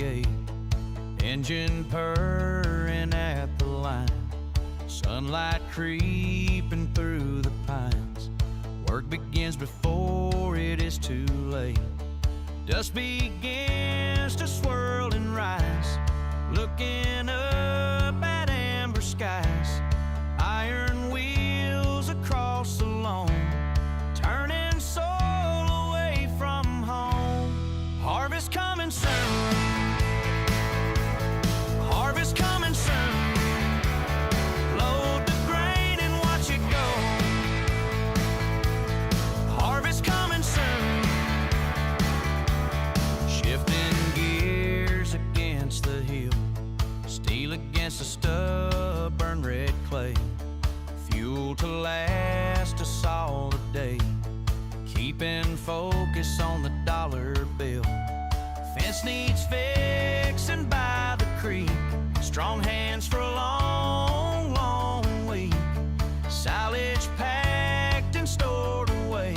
gate, engine purring at the line, sunlight creeping through the pines. Work begins before it is too late. Dust begins to swirl and rise, looking up at amber skies. Iron wheels across the lawn, turning soul away from home. Harvest coming soon, harvest coming soon. Load the grain and watch it go. Harvest coming soon. Shifting gears against the hill, steel against the stubborn red clay. Fuel to last us all the day, keeping focus on the dollar bill. Fence needs fixing by the creek, strong hands for a long, long week. Silage packed and stored away,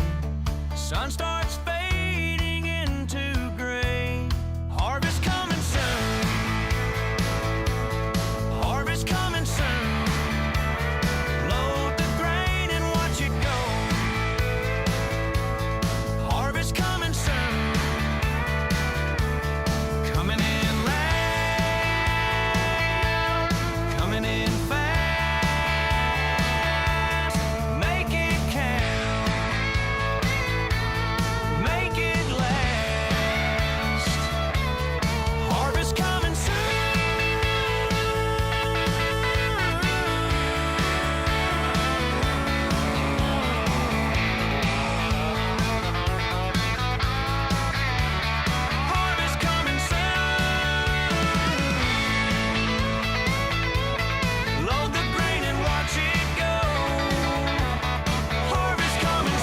sun starts fading into gray. Harvest coming soon, harvest coming soon. Load the grain and watch it go. Harvest coming soon. Coming in loud, coming in fast. Make it count, make it last. Harvest coming soon. Harvest coming soon. Load the grain and watch it go. Harvest coming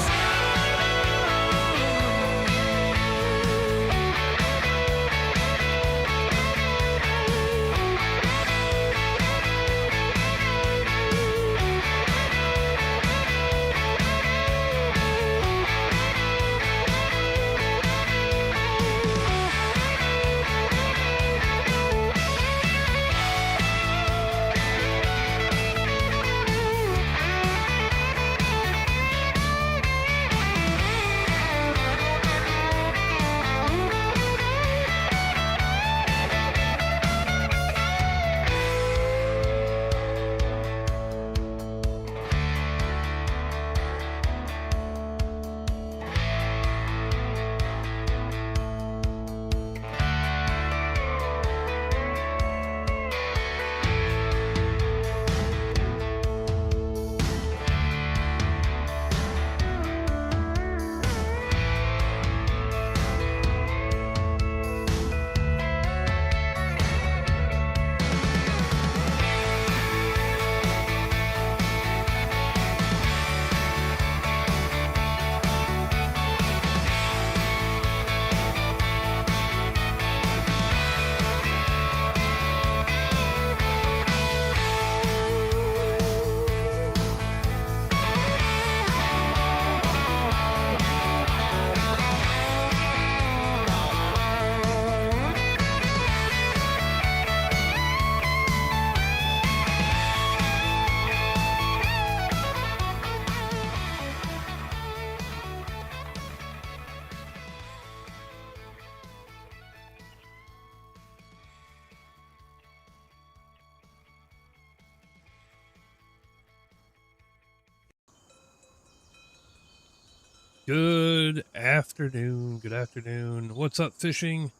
Good afternoon. Good afternoon. What's up, fishing?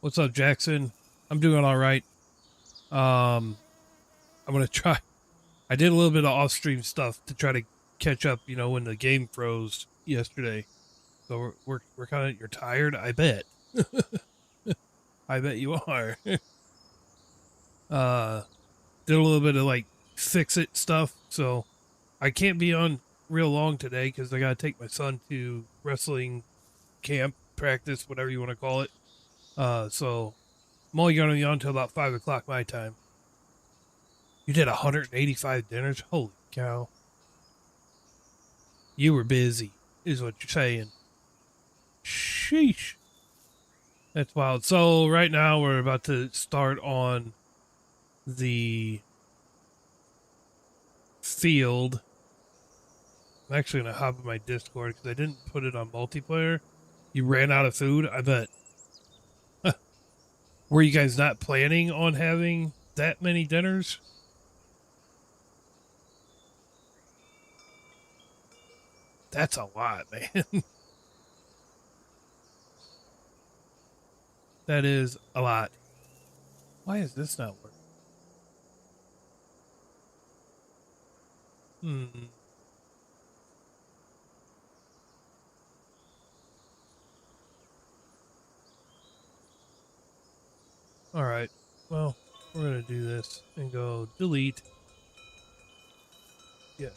What's up, Jackson? I'm doing all right. I'm gonna try. I did a little bit of off-stream stuff to try to catch up. When the game froze yesterday. So we're kind of. You're tired, I bet. I bet you are. Did a little bit of like fix it stuff. So I can't be on real long today because I gotta take my son to wrestling camp, practice, whatever you want to call it. So I'm only gonna be on until about 5 o'clock my time. You did 185 dinners? Holy cow. You were busy, is what you're saying. Sheesh. That's wild. So right now we're about to start on the field. I'm actually going to hop in my Discord because I didn't put it on multiplayer. You ran out of food, I bet. Were you guys not planning on having that many dinners? That's a lot, man. That is a lot. Why is this not working? Hmm. All right. Well, we're going to do this and go delete. Yeah.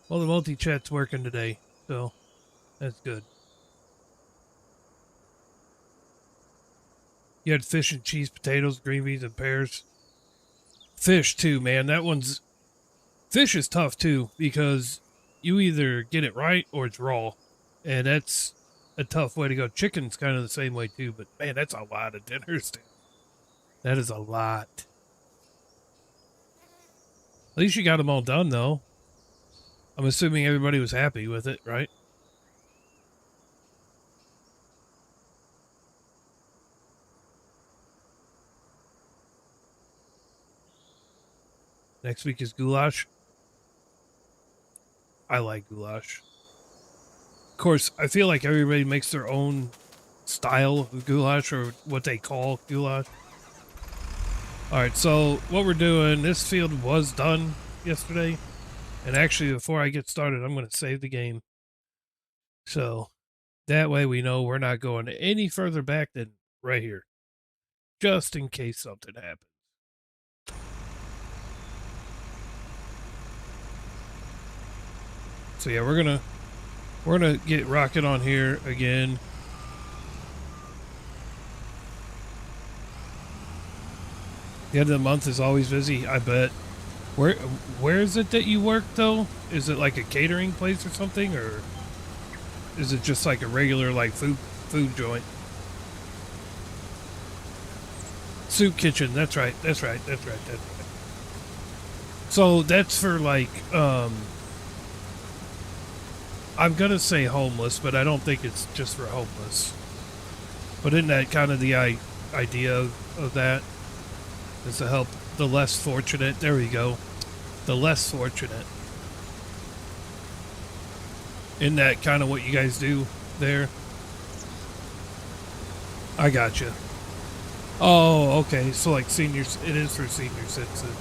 Well, the multi-chat's working today, so that's good. You had fish and cheese, potatoes, green beans, and pears. Fish, too, man. Fish is tough, too, because you either get it right or it's raw. And that's a tough way to go. Chicken's kind of the same way, too, but man, that's a lot of dinners. That is a lot. At least you got them all done, though. I'm assuming everybody was happy with it, right? Next week is goulash. I like goulash. Of course, I feel like everybody makes their own style of goulash or what they call goulash. All right, so what we're doing, this field was done yesterday. And actually, before I get started, I'm going to save the game. So that way we know we're not going any further back than right here. Just in case something happens. So yeah, we're gonna get rocking on here again. The end of the month is always busy, I bet. Where is it that you work though? Is it like a catering place or something, or is it just like a regular like food joint? Soup kitchen, that's right. So that's for like I'm gonna say homeless, but I don't think it's just for homeless. But isn't that kind of the idea of that? Is to help the less fortunate. There we go. The less fortunate. Isn't that kind of what you guys do there? I gotcha. Oh, okay. So like seniors, it is for senior citizens.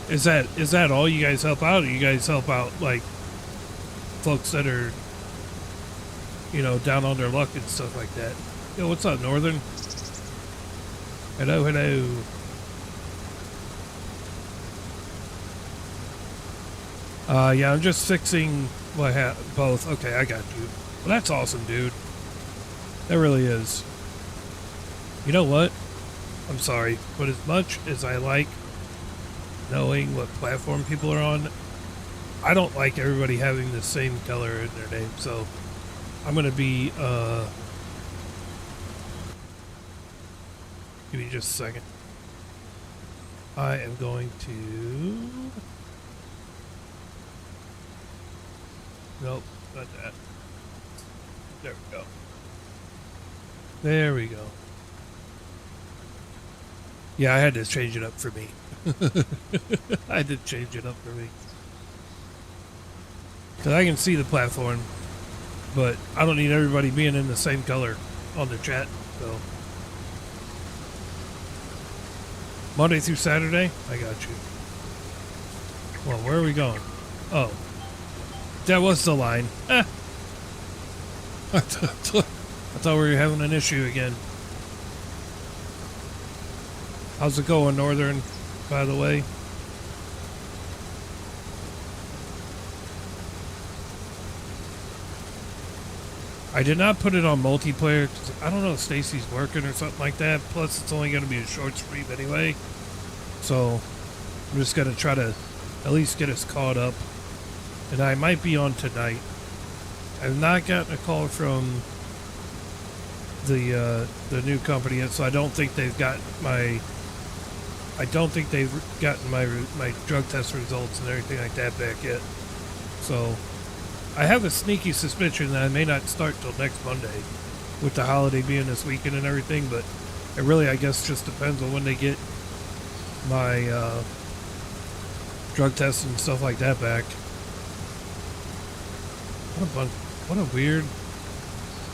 Is that all you guys help out? Or you guys help out like folks that are, you know, down on their luck and stuff like that? Yo, what's up, Northern? Hello. Yeah, I'm just fixing both. Okay, I got you. Well, that's awesome, dude. That really is. You know what? I'm sorry, but as much as I like knowing what platform people are on, I don't like everybody having the same color in their name, so I'm gonna be, give me just a second. I am going to... Nope, not that. There we go. There we go. Yeah, I had to change it up for me. I had to change it up for me. Because I can see the platform, but I don't need everybody being in the same color on the chat, so... Monday through Saturday? I got you. Well, where are we going? Oh. That was the line. I thought we were having an issue again. How's it going, Northern, by the way? I did not put it on multiplayer because I don't know if Stacy's working or something like that. Plus, it's only going to be a short stream anyway. So, I'm just going to try to at least get us caught up. And I might be on tonight. I've not gotten a call from the new company yet, so I don't think they've got my. I don't think they've gotten my drug test results and everything like that back yet. So I have a sneaky suspicion that I may not start till next Monday, with the holiday being this weekend and everything. But it really, I guess, just depends on when they get my drug tests and stuff like that back. What a weird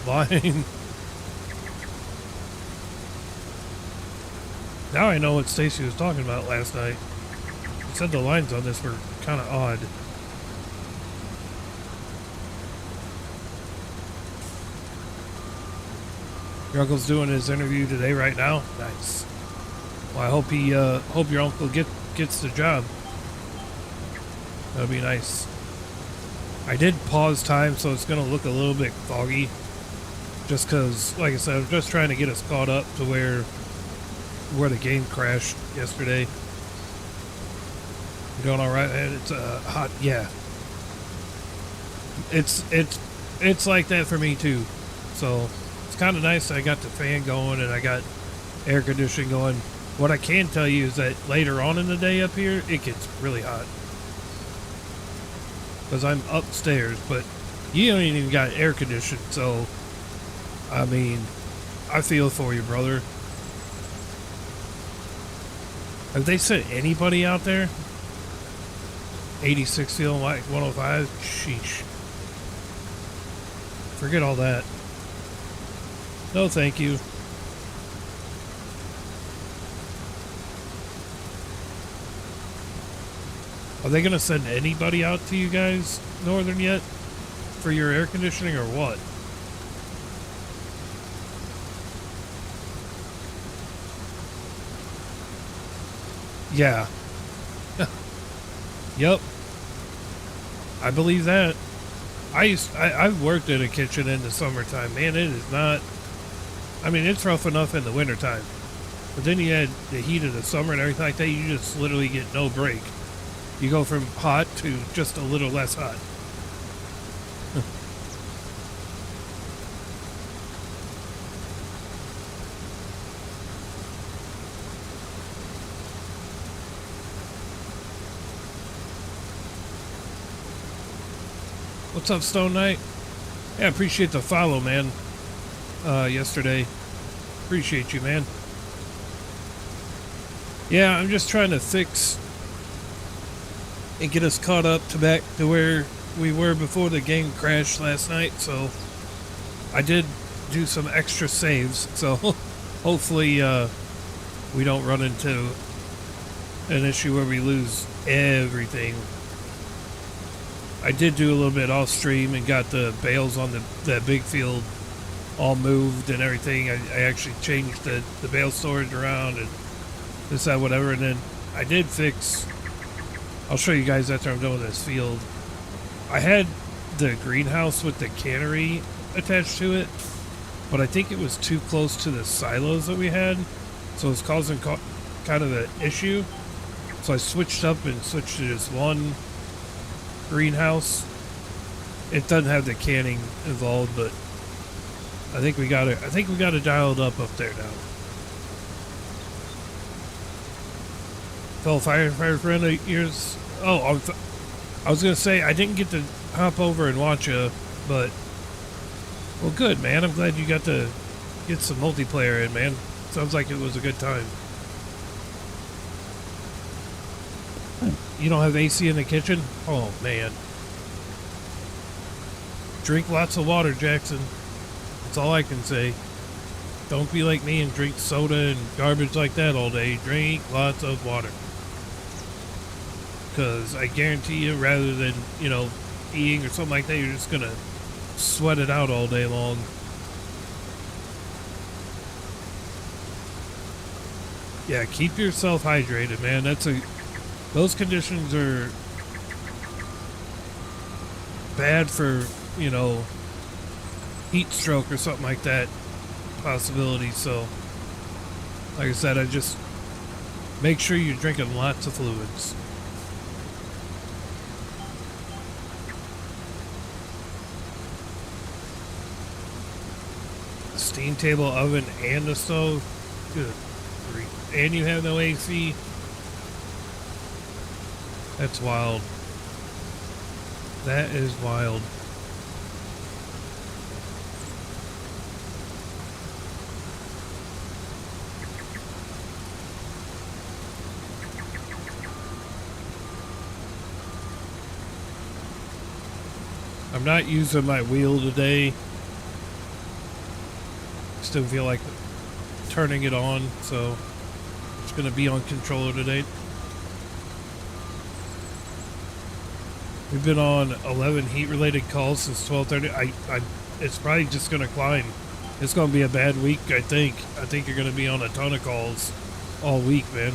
line. Now I know what Stacy was talking about last night. She said the lines on this were kind of odd. Your uncle's doing his interview today right now? Nice. Well, I hope your uncle gets the job. That'd be nice. I did pause time, so it's going to look a little bit foggy. Just because, like I said, I'm just trying to get us caught up to where the game crashed yesterday. You doing all right? And it's hot. Yeah. It's like that for me too. So it's kind of nice. I got the fan going and I got air conditioning going. What I can tell you is that later on in the day up here, it gets really hot. Because I'm upstairs, but you don't even got air conditioning. So, I mean, I feel for you, brother. Have they sent anybody out there? 86 feeling like 105? Sheesh. Forget all that. No, thank you. Are they going to send anybody out to you guys, Northern, yet? For your air conditioning or what? Yeah. Yep. I believe that. I've worked in a kitchen in the summertime. Man, it is not. I mean, it's rough enough in the wintertime. But then you add the heat of the summer and everything like that, you just literally get no break. You go from hot to just a little less hot. What's up, Stone Knight? Yeah, appreciate the follow, man. Yesterday. Appreciate you, man. Yeah, I'm just trying to fix and get us caught up to back to where we were before the game crashed last night. So I did do some extra saves. So hopefully we don't run into an issue where we lose everything. I did do a little bit off stream and got the bales on that big field all moved and everything. I actually changed the bale storage around and this, that, whatever. And then I did fix, I'll show you guys after I'm done with this field. I had the greenhouse with the cannery attached to it, but I think it was too close to the silos that we had. So it's causing kind of an issue. So I switched up and switched to just one greenhouse. It doesn't have the canning involved, but I think we got it dialed up there now. Fellow firefighter friend of yours. Oh, I was gonna say I didn't get to hop over and watch you, but well, good, man. I'm glad you got to get some multiplayer in, man. Sounds like it was a good time. You don't have AC in the kitchen? Oh, man. Drink lots of water, Jackson. That's all I can say. Don't be like me and drink soda and garbage like that all day. Drink lots of water. Because I guarantee you, rather than, eating or something like that, you're just going to sweat it out all day long. Yeah, keep yourself hydrated, man. Those conditions are bad for, heat stroke or something like that possibility. So, like I said, I just make sure you're drinking lots of fluids. steam table, oven, and a stove? Good grief. And you have no AC? That's wild. That is wild. I'm not using my wheel today. Still feel like turning it on, so it's going to be on controller today. We've been on 11 heat-related calls since 12:30. It's probably just going to climb. It's going to be a bad week, I think. I think you're going to be on a ton of calls all week, man.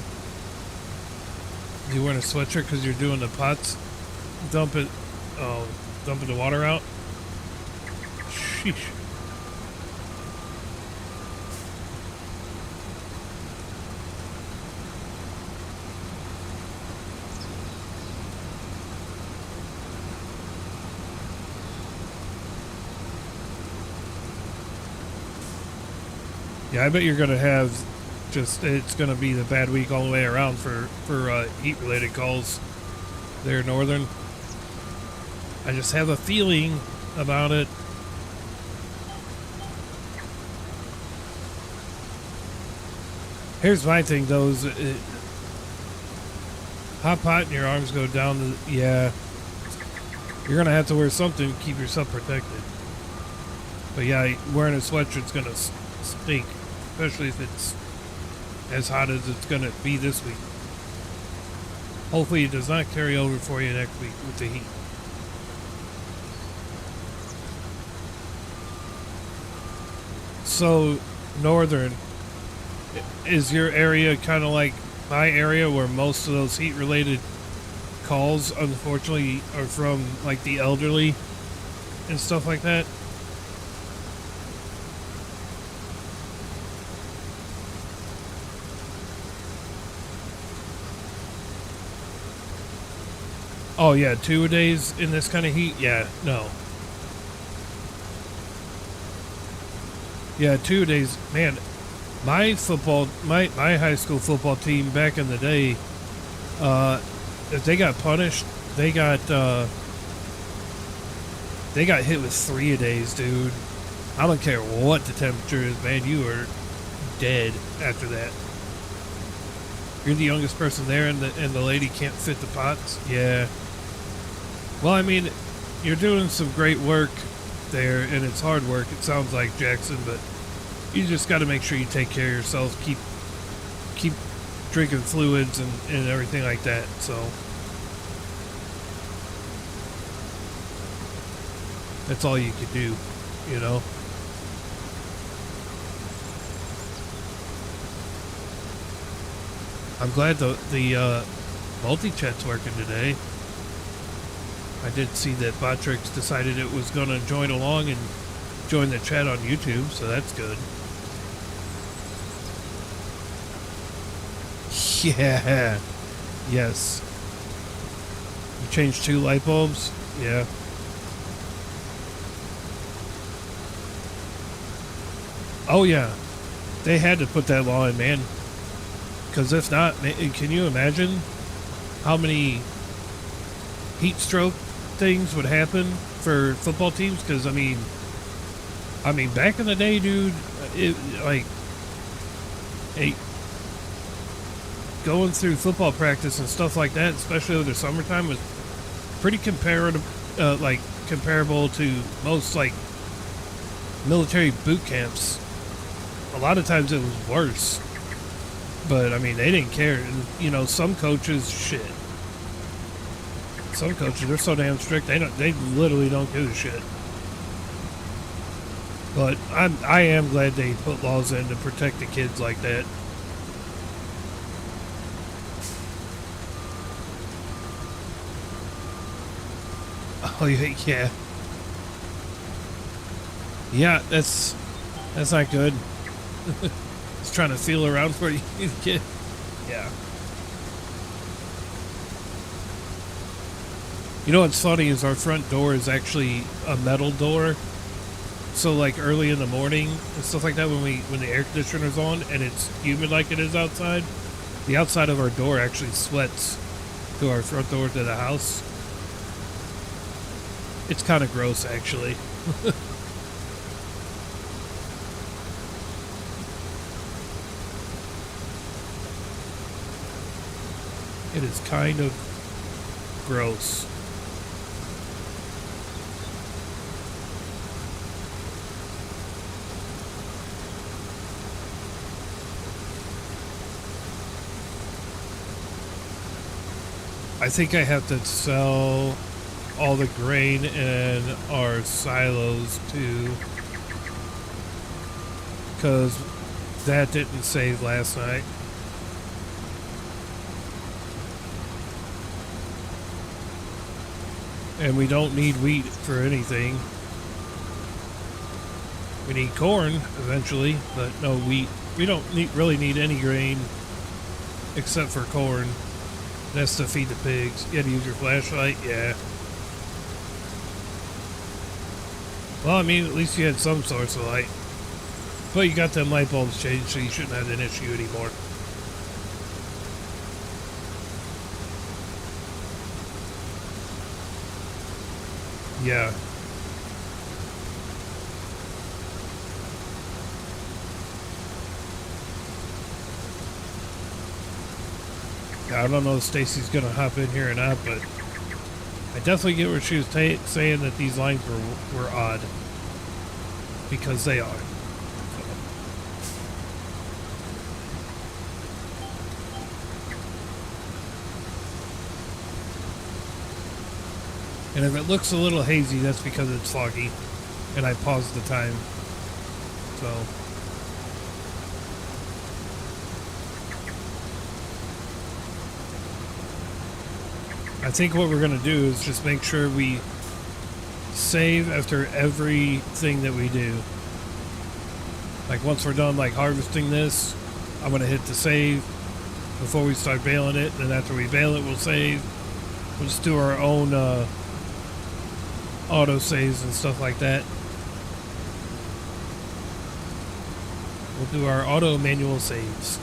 You wearing a sweatshirt because you're doing the pots? Dumping the water out? Sheesh. Yeah, I bet you're going to have it's going to be the bad week all the way around for heat-related calls there, Northern. I just have a feeling about it. Here's my thing, though. Hot pot and your arms go down. Yeah. You're going to have to wear something to keep yourself protected. But yeah, wearing a sweatshirt's going to stink. Especially if it's as hot as it's going to be this week. Hopefully it does not carry over for you next week with the heat. So, Northern, is your area kind of like my area where most of those heat-related calls, unfortunately, are from, like, the elderly and stuff like that? Oh, yeah, 2-a-days in this kind of heat? Yeah, no. Yeah, 2-a-days. Man, my high school football team back in the day, if they got punished, they got hit with 3-a-days, dude. I don't care what the temperature is, man. You are dead after that. You're the youngest person there, and the lady can't fit the pots. Yeah. Well, I mean, you're doing some great work there, and it's hard work. It sounds like, Jackson, but you just got to make sure you take care of yourself. Keep drinking fluids and everything like that. So that's all you could do, you know. I'm glad the multi-chat's working today. I did see that Botrix decided it was going to join along and join the chat on YouTube, so that's good. Yeah. Yes. You changed 2 light bulbs? Yeah. Oh, yeah. They had to put that law in, man. Because if not, can you imagine how many heat stroke things would happen for football teams? Because I mean back in the day, dude, going through football practice and stuff like that, especially over the summertime, was pretty comparable to most like military boot camps. A lot of times it was worse. But, I mean, they didn't care. And, you know, some coaches, some coaches, they're so damn strict, they literally don't give a shit. But I am glad they put laws in to protect the kids like that. Oh, yeah. Yeah, that's not good. Just trying to feel around for you, kid. Yeah. You know what's funny is our front door is actually a metal door. So like early in the morning and stuff like that, when the air conditioner's on and it's humid like it is outside, the outside of our door actually sweats to our front door to the house. It's kind of gross, actually. It is kind of gross. I think I have to sell all the grain in our silos too, because that didn't save last night. And we don't need wheat for anything. We need corn eventually, but no wheat. We don't really need any grain except for corn. That's to feed the pigs. You had to use your flashlight? Yeah. Well, I mean, at least you had some source of light. But you got them light bulbs changed, so you shouldn't have an issue anymore. Yeah. I don't know if Stacy's gonna hop in here or not, but I definitely get where she was saying that these lines were odd, because they are. And if it looks a little hazy, that's because it's foggy, and I paused the time. So. I think what we're going to do is just make sure we save after everything that we do. Like once we're done like harvesting this, I'm going to hit the save before we start baling it. And then after we bale it, we'll save. We'll just do our own auto saves and stuff like that. We'll do our auto manual saves.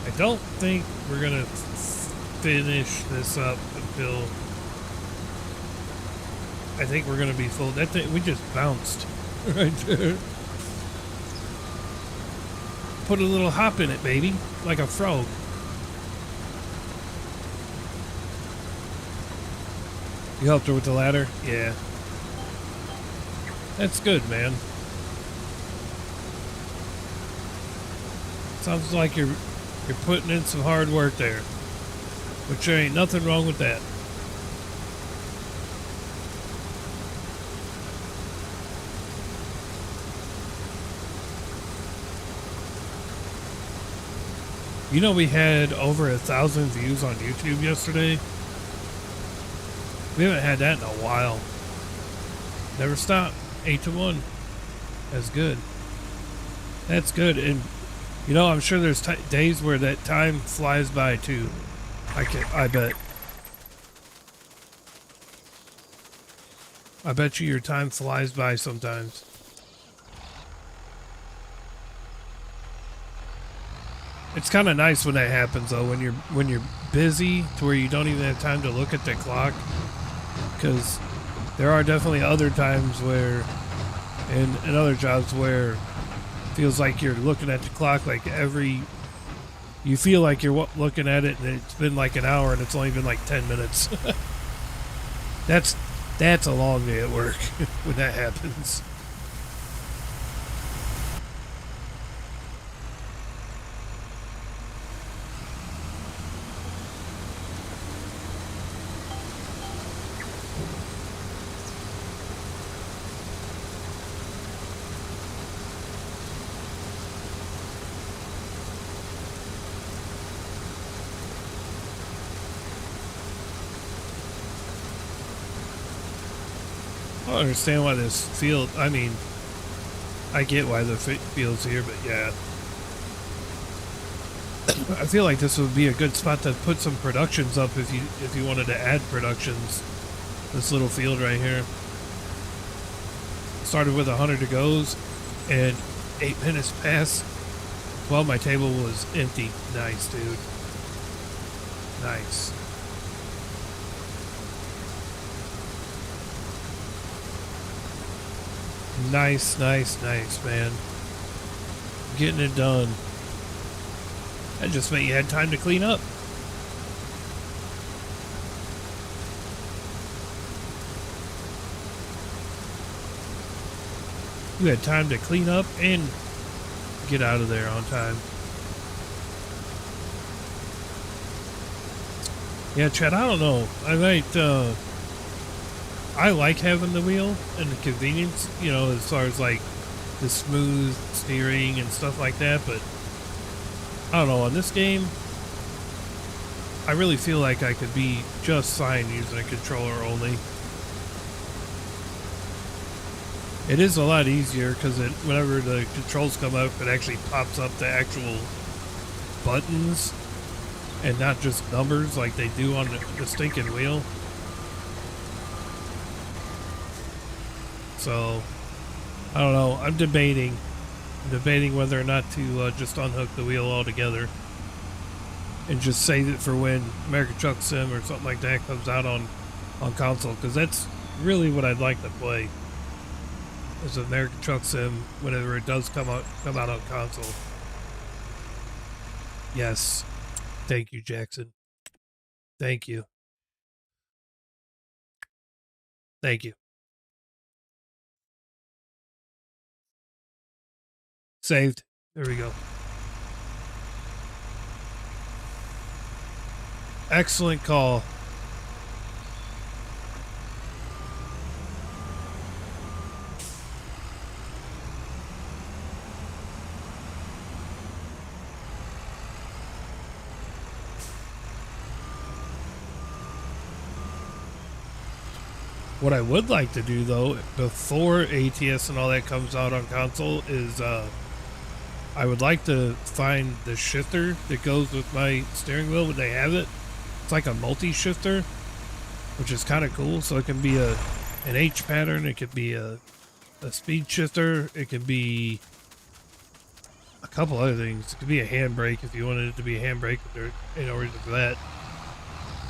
I don't think we're gonna finish this up until I think we're gonna be full. That thing we just bounced right there. Put a little hop in it, baby, like a frog. You helped her with the ladder? Yeah. That's good, man. Sounds like you're putting in some hard work there. Which there ain't nothing wrong with that. You know, we had over 1,000 views on YouTube yesterday. We haven't had that in a while. Never stop. 8-1. That's good. That's good. And you know, I'm sure there's days where that time flies by too. I bet. I bet you your time flies by sometimes. It's kind of nice when that happens though, when you're busy to where you don't even have time to look at the clock, because there are definitely other times where in other jobs where it feels like you're looking at the clock like you feel like you're looking at it and it's been like an hour and it's only been like 10 minutes. That's a long day at work when that happens. I don't understand why this field, I mean, I get why the field's here, but yeah. I feel like this would be a good spot to put some productions up if you wanted to add productions This little field right here. Started with 100 to goes, and 8 minutes passed. Well, my table was empty. Nice, dude. Nice. Nice, nice, nice, man. Getting it done. That just meant you had time to clean up. You had time to clean up and get out of there on time. Yeah, Chad, I don't know. I might, I like having the wheel and the convenience, you know, as far as like the smooth steering and stuff like that, but I don't know, on this game, I really feel like I could be just fine using a controller only. It is a lot easier because whenever the controls come up, it actually pops up the actual buttons and not just numbers like they do on the stinking wheel. So, I don't know. I'm debating whether or not to just unhook the wheel altogether and just save it for when American Truck Sim or something like that comes out on console, because that's really what I'd like to play. Is American Truck Sim whenever it does come out on console. Yes. Thank you, Jackson. Thank you. Thank you. Saved. There we go. Excellent call. What I would like to do, though, before ATS and all that comes out on console is I would like to find the shifter that goes with my steering wheel when they have it. It's like a multi-shifter, which is kind of cool. So it can be an H pattern, it could be a speed shifter, it could be a couple other things. It could be a handbrake if you wanted it to be a handbrake, but there ain't no reason for that.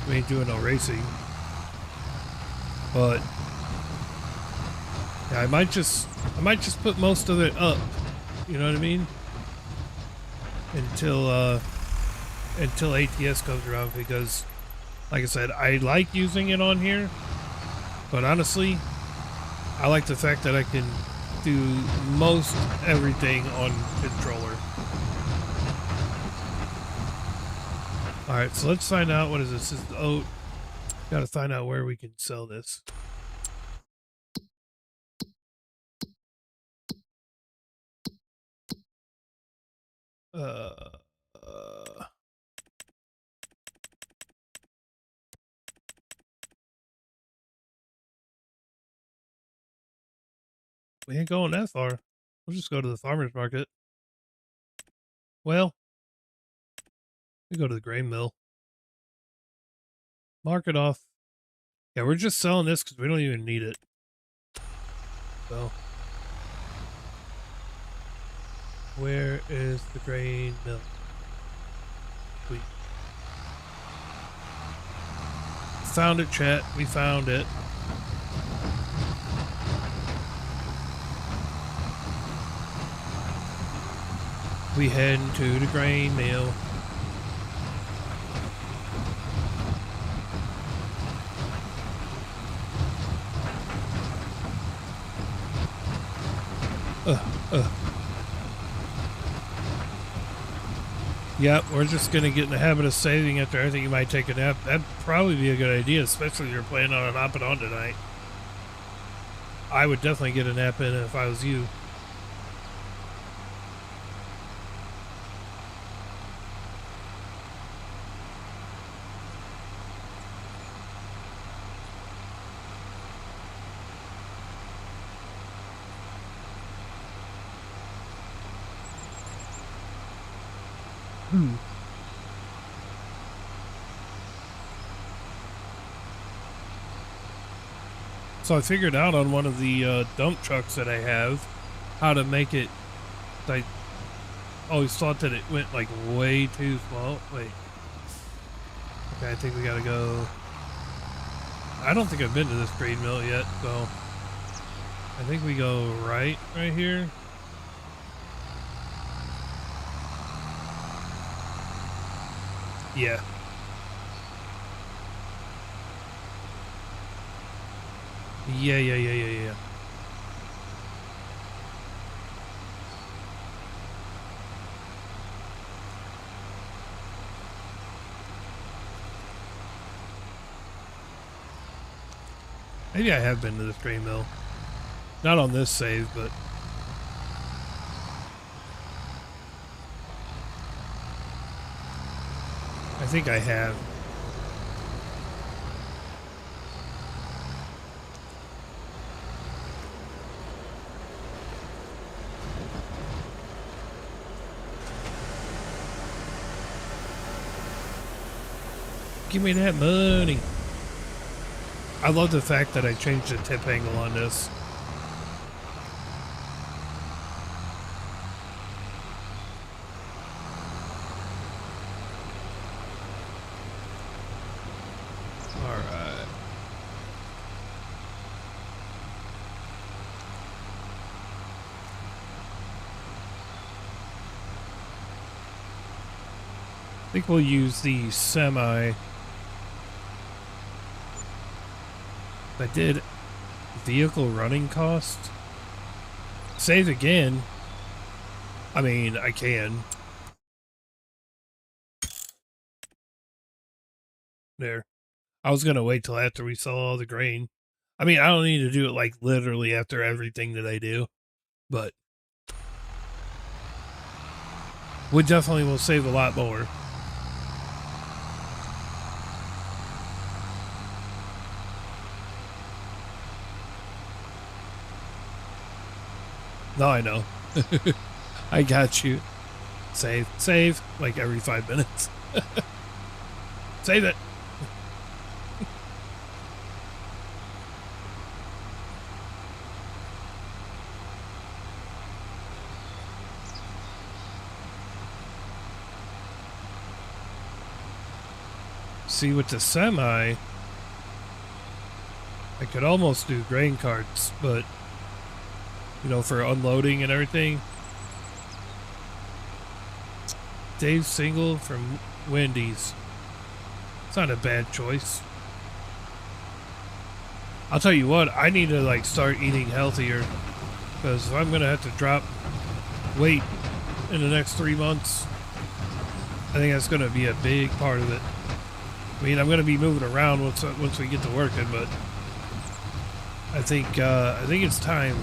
We ain't doing no racing. But yeah, I might just put most of it up, you know what I mean? Until ATS comes around, because like I said, I like using it on here, but honestly, I like the fact that I can do most everything on controller. Alright, so let's find out, what is this? This is oat. Gotta find out where we can sell this. We ain't going that far. We'll just go to the farmer's market. Well, we go to the grain mill. Mark it off. Yeah, we're just selling this because we don't even need it. So, where is the grain mill? We found it, chat. We found it. We heading to the grain mill. Yep, we're just gonna get in the habit of saving after everything. You might take a nap. That'd probably be a good idea, especially if you're planning on hopping on tonight. I would definitely get a nap in if I was you. So I figured out on one of the dump trucks that I have how to make it. I always thought that it went like way too small. Wait. Okay, I think we gotta go. I don't think I've been to this grain mill yet, so I think we go right here. Yeah. Yeah. Maybe I have been to this grain mill. Not on this save, but I think I have. Give me that money. I love the fact that I changed the tip angle on this. Alright. I think we'll use the semi. I did vehicle running cost. Save again. I mean, I can. There. I was going to wait till after we sell all the grain. I mean, I don't need to do it like literally after everything that I do, but we definitely will save a lot more. No, I know. I got you. Save, like every 5 minutes. Save it. See, with the semi, I could almost do grain carts, but you know, for unloading and everything. Dave Single from Wendy's. It's not a bad choice. I'll tell you what, I need to like start eating healthier, because I'm gonna have to drop weight in the next 3 months. I think that's gonna be a big part of it. I mean, I'm gonna be moving around once we get to working, but I think it's time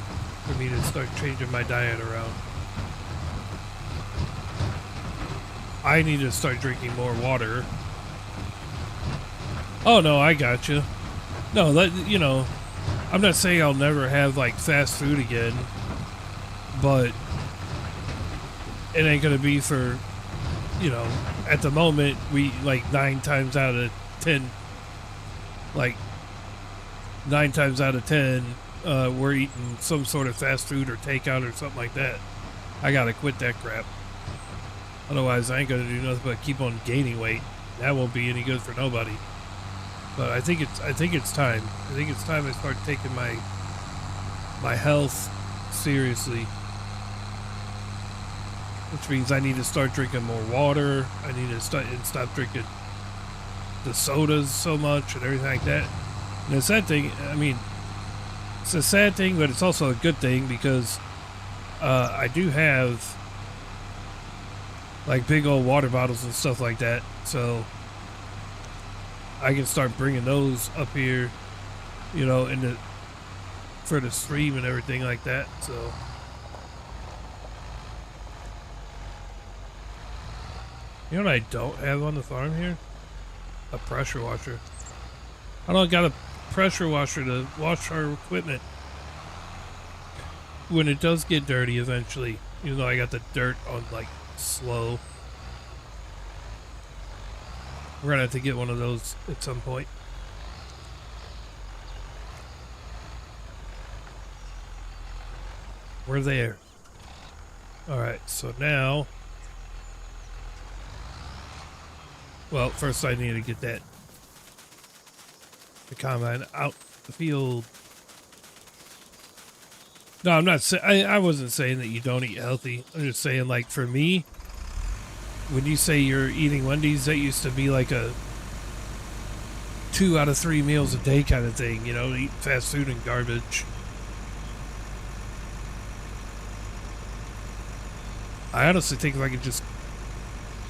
for me to start changing my diet around. I need to start drinking more water. Oh no, I got you. No, you know, I'm not saying I'll never have like fast food again, but it ain't gonna be for, you know, at the moment we like 9 times out of 10, we're eating some sort of fast food or takeout or something like that. I gotta quit that crap. Otherwise, I ain't gonna do nothing but keep on gaining weight. That won't be any good for nobody. But I think it's time. I think it's time I start taking my health seriously. Which means I need to start drinking more water. I need to stop drinking the sodas so much and everything like that. And the sad thing, I mean, it's a sad thing, but it's also a good thing, because I do have like big old water bottles and stuff like that, so I can start bringing those up here, you know, for the stream and everything like that. So you know what I don't have on the farm here? A pressure washer. I don't got a pressure washer to wash our equipment when it does get dirty eventually, even though I got the dirt on like slow. We're gonna have to get one of those at some point. We're there. All right, so now, well, first I need to get the combine out the field. No, I'm not saying, I wasn't saying that you don't eat healthy. I'm just saying, like, for me, when you say you're eating Wendy's, that used to be like a 2 out of 3 meals a day kind of thing, you know, eat fast food and garbage. I honestly think if I could just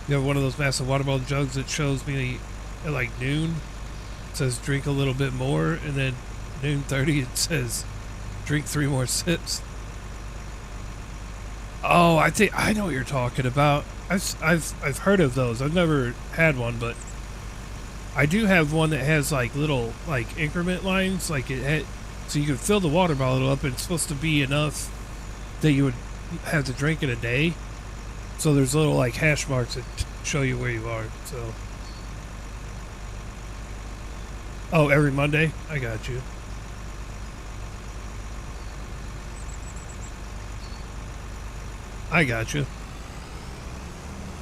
have one of those massive water bottle jugs that shows me at like noon, it says drink a little bit more, and then noon 30 it says drink 3 more sips. Oh, I think I know what you're talking about. I've heard of those. I've never had one, but I do have one that has like little like increment lines, like it had, so you can fill the water bottle up, and it's supposed to be enough that you would have to drink in a day. So there's little like hash marks that show you where you are. So, oh, every Monday, I got you. I got you.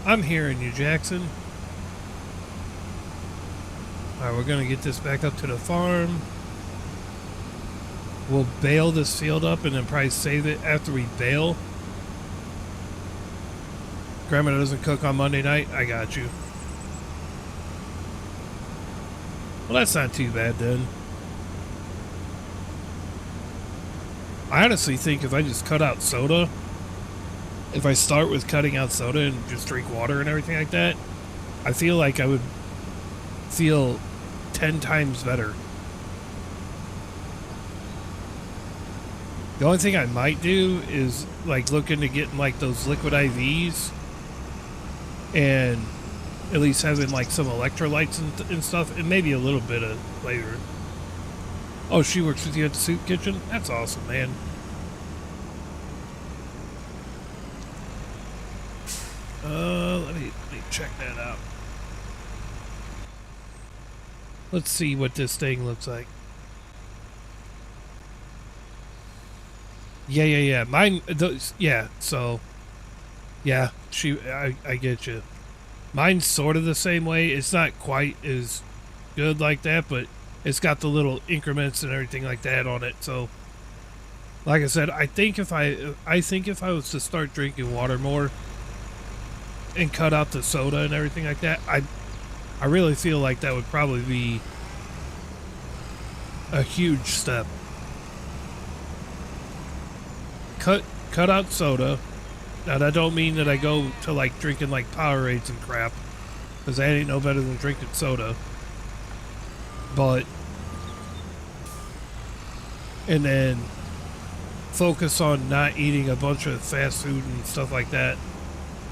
I'm hearing you, Jackson. Alright, we're going to get this back up to the farm. We'll bale this field up and then probably save it after we bale. Grandma doesn't cook on Monday night. I got you. Well, that's not too bad then. I honestly think if I just cut out soda, if I start with cutting out soda and just drink water and everything like that, I feel like I would feel 10 times better. The only thing I might do is like look into getting like those liquid IVs and at least having like some electrolytes and stuff, and maybe a little bit of flavor. Oh, she works with you at the soup kitchen? That's awesome, man. Let me check that out. Let's see what this thing looks like. Yeah. Mine, those, yeah, so, yeah, I get you. Mine's sort of the same way. It's not quite as good like that, but it's got the little increments and everything like that on it. So, like I said, I think if I was to start drinking water more and cut out the soda and everything like that, I really feel like that would probably be a huge step. Cut out soda. Now that don't mean that I go to like drinking like Powerades and crap, because that ain't no better than drinking soda. But, and then focus on not eating a bunch of fast food and stuff like that.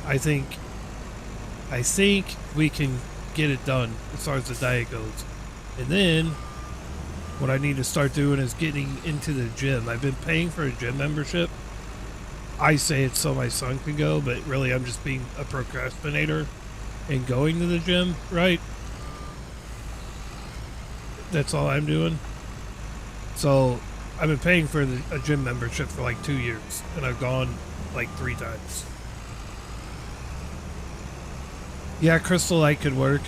I think we can get it done as far as the diet goes. And then what I need to start doing is getting into the gym. I've been paying for a gym membership. I say it's so my son can go, but really I'm just being a procrastinator and going to the gym, right? That's all I'm doing. So I've been paying for a gym membership for like 2 years, and I've gone like 3 times. Yeah, Crystal Light could work,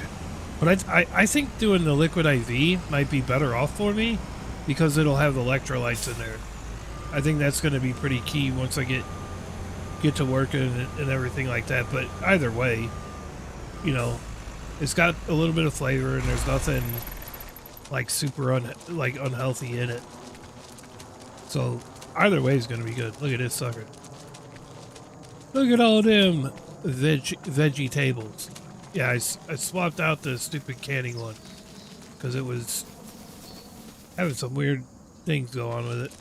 but I think doing the liquid IV might be better off for me because it'll have electrolytes in there. I think that's going to be pretty key once I get to working and everything like that. But either way, you know, it's got a little bit of flavor and there's nothing like super unhealthy in it. So either way is going to be good. Look at this sucker. Look at all them veggie tables. Yeah, I swapped out the stupid canning one because it was having some weird things go on with it.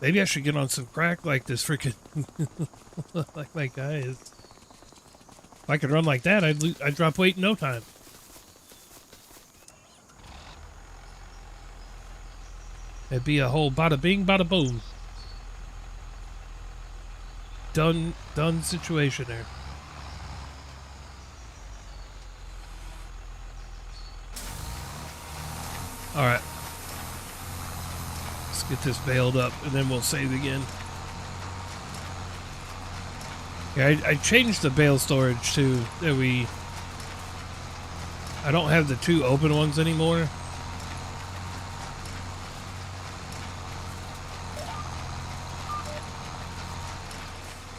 Maybe I should get on some crack like this freaking like my guy is. If I could run like that, I'd drop weight in no time. It'd be a whole bada bing, bada boom. Done situation there. All right. get this bailed up, and then we'll save again. Yeah, I changed the bale storage too. That I don't have the 2 open ones anymore.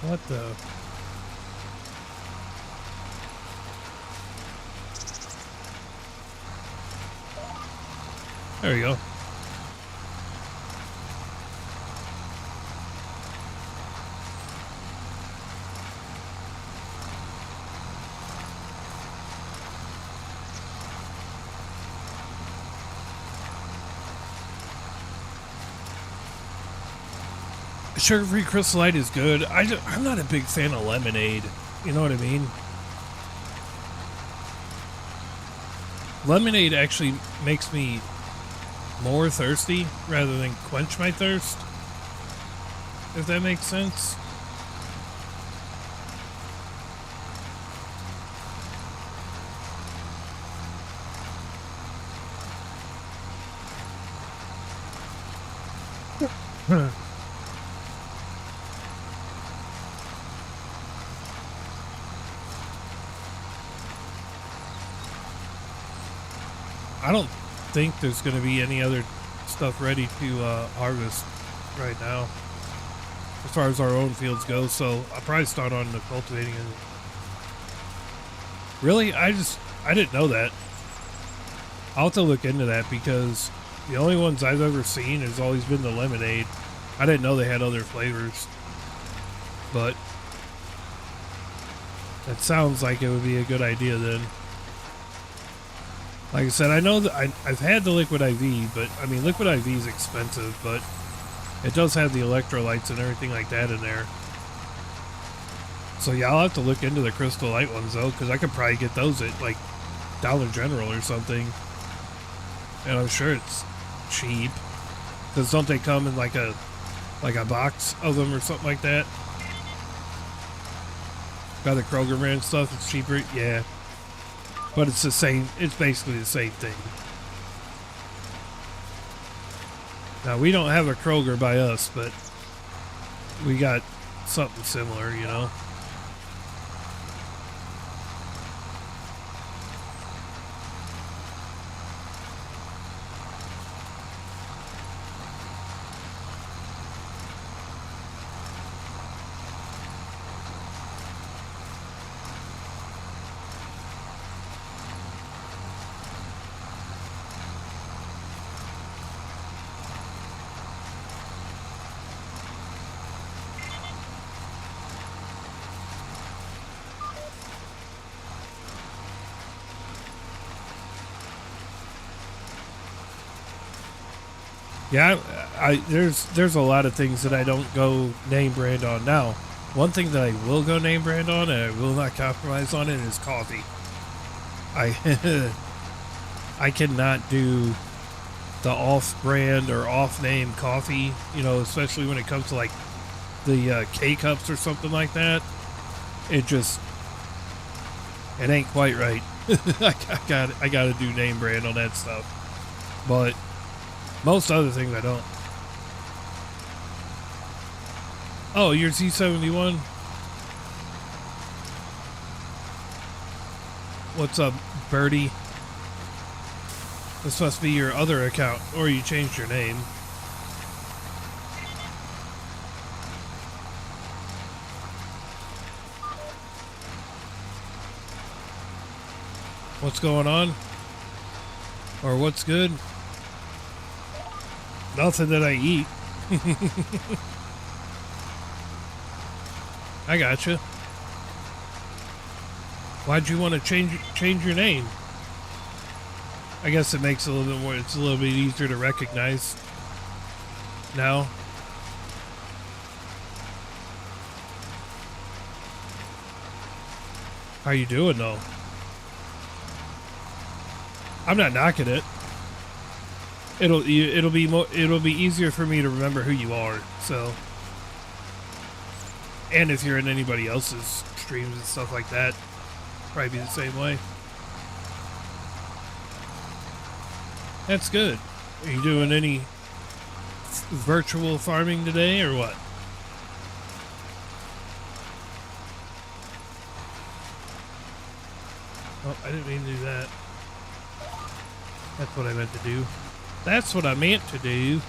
What the? There we go. Sugar-free Crystal Light is good. I'm not a big fan of lemonade. You know what I mean? Lemonade actually makes me more thirsty rather than quench my thirst. If that makes sense. I don't think there's going to be any other stuff ready to harvest right now as far as our own fields go, so I'll probably start on the cultivating. Really? I didn't know that. I'll have to look into that because the only ones I've ever seen has always been the lemonade. I didn't know they had other flavors, but that sounds like it would be a good idea then. Like I said, I know that I've had the Liquid IV, but I mean, Liquid IV is expensive, but it does have the electrolytes and everything like that in there. So yeah, I'll have to look into the Crystal Light ones though, because I could probably get those at like Dollar General or something. And I'm sure it's cheap. Because don't they come in like a box of them or something like that? By the Kroger brand stuff, it's cheaper. Yeah. But it's the same, it's basically the same thing. Now, we don't have a Kroger by us, but we got something similar, you know? Yeah, there's a lot of things that I don't go name brand on now. One thing that I will go name brand on, and I will not compromise on it, is coffee. I cannot do the off-brand or off-name coffee, you know, especially when it comes to like the K-cups or something like that. It ain't quite right. I got to do name brand on that stuff, but most other things I don't. Oh, you're Z71? What's up, Birdie? This must be your other account, or you changed your name. What's going on? Or what's good? Nothing that I eat. I gotcha. Why'd you want to change your name? I guess it makes it a little bit more, it's a little bit easier to recognize now. How you doing though? I'm not knocking it. It'll be easier for me to remember who you are, so. And if you're in anybody else's streams and stuff like that, probably be the same way. That's good. Are you doing any virtual farming today or what? Oh, I didn't mean to do that. That's what I meant to do. That's what I meant to do.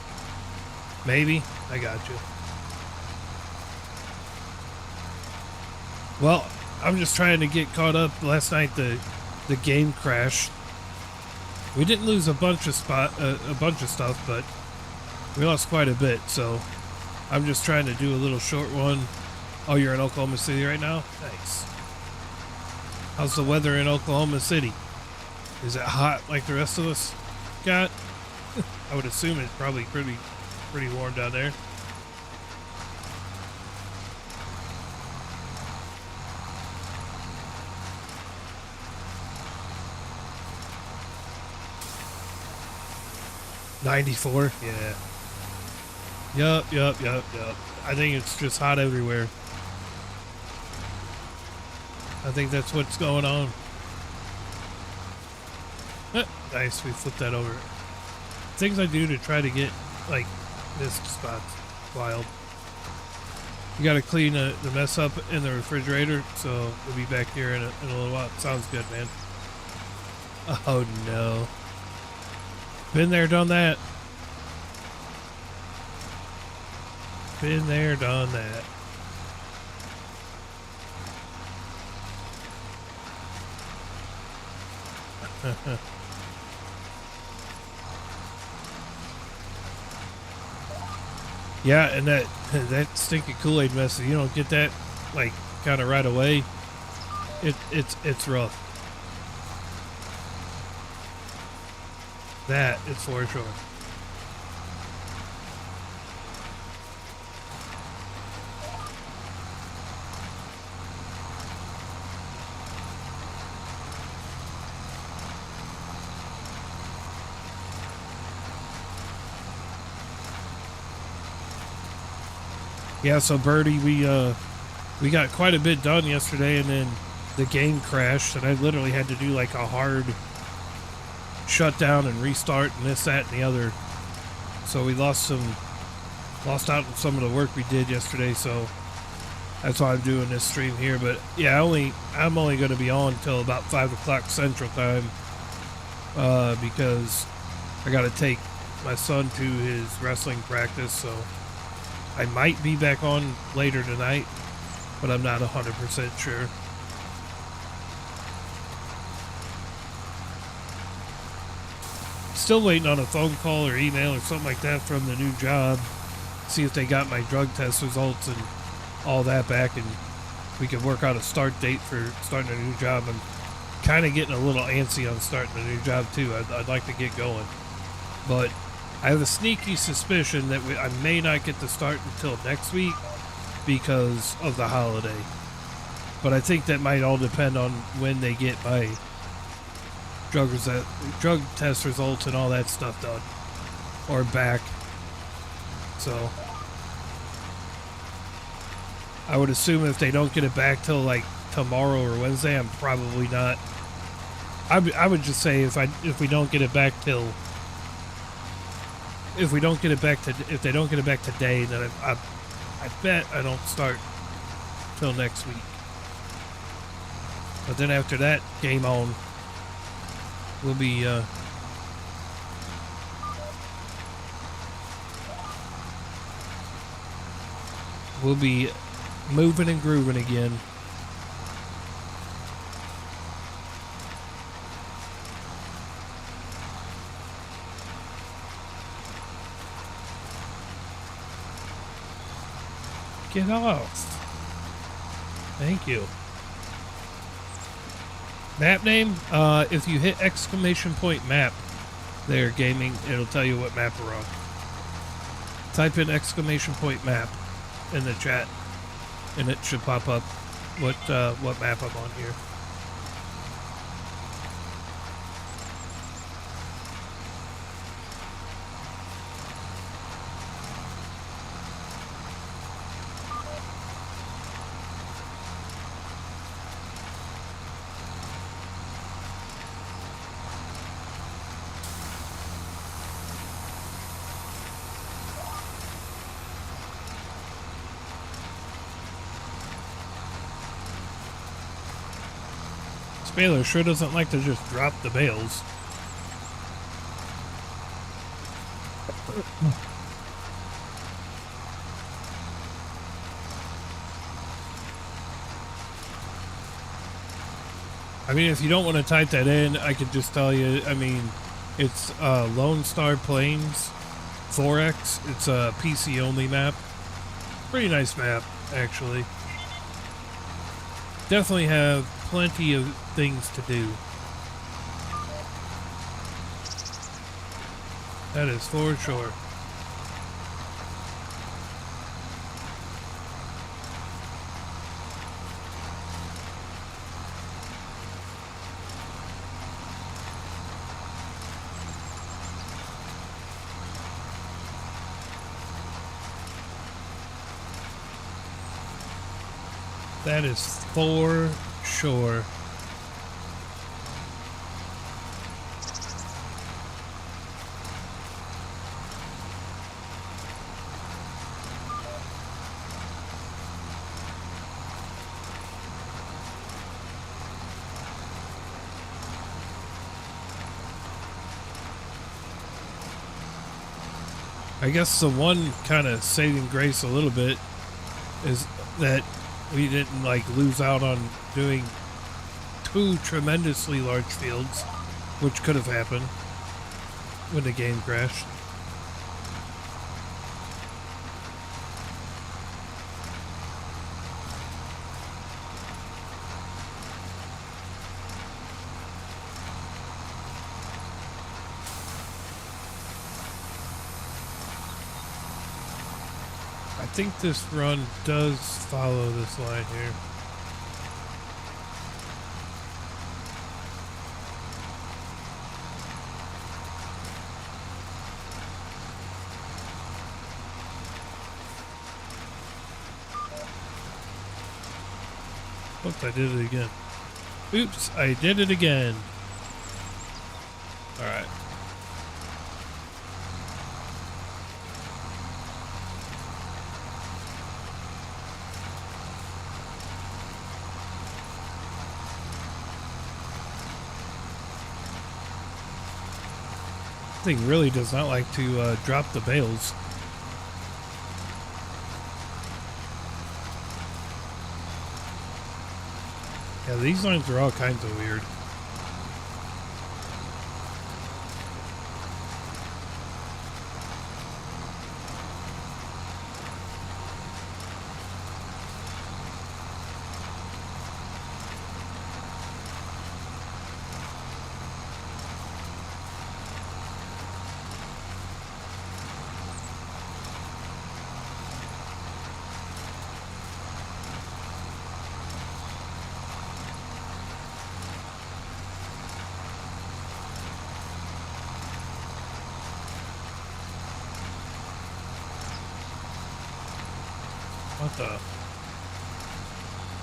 Maybe. I got you. Well, I'm just trying to get caught up. Last night the game crashed. We didn't lose a bunch of stuff, but we lost quite a bit. So I'm just trying to do a little short one. Oh, you're in Oklahoma City right now? Nice. How's the weather in Oklahoma City? Is it hot like the rest of us got? I would assume it's probably pretty warm down there. '94, yeah. Yup. I think it's just hot everywhere. I think that's what's going on. Nice, we flipped that over. Things I do to try to get, like, missed spots. Wild. You gotta clean the mess up in the refrigerator, so we'll be back here in a little while. Sounds good, man. Oh, no. Been there, done that. Been there, done that. Yeah, and that stinky Kool-Aid mess, you don't get that like kind of right away. It's rough. That is for sure. Yeah, so Birdie, we got quite a bit done yesterday, and then the game crashed, and I literally had to do like a hard shutdown and restart and this, that, and the other. So we lost out on some of the work we did yesterday. So that's why I'm doing this stream here. But yeah, I'm only going to be on until about 5 o'clock Central Time, because I got to take my son to his wrestling practice. So I might be back on later tonight, but I'm not 100% sure. Still waiting on a phone call or email or something like that from the new job. See if they got my drug test results and all that back, and we can work out a start date for starting a new job. I'm kind of getting a little antsy on starting a new job too. I'd like to get going, but I have a sneaky suspicion that I may not get to start until next week because of the holiday. But I think that might all depend on when they get my drug test results and all that stuff done or back. So I would assume if they don't get it back till like tomorrow or Wednesday, I'm probably not. I would just say if they don't get it back today, then I bet I don't start till next week. But then after that, game on. We'll be moving and grooving again. Get off. Thank you. Map name? If you hit ! map there, gaming, it'll tell you what map we're on. Type in ! map in the chat, and it should pop up what map I'm on here. Baylor sure doesn't like to just drop the bales. I mean, if you don't want to type that in, I could just tell you, I mean, it's Lone Star Plains 4X. It's a PC only map. Pretty nice map, actually. Definitely have plenty of things to do. That is for sure. That is for sure. I guess the one kind of saving grace a little bit is that we didn't like lose out on doing 2 tremendously large fields, which could have happened when the game crashed. I think this run does follow this line here. Oops, I did it again. Oops, I did it again. All right. Thing really does not like to drop the bales. Yeah, these lines are all kinds of weird. What the?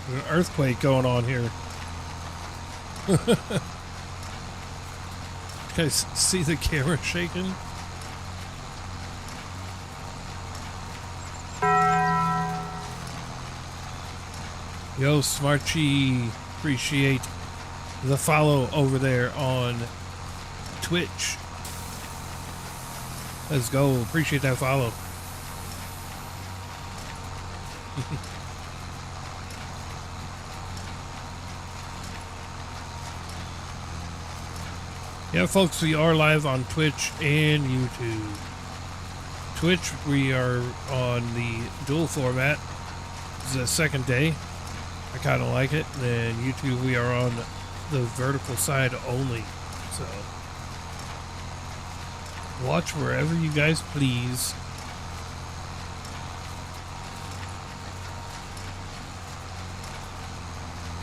There's an earthquake going on here. You guys see the camera shaking? Yo, Smarchy, appreciate the follow over there on Twitch. Let's go. Appreciate that follow. Yeah, folks, we are live on Twitch and YouTube. Twitch, we are on the dual format. This is the second day. I kind of like it. And then YouTube, we are on the vertical side only. So, watch wherever you guys please.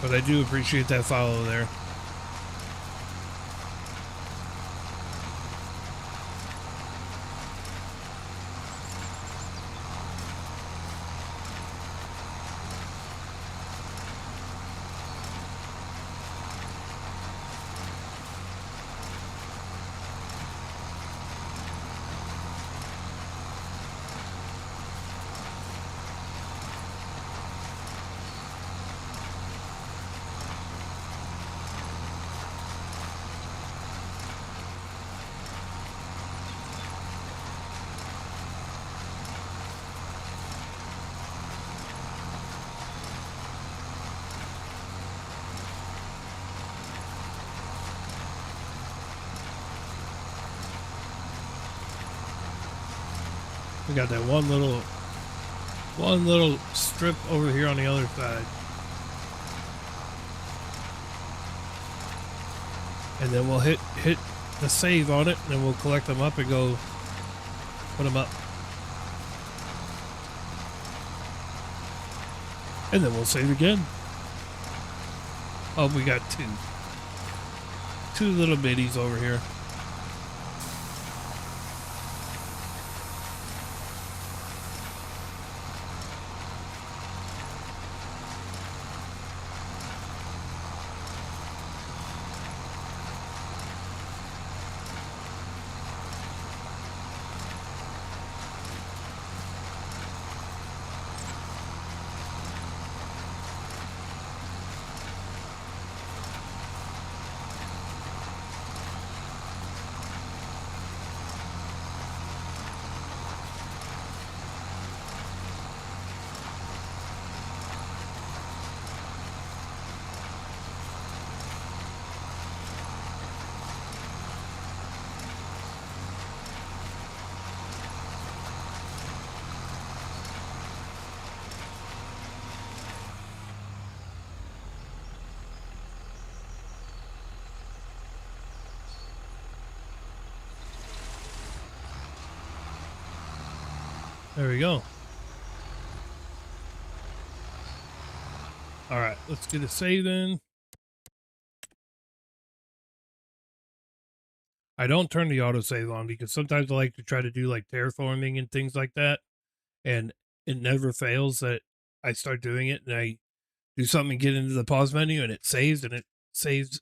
But I do appreciate that follow there. We got that one little strip over here on the other side. And then we'll hit the save on it, and then we'll collect them up and go put them up. And then we'll save again. Oh, we got two little bitties over here. There we go. All right, let's get a save in. I don't turn the autosave on because sometimes I like to try to do like terraforming and things like that, and it never fails that I start doing it and I do something, get into the pause menu, and it saves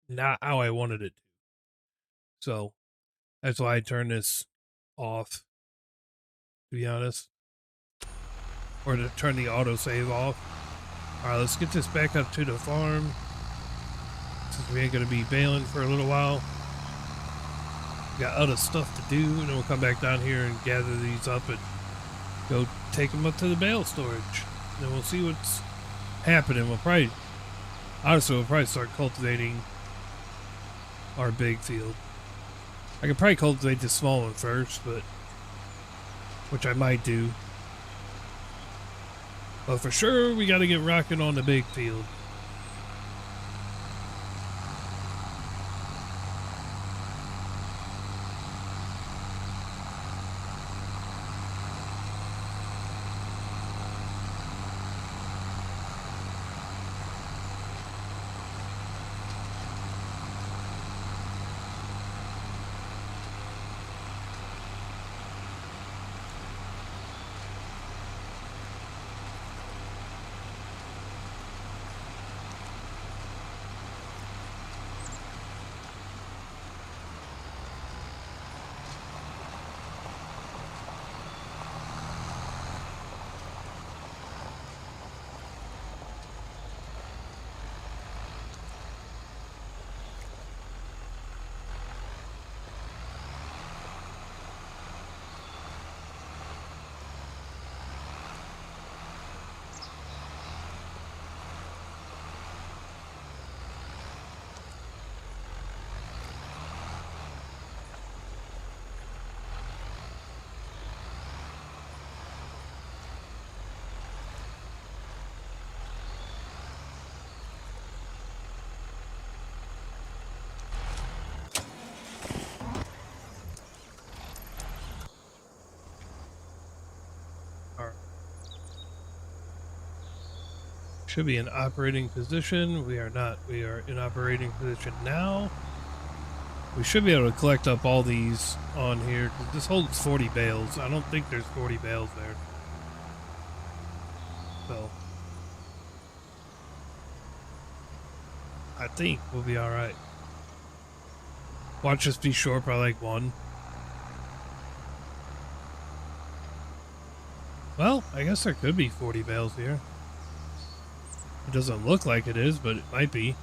not how I wanted it to. So that's why I turn this off, to be honest, or to turn the autosave off. All right, let's get this back up to the farm since we ain't gonna be bailing for a little while. We got other stuff to do, and then we'll come back down here and gather these up and go take them up to the bale storage. And then we'll see what's happening. We'll probably start cultivating our big field. I could probably cultivate the small one first, but which I might do. But for sure, we got to get rocking on the big field. Should be in operating position. We are not. We are in operating position now. We should be able to collect up all these on here. This holds 40 bales. I don't think there's 40 bales there. So I think we'll be all right. Watch us be short by like one. Well, I guess there could be 40 bales here. It doesn't look like it is, but it might be.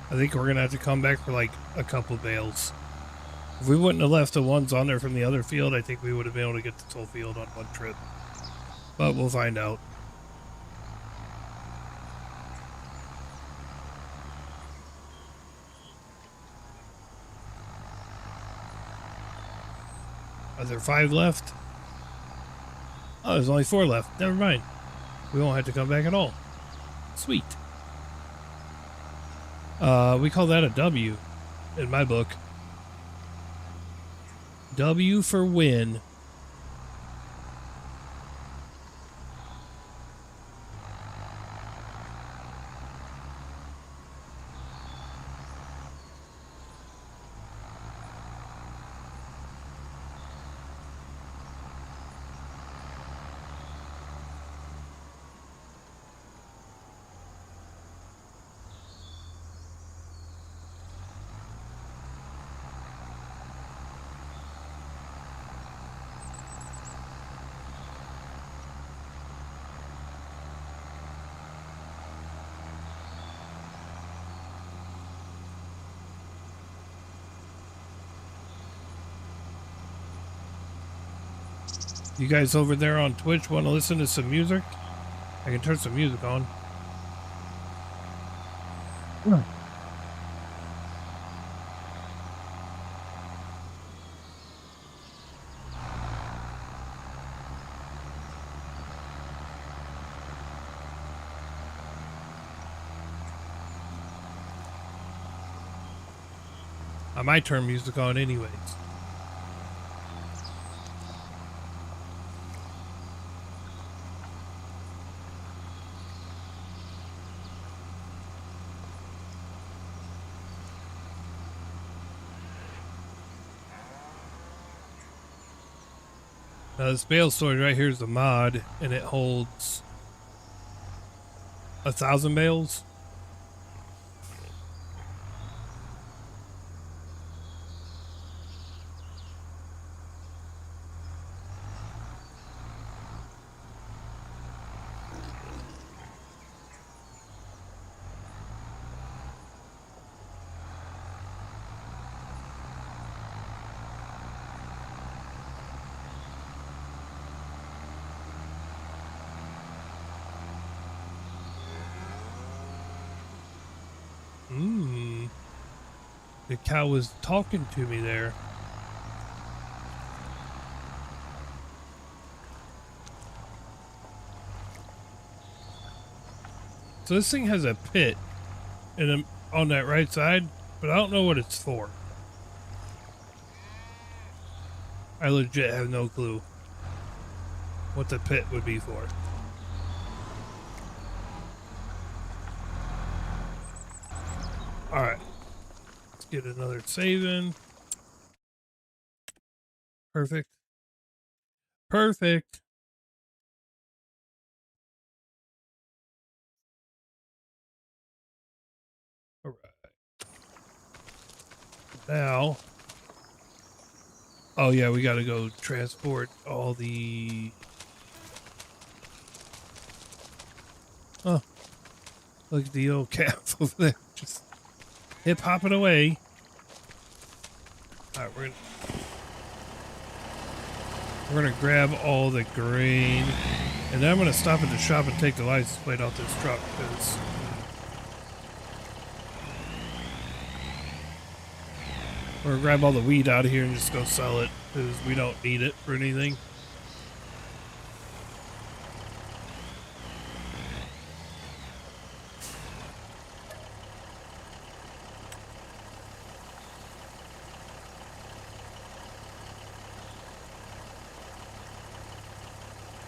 I think we're gonna have to come back for like a couple bales. If we wouldn't have left the ones on there from the other field, I think we would have been able to get this whole field on one trip. But we'll find out. Are there 5 left? Oh, there's only 4 left. Never mind. We won't have to come back at all. Sweet. We call that a W in my book. W for win. You guys over there on Twitch want to listen to some music? I can turn some music on. Yeah. I might turn music on anyways. Now this bale storage right here is the mod, and it holds 1,000 bales. The cow was talking to me there. So this thing has a pit on that right side, but I don't know what it's for. I legit have no clue what the pit would be for. Alright. Let's get another save in. Perfect. Perfect. Alright. Now. Oh yeah, we gotta go transport all the... Oh. Look at the old calf over there. Just hip hopping away. Alright, we're gonna grab all the grain, and then I'm gonna stop at the shop and take the license plate off this truck because we're gonna grab all the weed out of here and just go sell it because we don't need it for anything.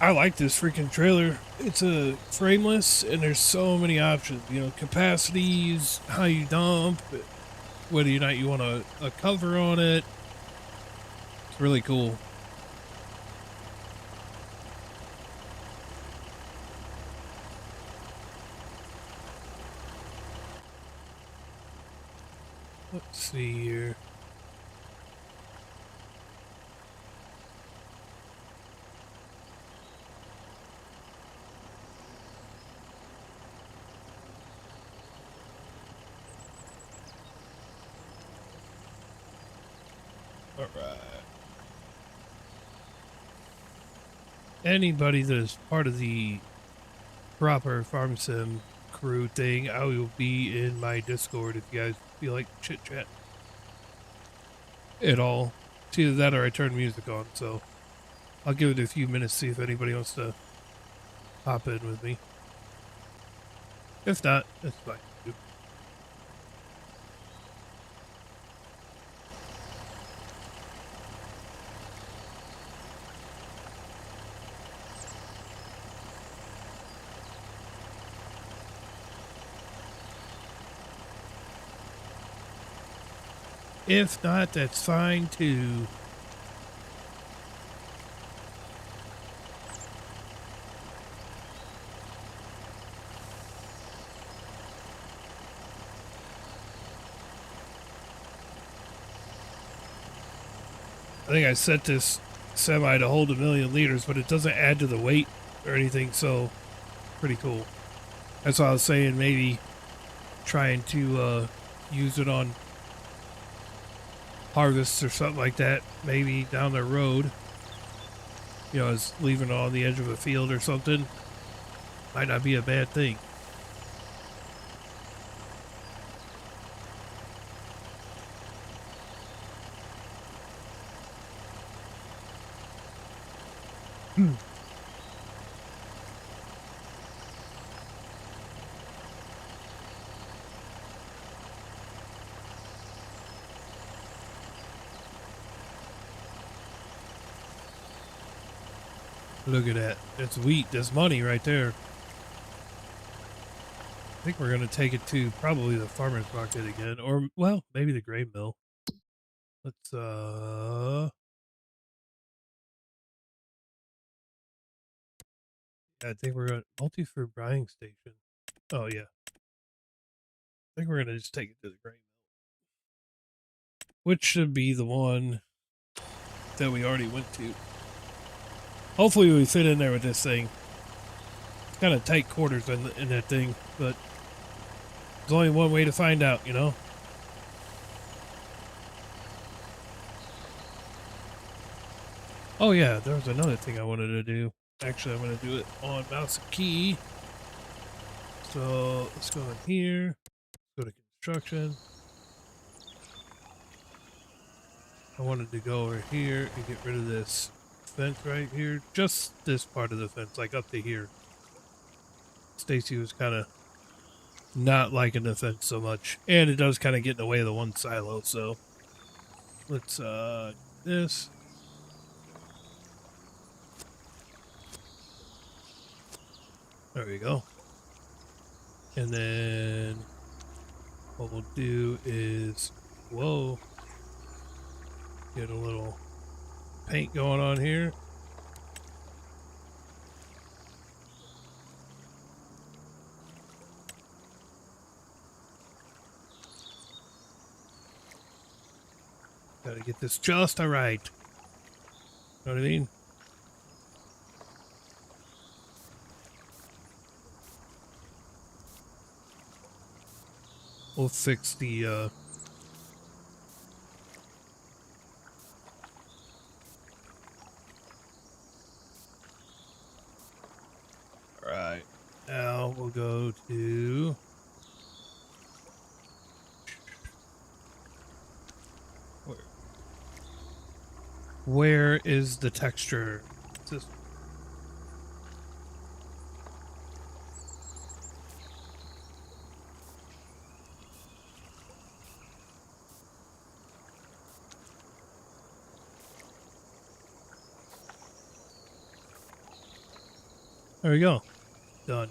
I like this freaking trailer. It's a frameless and there's so many options, you know, capacities, how you dump, whether or not you want a cover on it. It's really cool. Let's see here. All right. Anybody that is part of the proper farm sim crew thing, I will be in my Discord if you guys feel like chit chat at all. It's either that or I turn music on, so I'll give it a few minutes to see if anybody wants to hop in with me. If not, that's fine too. If not, that's fine too. I think I set this semi to hold 1,000,000 liters, but it doesn't add to the weight or anything, so pretty cool. That's why I was saying maybe trying to use it on harvests or something like that, maybe down the road. You know, as leaving it on the edge of a field or something might not be a bad thing. Look at that. That's wheat. That's money right there. I think we're going to take it to probably the farmer's market again. Or, well, maybe the grain mill. Let's, I think we're going to multi-fruit drying station. Oh, yeah. I think we're going to just take it to the grain mill. Which should be the one that we already went to. Hopefully we fit in there with this thing. It's kind of tight quarters in that thing, but there's only one way to find out, you know? Oh yeah, there was another thing I wanted to do. Actually, I'm going to do it on mouse and key. So let's go in here, go to construction. I wanted to go over here and get rid of this fence right here. Just this part of the fence, like up to here. Stacy was kind of not liking the fence so much. And it does kind of get in the way of the one silo, so let's this. There we go. And then what we'll do is, whoa, get a little paint going on here. Gotta get this just right. Know what I mean? We'll fix the Alright. Now we'll go to where is the texture? This there we go. Done.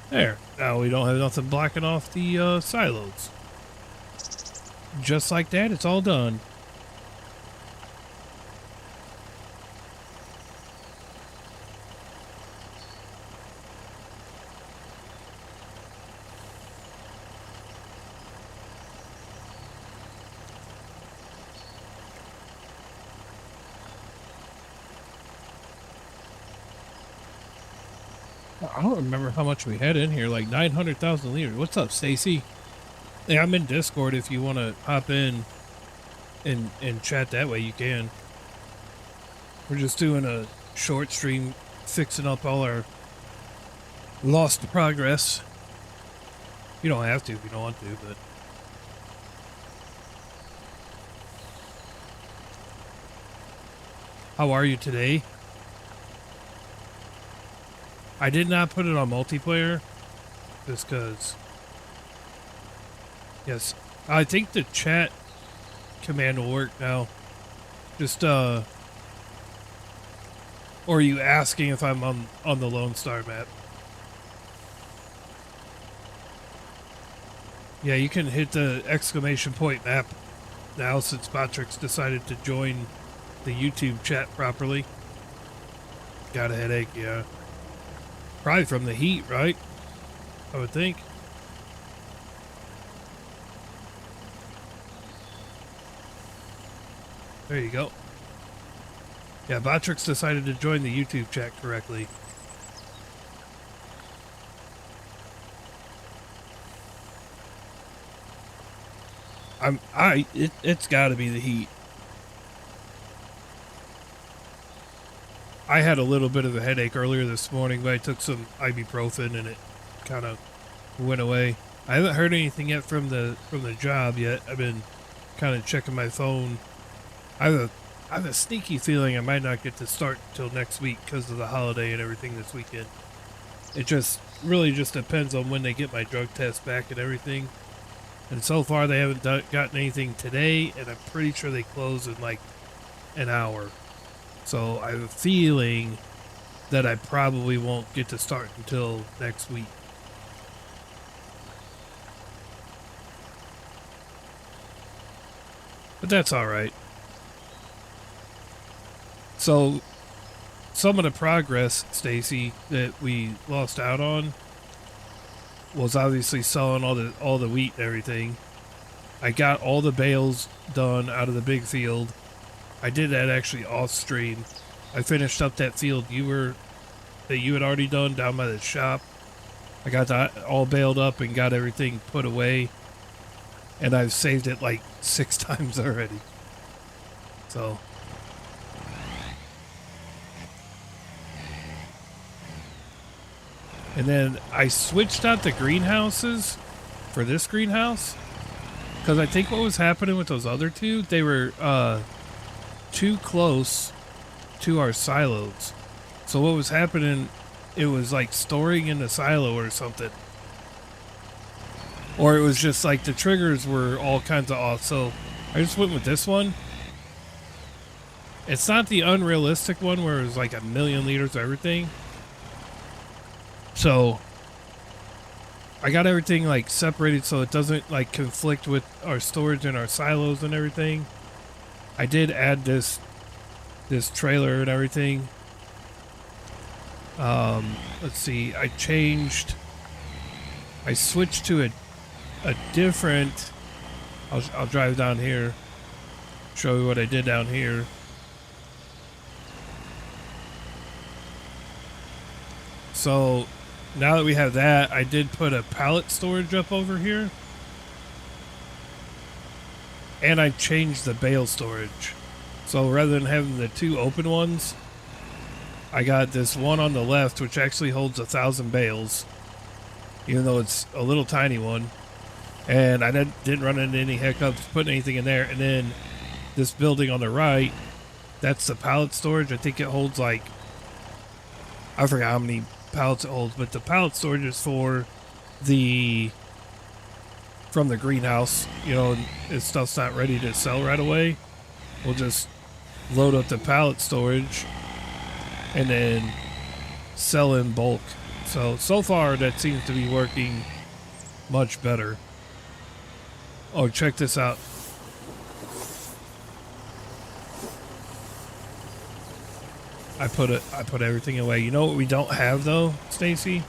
There. Now we don't have nothing blocking off the silos. Just like that, it's all done. I don't remember how much we had in here, like 900,000 liters. What's up, Stacy? Yeah, I'm in Discord. If you want to hop in and chat that way, you can. We're just doing a short stream, fixing up all our lost progress. You don't have to if you don't want to, but how are you today? I did not put it on multiplayer just because. Yes, I think the chat command will work now. Just or are you asking if I'm on the Lone Star map? Yeah, you can hit the exclamation point map now since Botrix decided to join the YouTube chat properly. Got a headache, yeah. Probably from the heat, right? I would think. There you go. Yeah, Botrix decided to join the YouTube chat correctly. It's gotta be the heat. I had a little bit of a headache earlier this morning, but I took some ibuprofen and it kind of went away. I haven't heard anything yet from the job yet. I've been kind of checking my phone. I have a sneaky feeling I might not get to start until next week because of the holiday and everything this weekend. It just really just depends on when they get my drug test back and everything. And so far they haven't gotten anything today, and I'm pretty sure they close in like an hour. So I have a feeling that I probably won't get to start until next week. But that's all right. So some of the progress, Stacy, that we lost out on was obviously selling all the wheat and everything. I got all the bales done out of the big field. I did that actually off stream. I finished up that field that you had already done down by the shop. I got that all baled up and got everything put away. And I've saved it like 6 times already. So. And then I switched out the greenhouses for this greenhouse. Because I think what was happening with those other two, they were too close to our silos. So what was happening, it was like storing in the silo or something. Or it was just like the triggers were all kinds of off. So I just went with this one. It's not the unrealistic one where it was like 1,000,000 liters of everything. So I got everything like separated so it doesn't like conflict with our storage and our silos and everything. I did add this trailer and everything. Let's see. I switched to a different. I'll drive down here. Show you what I did down here. So now that we have that, I did put a pallet storage up over here. And I changed the bale storage. So rather than having the 2 open ones, I got this one on the left, which actually holds 1,000 bales, even though it's a little tiny one. And I didn't run into any hiccups putting anything in there. And then this building on the right, that's the pallet storage. I think it holds like, I forgot how many pallets it holds, but the pallet storage is for from the greenhouse, you know, if stuff's not ready to sell right away, we'll just load up the pallet storage and then sell in bulk. So far that seems to be working much better. Oh, check this out. I put everything away. You know what we don't have though, Stacy?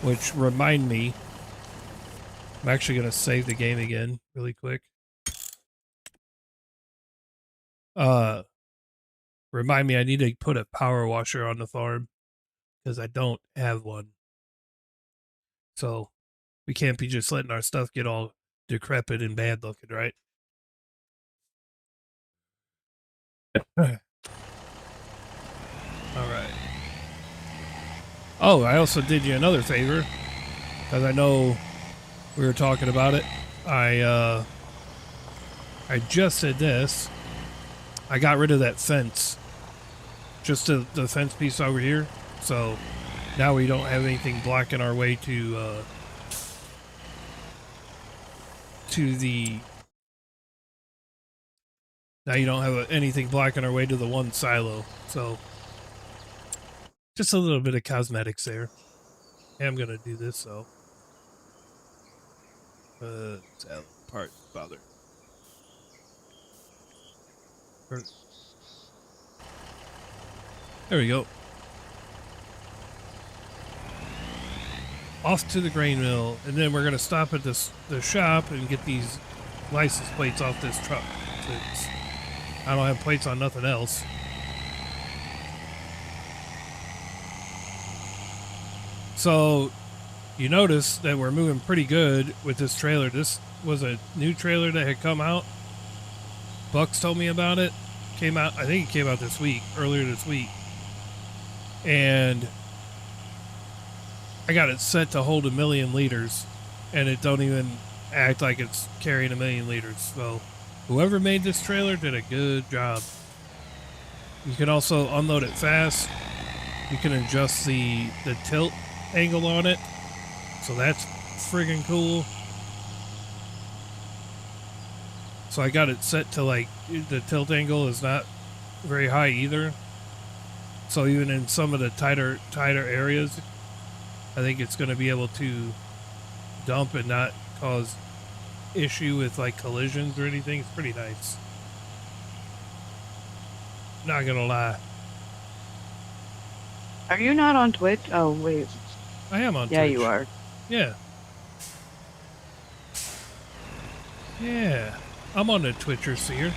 Which remind me, I'm actually gonna save the game again really quick. Remind me I need to put a power washer on the farm because I don't have one. So we can't be just letting our stuff get all decrepit and bad looking, right? All right. Oh, I also did you another favor, because I know we were talking about it. I just did this. I got rid of that fence, just the fence piece over here. So now we don't have anything blocking our way to the. Now you don't have anything blocking our way to the one silo. So just a little bit of cosmetics there. I'm gonna do this though. Part bother. There we go. Off to the grain mill, and then we're gonna stop at the shop and get these license plates off this truck. I don't have plates on nothing else. So you notice that we're moving pretty good with this trailer. This was a new trailer that had come out. Bucks told me about it. Came out, I think it came out this week, earlier this week. And I got it set to hold 1 million liters, and it don't even act like it's carrying 1 million liters. So whoever made this trailer did a good job. You can also unload it fast. You can adjust the tilt angle on it. So that's friggin' cool. So I got it set to like, the tilt angle is not very high either. So even in some of the tighter areas, I think it's going to be able to dump and not cause issue with like collisions or anything. It's pretty nice. Not gonna lie. Are you not on Twitch? Oh, wait. I am on Twitch. Yeah, you are. Yeah. Yeah. I'm on the Twitcher seer.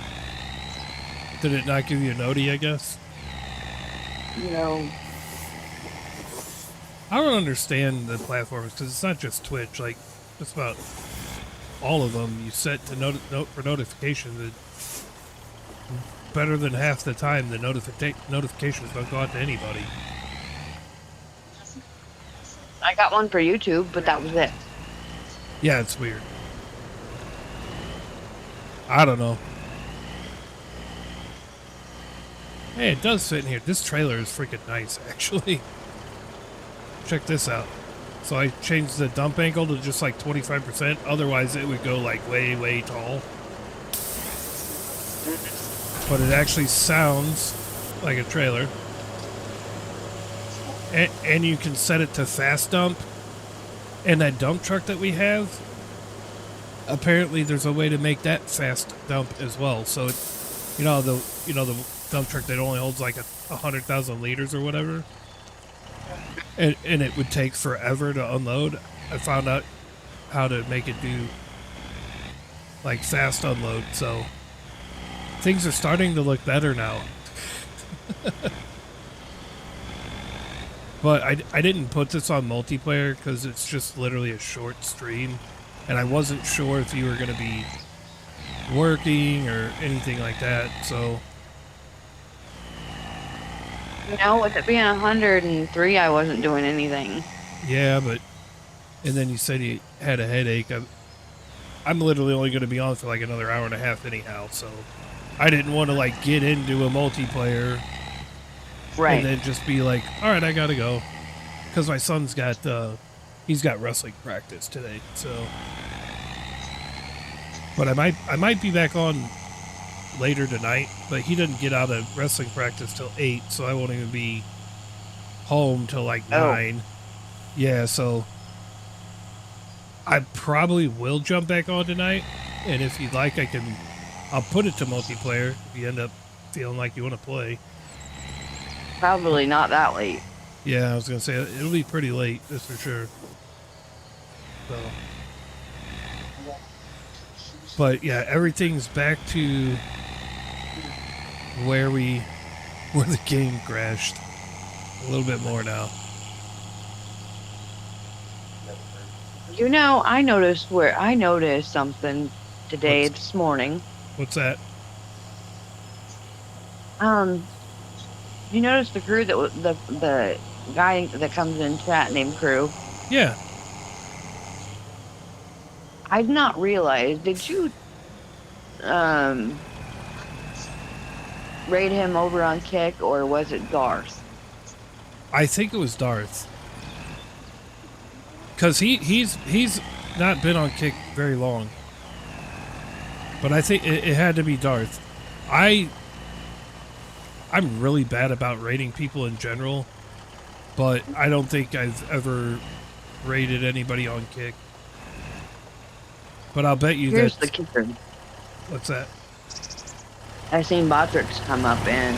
Did it not give you a noti, I guess? No. I don't understand the platforms because it's not just Twitch. Like, just about all of them you set to note for notifications. Better than half the time the notifications don't go out to anybody. I got one for YouTube, but that was it. Yeah, it's weird. I don't know. Hey, it does fit in here. This trailer is freaking nice, actually. Check this out. So I changed the dump angle to just like 25%. Otherwise, it would go like way, way tall. But it actually sounds like a trailer. And you can set it to fast dump. And that dump truck that we have, apparently there's a way to make that fast dump as well. So, the dump truck that only holds like 100,000 liters or whatever, and it would take forever to unload. I found out how to make it do like fast unload. So things are starting to look better now. But I didn't put this on multiplayer because it's just literally a short stream. And I wasn't sure if you were going to be working or anything like that, so... No, with it being 103, I wasn't doing anything. Yeah, but... And then you said you had a headache. I'm literally only going to be on for like another hour and a half anyhow, so... I didn't want to like get into a multiplayer... Right. And then just be like, alright, I gotta go. Because my son's got, he's got wrestling practice today, so... But I might be back on later tonight, but he doesn't get out of wrestling practice till 8, so I won't even be home till like 9. Yeah, so... I probably will jump back on tonight, and if you'd like, I'll put it to multiplayer if you end up feeling like you want to play. Probably not that late. Yeah, I was gonna say it'll be pretty late, that's for sure. So, but yeah, everything's back to where the game crashed. A little bit more now. I noticed something today, What's this morning. what's that? Um, you notice the crew that the guy that comes in chat named Crew? Yeah, I'd not realized. Did you um rate him over on Kick, or was it Darth? I think it was Darth because he's not been on Kick very long, but I think it had to be Darth. I I'm really bad about rating people in general, but I don't think I've ever rated anybody on Kick. But I'll bet you Here's the that kicker. what's that? I seen Botrix come up, and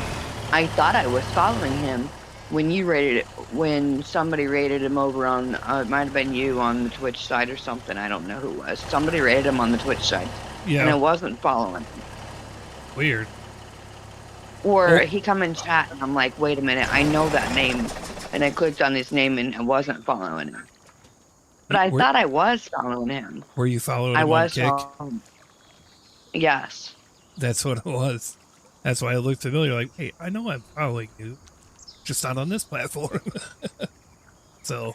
I thought I was following him when somebody rated him over on, it might have been you on the Twitch side or something. I don't know who it was. Somebody rated him on the Twitch side, and I Yeah, wasn't following him. weird. Or Oh, he come in chat, and I'm like, wait a minute, I know that name, and I clicked on his name and I wasn't following him. But I were thought I was following him. were you following I him on was Kick? following. Yes. That's what it was. That's why I looked familiar. Like, hey, I know I'm following you, just not on this platform. So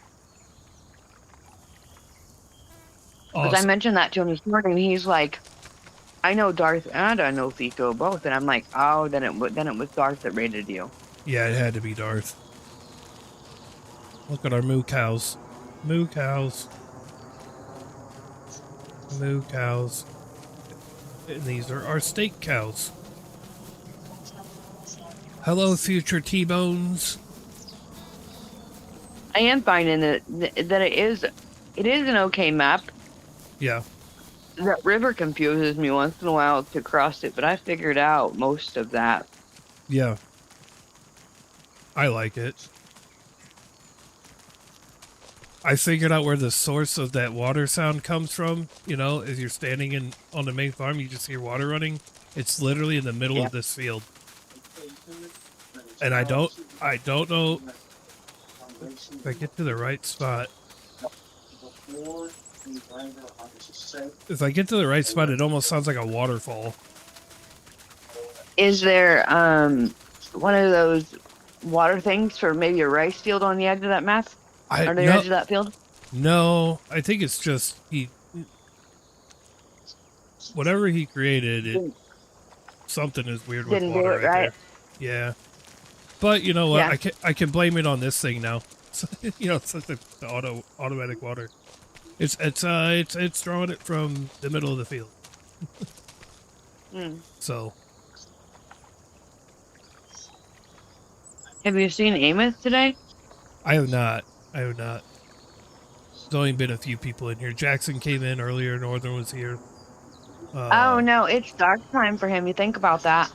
Because I awesome. mentioned that to him this morning, and he's like, I know Darth and I know Fico both, and I'm like, oh, then it was Darth that rated you. Yeah, it had to be Darth. Look at our moo cows. Moo cows. Moo cows. And these are our steak cows. Hello, future T-bones. I am finding that it is an okay map. Yeah, That river confuses me once in a while to cross it, but I figured out most of that. yeah. I like it. I figured out where the source of that water sound comes from. You know, as you're standing on the main farm, you just hear water running. It's literally in the middle Yeah. of this field. And I don't know if I get to the right spot. If I get to the right spot, it almost sounds like a waterfall. Is there one of those water things for maybe a rice field on the edge of that map? I Or the no edge of that field? no, I think it's just whatever he created, Didn't, something is weird with didn't do water it right right. there. Yeah. But you know what? Yeah. I can blame it on this thing now. You know, it's like the automatic water. It's drawing it from the middle of the field. Hmm. So Have you seen Amos today? I have not. I have not. There's only been a few people in here. Jackson came in earlier. Northern was here. Oh Uh, no, it's dark time for him. You think about that.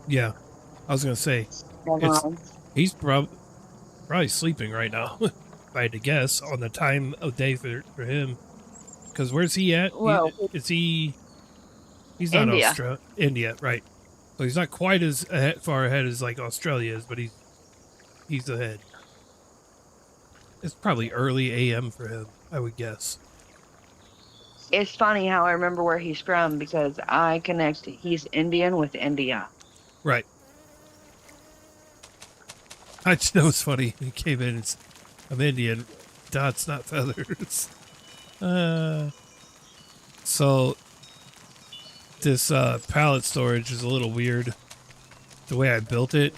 yeah. I was gonna say Never it's mind. he's probably sleeping right now. If I had to guess on the time of day for him. Because where's he at? Well, Is he? He's not India. India, right? So he's not quite as far ahead as like Australia is, but he's ahead. It's probably early AM for him, I would guess. It's funny how I remember where he's from because I connect. He's Indian with India. Right. I just know it's funny. He came in and said, I'm Indian. Dots, not feathers. Uh, so this pallet storage is a little weird. The way I built it,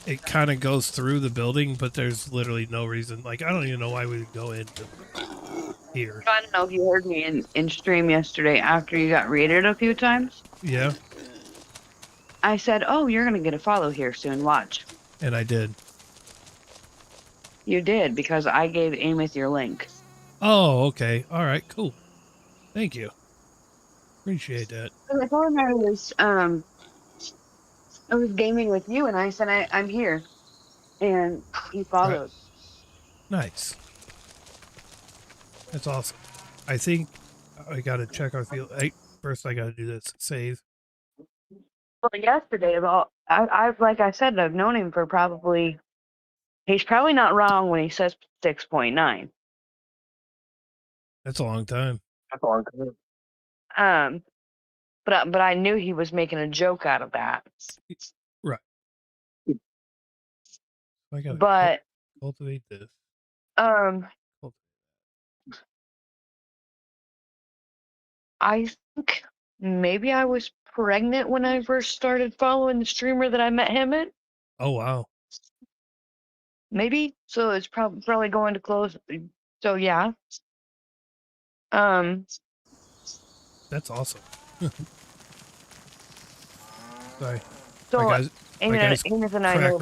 it kind of goes through the building, but there's literally no reason. Like, I don't even know why we would go into here. I don't know if you heard me in stream yesterday after you got raided a few times. Yeah, I said, "Oh, you're gonna get a follow here soon. Watch." and I did. You did because I gave Amos your link. Oh, okay. All right, cool. Thank you. Appreciate that. I told him I was gaming with you, and I said I'm here, and he Right. followed. Nice. That's awesome. I think I got to check our field. First, I got to do this. Save. Well, yesterday, I've like I said, I've known him for probably. He's probably not wrong when he says 6.9. That's a long time. That's a long time. But I knew he was making a joke out of that. Right. I gotta But cultivate this. I think maybe I was pregnant when I first started following the streamer that I met him at. Oh wow. Maybe. So it's probably going to close. So yeah. That's awesome. Sorry. So My guys Amos and I know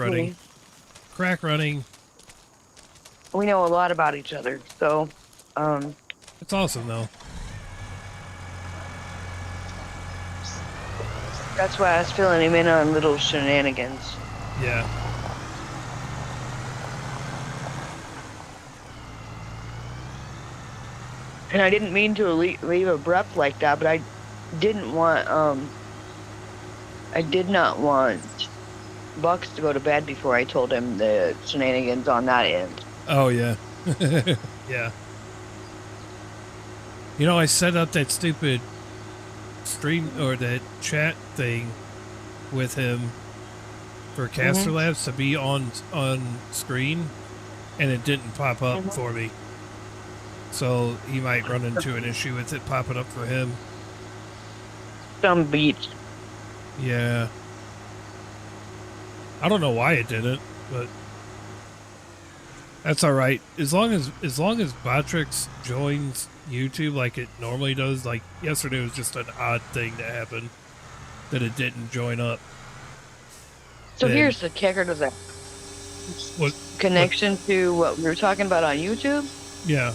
crack running. we know a lot about each other. So It's awesome though. that's why I was filling him in on little shenanigans. Yeah. And I didn't mean to leave abrupt like that, but I didn't want I did not want Bucks to go to bed before I told him the shenanigans on that end. Oh yeah. Yeah. You know, I set up that stupid stream or that chat thing with him for Caster Labs to be on screen, and it didn't pop up for me. So he might run into an issue with it popping up for him. Some beats. Yeah. I don't know why it didn't, but that's all right. As long as Botrix joins YouTube like it normally does, like yesterday was just an odd thing that happened that it didn't join up. So here's the kicker to that. What connection to what we were talking about on YouTube? Yeah.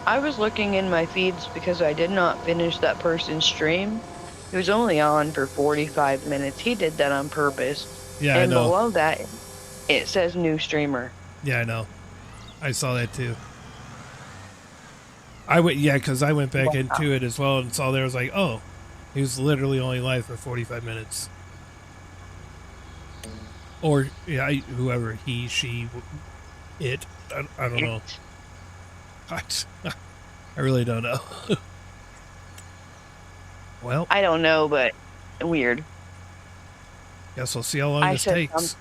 I was looking in my feeds because I did not finish that person's stream. He was only on for 45 minutes. He did that on purpose. Yeah, and I know. below that, it says new streamer. Yeah, I know. I saw that too. Because I went back into it as well and saw there. I was like, oh, he was literally only live for 45 minutes. Or, yeah, whoever, he, she, it, I don't know. I really don't know. Well, I don't know, but weird. Guess we'll see how long this takes.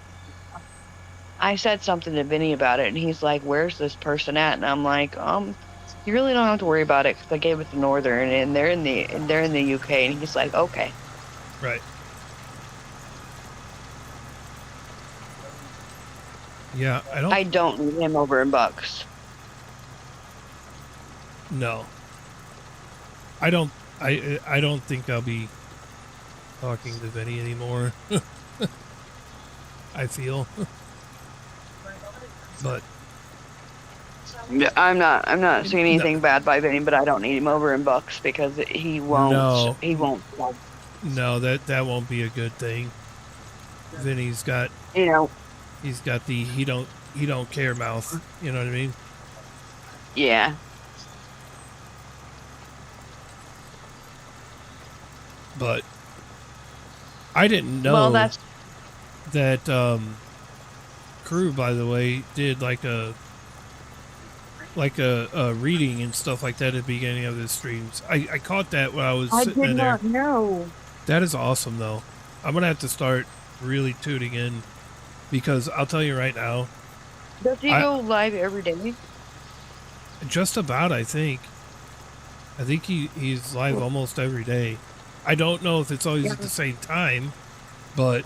I said something to Vinny about it, and he's like, "Where's this person at?" And I'm like, you really don't have to worry about it because I gave it to Northern, and they're in the UK." And he's like, "Okay." Right. Yeah, I don't need him over in Bucks. No. I don't think I'll be talking to Vinny anymore. I feel. But yeah, I'm not saying anything bad by Vinny, but I don't need him over in Bucks because he won't. No. He won't. No, that won't be a good thing. Vinny's got. He's got the he don't care mouth. You know what I mean? Yeah. But I didn't know that Crew, by the way, did like a reading and stuff like that at the beginning of his streams. I caught that when I was sitting in there. I did not know. That is awesome, though. I'm gonna have to start really tuning in because I'll tell you right now. Does he go live every day? Just about, I think. I think he's live almost every day. I don't know if it's always at the same time, but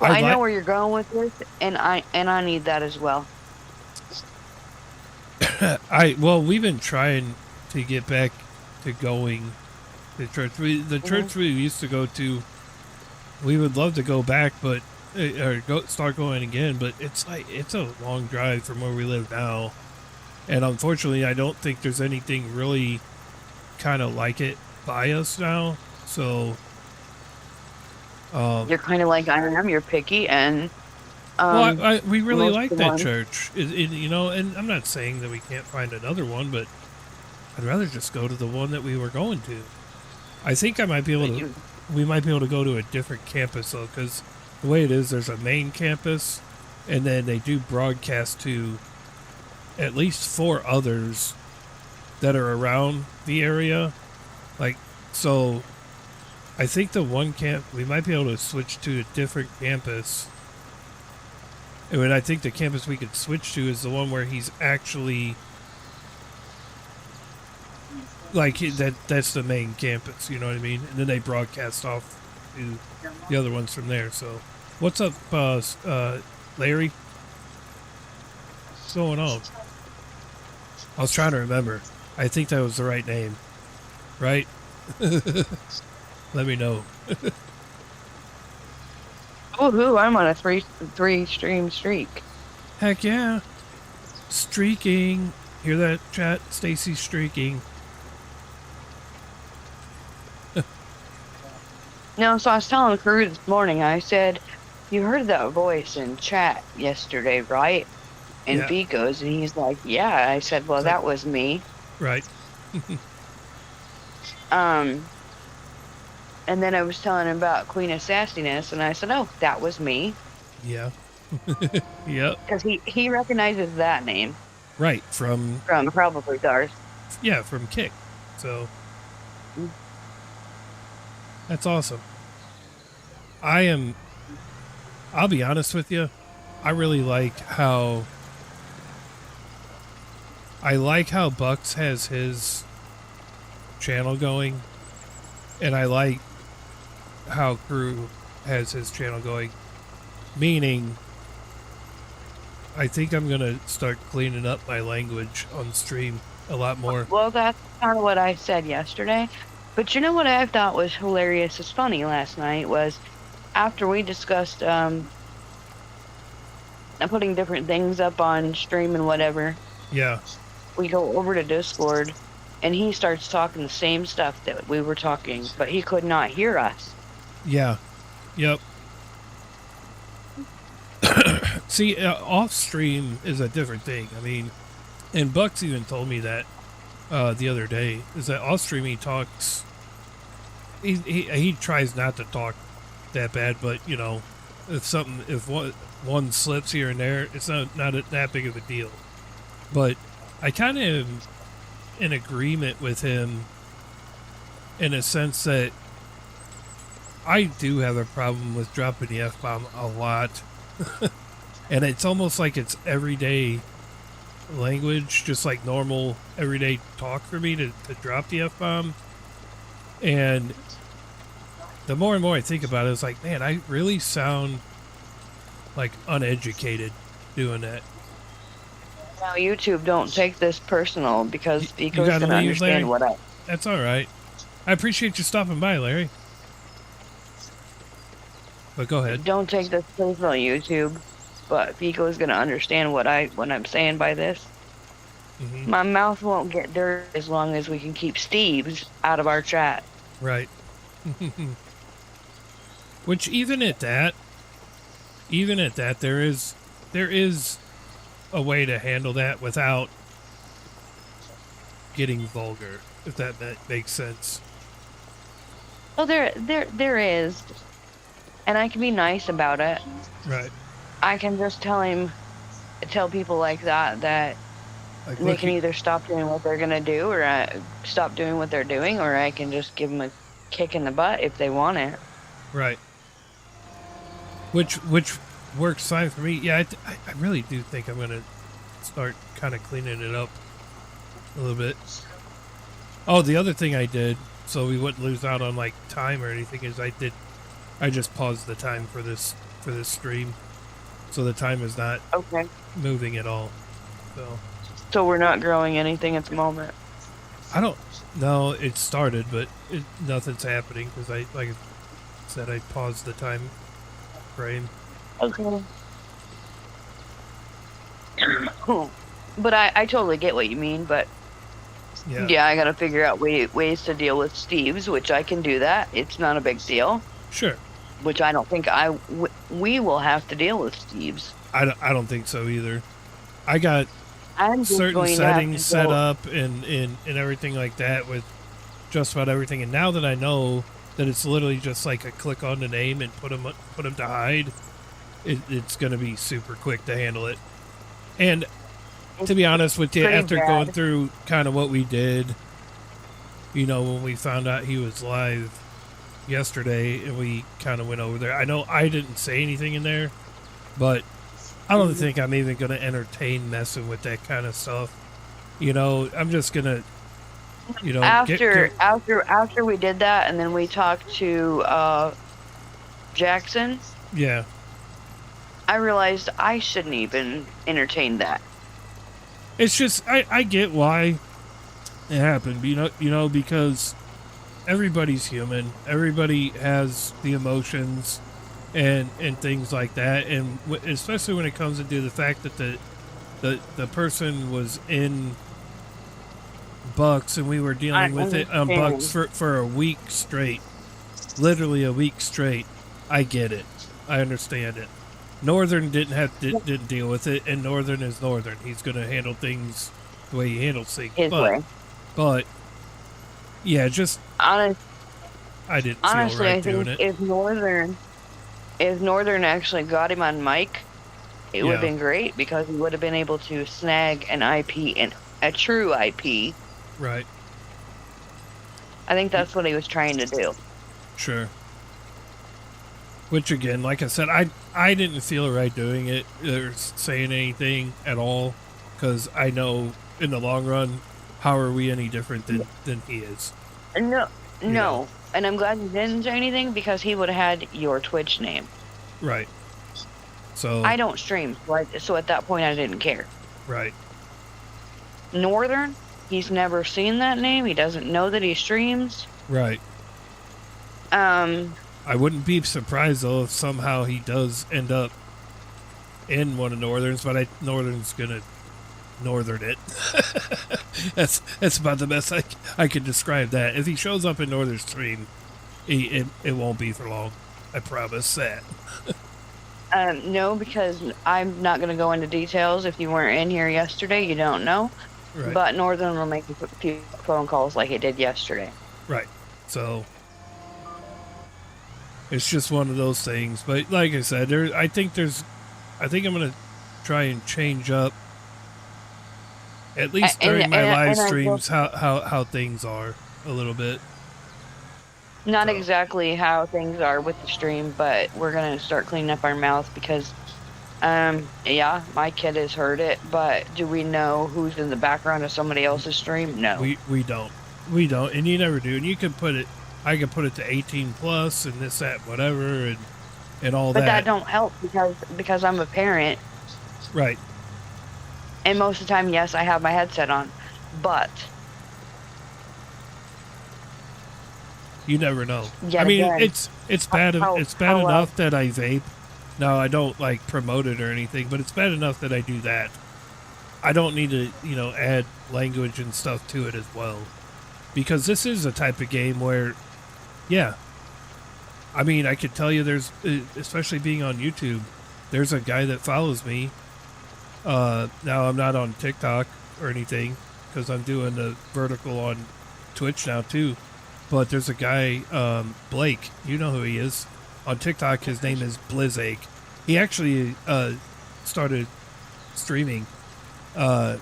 I know where you're going with this, and I need that as well. We've been trying to get back to going to church. The church we used to go to, we would love to go back, but start going again. But it's a long drive from where we live now, and unfortunately, I don't think there's anything really kind of like it by us now. So you're kind of like I am. You're picky, and we really like that church. And I'm not saying that we can't find another one, but I'd rather just go to the one that we were going to. I think we might be able to go to a different campus though, because the way it is, there's a main campus, and then they do broadcast to at least 4 others that are around the area. Like, so I think the one we might be able to switch to a different campus. And I think the campus we could switch to is the one where he's actually, like, that's the main campus, you know what I mean? And then they broadcast off to the other ones from there. So what's up, Larry? What's going on? I was trying to remember. I think that was the right name, right? Let me know. Woohoo! I'm on a three stream streak. Heck yeah. Streaking. Hear that, chat? Stacy's streaking. No, so I was telling Crew this morning, I said, you heard that voice in chat yesterday, right? And Yeah. Vico's, and he's like, yeah. I said, well, that was me. Right. And then I was telling him about Queen of Sassiness, and I said, oh, that was me. Yeah. Yep. Because he recognizes that name. Right. From probably Darth. Yeah, from Kick. So that's awesome. I'll be honest with you. I really like how Bucks has his channel going, and I like how Crew has his channel going, meaning I think I'm gonna start cleaning up my language on stream a lot more. Well, that's kind of what I said yesterday. But you know what I thought was hilarious as funny last night was after we discussed putting different things up on stream and whatever. Yeah. We go over to Discord, and he starts talking the same stuff that we were talking, but he could not hear us. Yeah. Yep. See, off stream is a different thing. I mean, and Bucks even told me that the other day, is that off stream he talks, he tries not to talk that bad, but you know, if one slips here and there, it's not that big of a deal. But I kind of am in agreement with him in a sense that I do have a problem with dropping the F-bomb a lot. And it's almost like it's everyday language, just like normal everyday talk for me to drop the F-bomb. And the more and more I think about it, it's like, man, I really sound like uneducated doing that. Now, YouTube, don't take this personal because Vico's going to understand what I... That's all right. I appreciate you stopping by, Larry. But go ahead. Don't take this personal, YouTube. But Vico's going to understand what I'm saying by this. Mm-hmm. My mouth won't get dirty as long as we can keep Steve's out of our chat. Right. Which even at that, there is a way to handle that without getting vulgar, if that makes sense. Well, there is, and I can be nice about it. Right. I can just tell people like that like, they can either stop doing what they're gonna do, or stop doing what they're doing, or I can just give them a kick in the butt if they want it. Right. Which works fine for me. Yeah, I really do think I'm gonna start kind of cleaning it up a little bit. Oh, the other thing I did, so we wouldn't lose out on like time or anything, is I just paused the time for this stream, so the time is not moving at all. So we're not growing anything at the moment. I don't know. It started, but nothing's happening because like I said, I paused the time frame. Okay. But I totally get what you mean, but yeah, I gotta figure out ways to deal with Steve's, which I can do that. It's not a big deal. Sure. Which I don't think we will have to deal with Steve's. I don't think so either. I got certain settings set up and everything like that with just about everything. And now that I know that it's literally just like a click on the name and put them to hide, it's going to be super quick to handle it. And to be honest with you, pretty after going bad. through kind of what we did, you know, when we found out he was live yesterday and we kind of went over there. I know I didn't say anything in there, but I don't think I'm even going to entertain messing with that kind of stuff. You know, I'm just going to, you know, After we did that, and then we talked to Jackson, yeah. I realized I shouldn't even entertain that. It's just, I get why it happened, you know, because everybody's human. Everybody has the emotions and things like that. And especially when it comes into the fact that the person was in Bucks and we were I dealing with it on Bucks understand. for a week straight, literally a week straight. I get it. I understand it. Northern didn't deal with it, and Northern is Northern. He's going to handle things the way he handles things. His way. But yeah, just Honest, I didn't feel honestly, right I doing think it. if Northern actually got him on mic, it would have Yeah. been great because he would have been able to snag an IP and a true IP. Right. I think that's what he was trying to do. Sure. Which again, like I said, I didn't feel right doing it or saying anything at all, because I know in the long run, how are we any different than he is? No, You no. know. And I'm glad you didn't say anything because he would have had your Twitch name. Right. So I don't stream, so at that point I didn't care. right. Northern, he's never seen that name. He doesn't know that he streams. Right. I wouldn't be surprised though if somehow he does end up in one of Northern's, but Northern's gonna Northern it. that's about the best I could describe that. If he shows up in Northern's stream, it won't be for long. I promise that. No, because I'm not going to go into details. If you weren't in here yesterday, you don't know. Right. But Northern will make a few phone calls like it did yesterday. Right. So it's just one of those things. But like I said, I think I'm gonna try and change up at least during my live streams how things are a little bit. Not So. exactly how things are with the stream, but we're going to start cleaning up our mouth because, yeah, my kid has heard it, but do we know who's in the background of somebody else's stream? No. We don't, and you never do. And you can put it, I can put it to 18 plus and this, that, whatever, and all But that. that don't help because I'm a parent, Right. and most of the time, yes, I have my headset on, but You never know. yet I mean, again, it's bad. It's bad how enough that I vape. No, I don't like promote it or anything, but it's bad enough that I do that. I don't need to, you know, add language and stuff to it as well, because this is a type of game where, yeah. I mean, I could tell you, there's, especially being on YouTube, there's a guy that follows me. Now I'm not on TikTok or anything because I'm doing the vertical on Twitch now too. But there's a guy, Blake, you know who he is. On TikTok, his name is Blizzake. He actually started streaming, and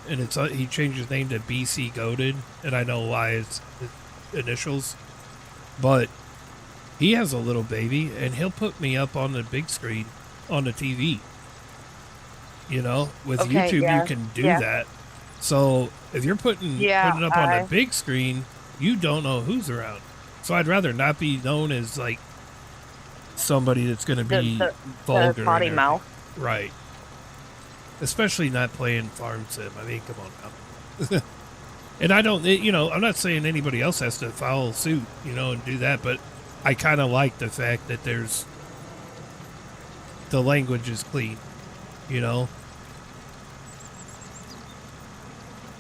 he changed his name to BC Goated, and I know why, it's his initials. But he has a little baby, and he'll put me up on the big screen on the TV. You know, with YouTube, you can do that. So if you're putting it up on the big screen, you don't know who's around. So I'd rather not be known as like somebody that's going to be vulgar. The potty mouth. Right. Especially not playing Farm Sim. I mean, come on now. And I don't, you know, I'm not saying anybody else has to follow suit, you know, and do that, but I kind of like the fact that the language is clean, you know?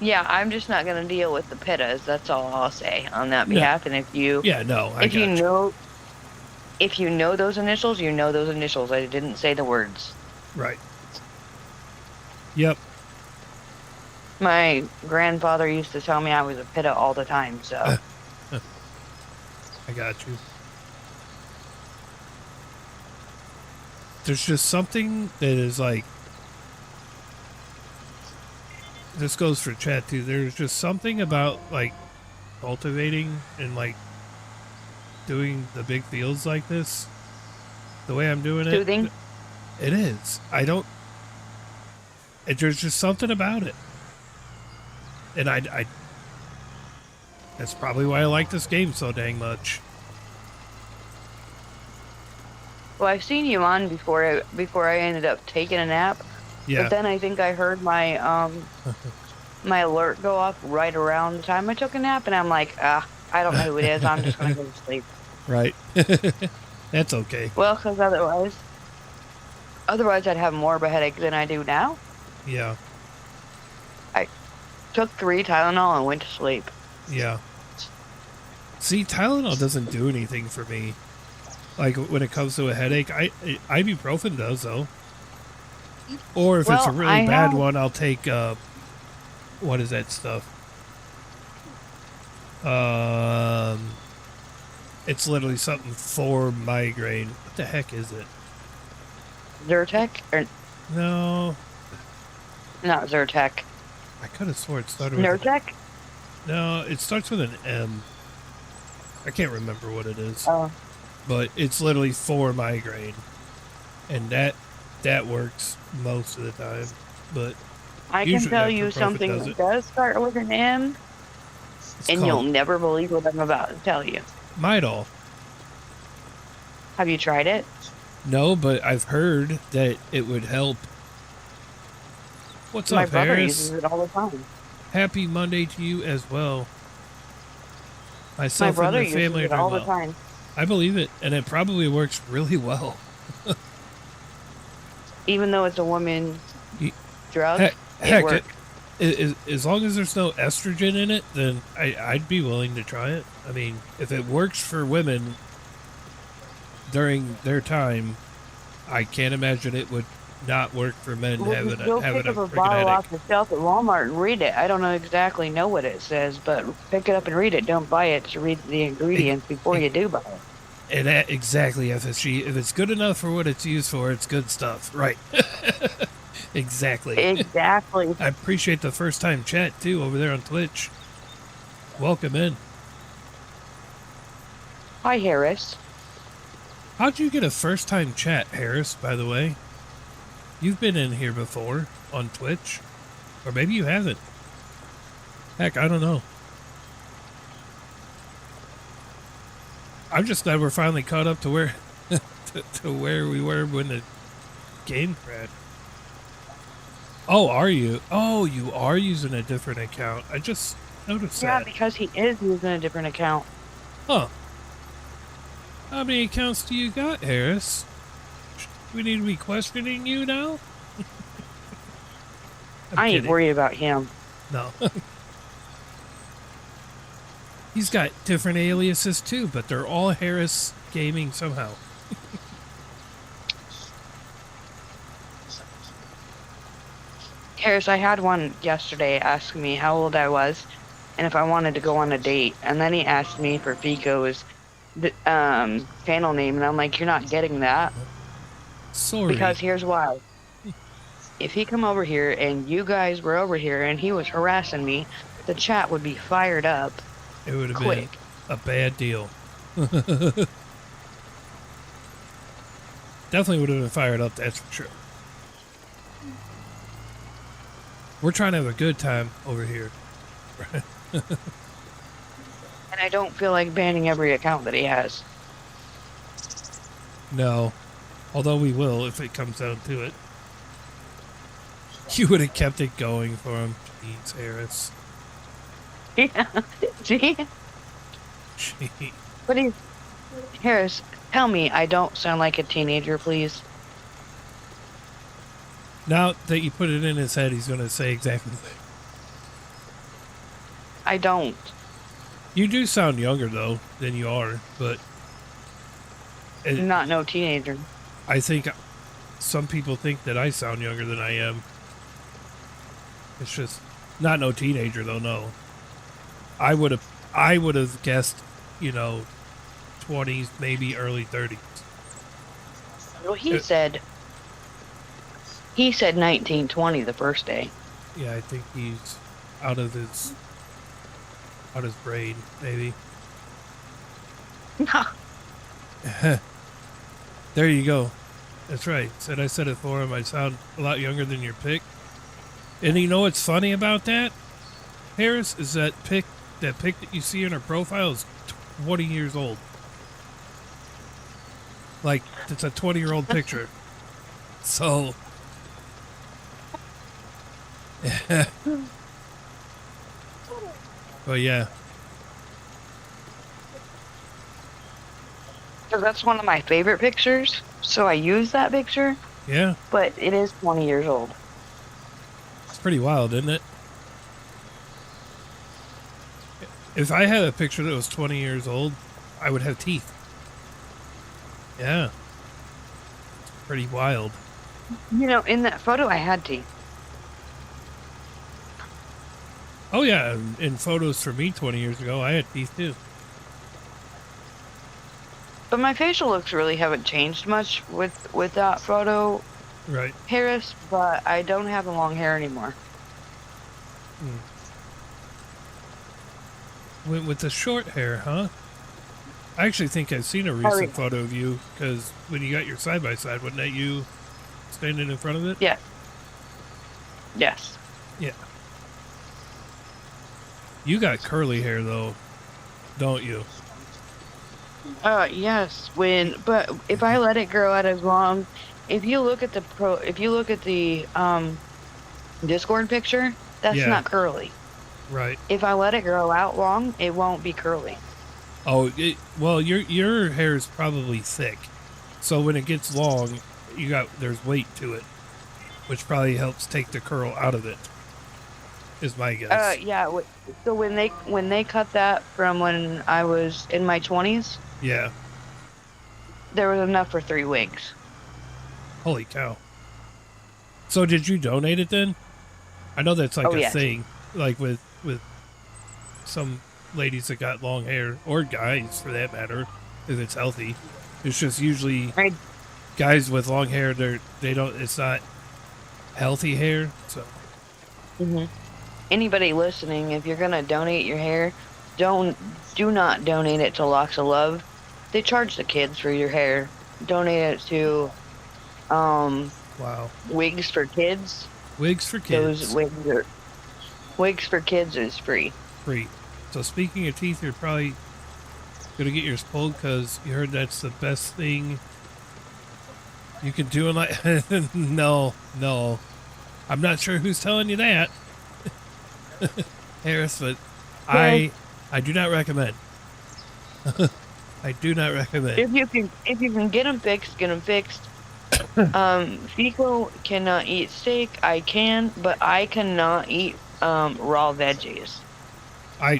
Yeah, I'm just not going to deal with the pittas. That's all I'll say on that behalf. And if you, if you know those initials, you know those initials. I didn't say the words. Right. Yep. My grandfather used to tell me I was a pitta all the time. So I got you. There's just something that is like, this goes for chat too. There's just something about like cultivating and like doing the big fields like this. The way I'm doing it, Soothing. it is. There's just something about it, and I. That's probably why I like this game so dang much. Well, I've seen you on before I ended up taking a nap. Yeah. But then I think I heard my my alert go off right around the time I took a nap, and I'm like, I don't know who it is. I'm just gonna go to sleep. Right. That's okay. Well, because otherwise I'd have more of a headache than I do now. Yeah. I took 3 Tylenol and went to sleep. Yeah. See, Tylenol doesn't do anything for me. Like when it comes to a headache, ibuprofen does though. Or if it's a really bad one, I'll take what is that stuff? It's literally something for migraine. What the heck is it? Zyrtec? Or No, not Zyrtec. I could have swore it started with Nurtec? No, it starts with an M. I can't remember what it is. Oh. But it's literally for migraine. And that works most of the time. But I can tell you something that does start with an M, and you'll never believe what I'm about to tell you. Midol. Have you tried it? No, but I've heard that it would help. What's My up, brother Harris? uses it all the time. Happy Monday to you as well. My Myself brother and the family uses it all the time. I believe it, and it probably works really well. Even though it's a woman drug, Heck, it works. as long as there's no estrogen in it, then I'd be willing to try it. I mean, if it works for women during their time, I can't imagine it would not work for men having a pick up a freaking bottle headache. off the shelf at Walmart and read it. I don't know what it says, but pick it up and read it. Don't buy it. Just read the ingredients before you do buy it. And that, exactly, FSG. If it's good enough for what it's used for, it's good stuff. Right. Exactly. Exactly. I appreciate the first time chat, too, over there on Twitch. Welcome in. Hi, Harris. How'd you get a first time chat, Harris, by the way? You've been in here before on Twitch. Or maybe you haven't. Heck, I don't know. I'm just glad we're finally caught up to where to where we were when the game crashed. Oh, are you? Oh, you are using a different account. I just noticed that. Yeah, because he is using a different account. Huh. How many accounts do you got, Harris? Do we need to be questioning you now? I ain't kidding. worried about him. No. He's got different aliases too, but they're all Harris Gaming somehow. Harris, I had one yesterday asking me how old I was and if I wanted to go on a date. And then he asked me for Fico's channel name, and I'm like, you're not getting that. Sorry. Because here's why. If he come over here and you guys were over here and he was harassing me, the chat would be fired up. It would have quick. been a bad deal. Definitely would have been fired up, that's for sure. We're trying to have a good time over here. And I don't feel like banning every account that he has. No. Although we will if it comes down to it. You would have kept it going for him. Jeez, Harris. Yeah. Gee. Gee. What do you... Harris, tell me I don't sound like a teenager, please. Now that you put it in his head, he's going to say exactly that. I don't. You do sound younger, though, than you are, but... I'm not no teenager. I think some people think that I sound younger than I am. It's just not no teenager, though, no. I would have guessed, 20s, maybe early 30s. Well, he said 1920 the first day. Yeah, I think he's out of his brain, maybe. There you go. That's right. Said I said it for him. I sound a lot younger than your pic. And you know what's funny about that, Harris, is that pic that you see in her profile is 20 years old. Like, it's a 20-year-old picture. So, but yeah, Because that's one of my favorite pictures, so I use that picture, yeah, but it is 20 years old. it's pretty wild, isn't it? If I had a picture that was 20 years old, I would have teeth. Yeah, it's pretty wild. You know, in that photo, I had teeth. Oh yeah, in photos for me 20 years ago, I had teeth too. But my facial looks really haven't changed much with that photo, Right. Harris, but I don't have the long hair anymore. With the short hair, huh? I actually think I've seen a recent photo of you, because when you got your side-by-side, wasn't that you standing in front of it? Yeah. Yes. Yeah. You got curly hair, though, don't you? Yes. But if I let it grow out as long, if you look at the Discord picture, that's Yeah. not curly. Right. If I let it grow out long, it won't be curly. Oh, well, your hair is probably thick, so when it gets long, there's weight to it, which probably helps take the curl out of it. Is my guess. Yeah. So when they cut that from when I was in my 20s, Yeah. there was enough for 3 wigs. Holy cow. So did you donate it then? I know that's like a yes. thing, like with some ladies that got long hair, or guys for that matter, if it's healthy. It's just usually guys with long hair. It's not healthy hair. So. Mm-hmm. Anybody listening, if you're gonna donate your hair, do not donate it to Locks of Love. They charge the kids for your hair. Donate it to Wow. Wigs for Kids. Wigs for Kids. Those Wigs for Kids is free. Free. So speaking of teeth, you're probably gonna get yours pulled because you heard that's the best thing you can do in life. No. I'm not sure who's telling you that. Harris, but I do not recommend. I do not recommend. If you can get them fixed, get them fixed. Fico cannot eat steak. I can, but I cannot eat raw veggies. I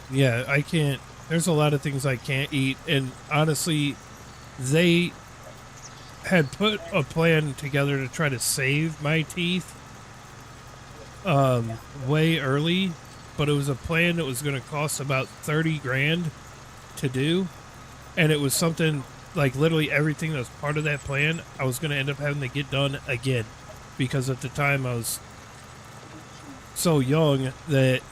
can't. There's a lot of things I can't eat, and honestly, they had put a plan together to try to save my teeth way early, but it was a plan that was going to cost about 30 grand to do, and it was something like literally everything that was part of that plan I was going to end up having to get done again, because at the time I was so young that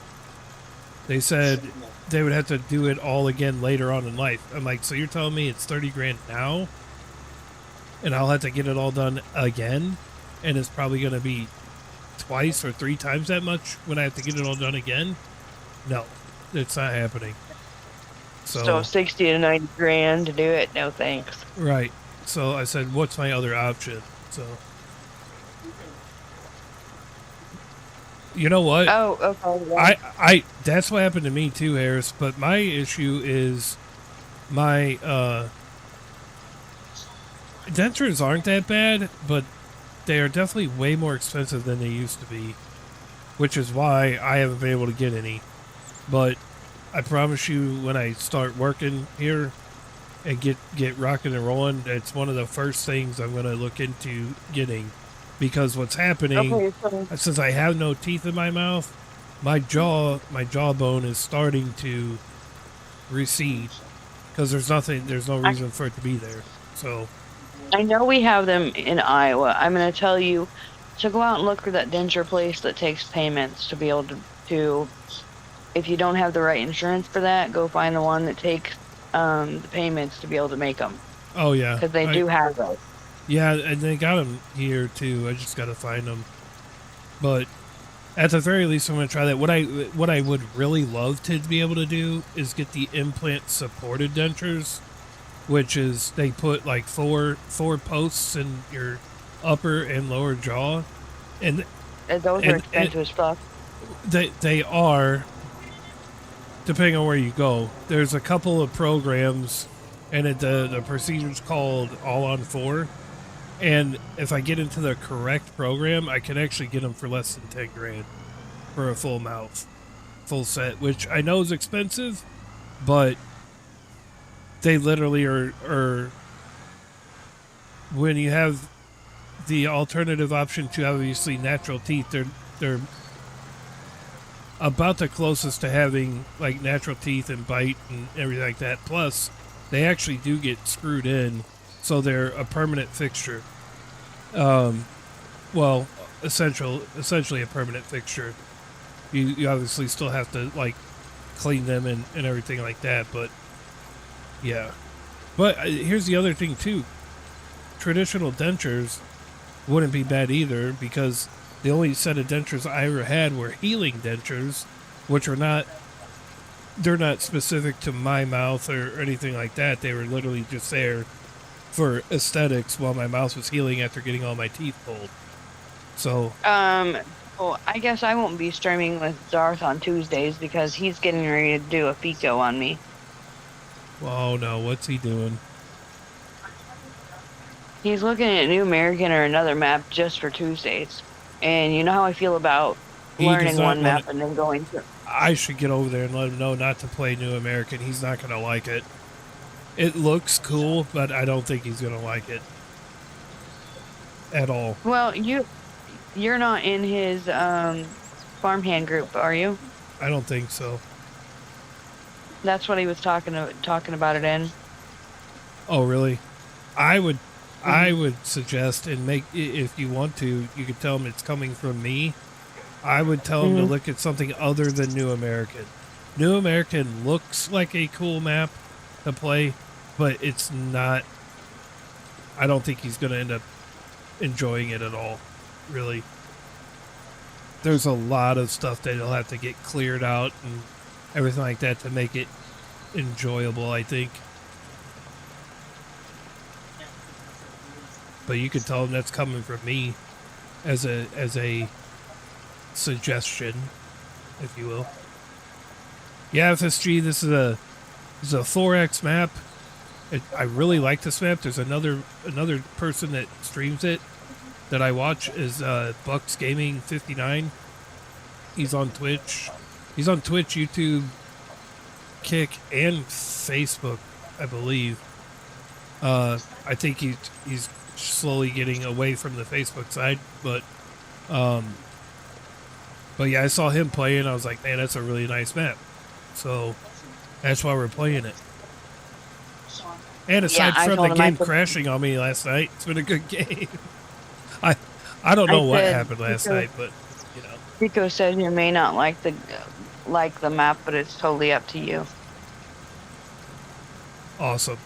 they said they would have to do it all again later on in life. I'm like, so you're telling me it's 30 grand now and I'll have to get it all done again, and it's probably going to be twice or 3 times that much when I have to get it all done again? No, it's not happening. So 60 to 90 grand to do it? No thanks. Right. So I said, what's my other option? So, you know what? Oh, okay. Yeah. I that's what happened to me too, Harris. But my issue is my dentures aren't that bad, but they are definitely way more expensive than they used to be, which is why I haven't been able to get any. But I promise you, when I start working here and get rocking and rolling, it's one of the first things I'm going to look into getting, because what's happening, since I have no teeth in my mouth, my jawbone is starting to recede because there's no reason for it to be there. So I know we have them in Iowa. I'm going to tell you, So go out and look for that denture place that takes payments to be able to if you don't have the right insurance for that, go find the one that takes the payments to be able to make them. Oh yeah, Because they do have those. Yeah, and they got them here too. I just got to find them. But at the very least, I'm going to try that. What I would really love to be able to do is get the implant supported dentures, which is they put like four posts in your upper and lower jaw, and Those are expensive as fuck. They are, depending on where you go. There's a couple of programs, and the procedure's called All on 4. And if I get into the correct program, I can actually get them for less than 10 grand for a full mouth, full set, which I know is expensive, but they literally are when you have the alternative option to obviously natural teeth, they're about the closest to having like natural teeth and bite and everything like that. Plus, they actually do get screwed in, so they're a permanent fixture. Well, essentially a permanent fixture. You obviously still have to like clean them and everything like that, but yeah. But here's the other thing too. Traditional dentures wouldn't be bad either, because the only set of dentures I ever had were healing dentures, which are they're not specific to my mouth or anything like that. They were literally just there for aesthetics while my mouth was healing after getting all my teeth pulled. So well, I guess I won't be streaming with Darth on Tuesdays because he's getting ready to do a FICO on me. Oh no, what's he doing? He's looking at New American or another map just for Tuesdays. And you know how I feel about learning one map and then going to... I should get over there and let him know not to play New American. He's not going to like it. It looks cool, but I don't think he's going to like it at all. Well, you're not in his farmhand group, are you? I don't think so. That's what he was talking about it in. Oh, really? I would suggest, and make, if you want to, you could tell him it's coming from me. I would tell him to look at something other than New American. New American looks like a cool map to play, but it's not. I don't think he's going to end up enjoying it at all, really. There's a lot of stuff that he'll have to get cleared out and everything like that to make it enjoyable, I think. But you can tell him that's coming from me as a suggestion, if you will. Yeah, FSG, this is a 4X map. I really like this map. There's another person that streams it that I watch is Bucks Gaming 59. He's on Twitch. He's on Twitch, YouTube, Kick, and Facebook, I believe. I think he's slowly getting away from the Facebook side, but yeah, I saw him play and I was like, man, that's a really nice map. So that's why we're playing it. And aside from the game crashing on me last night, it's been a good game. I don't know what happened last night, but you know. Rico said you may not like the map, but it's totally up to you. Awesome.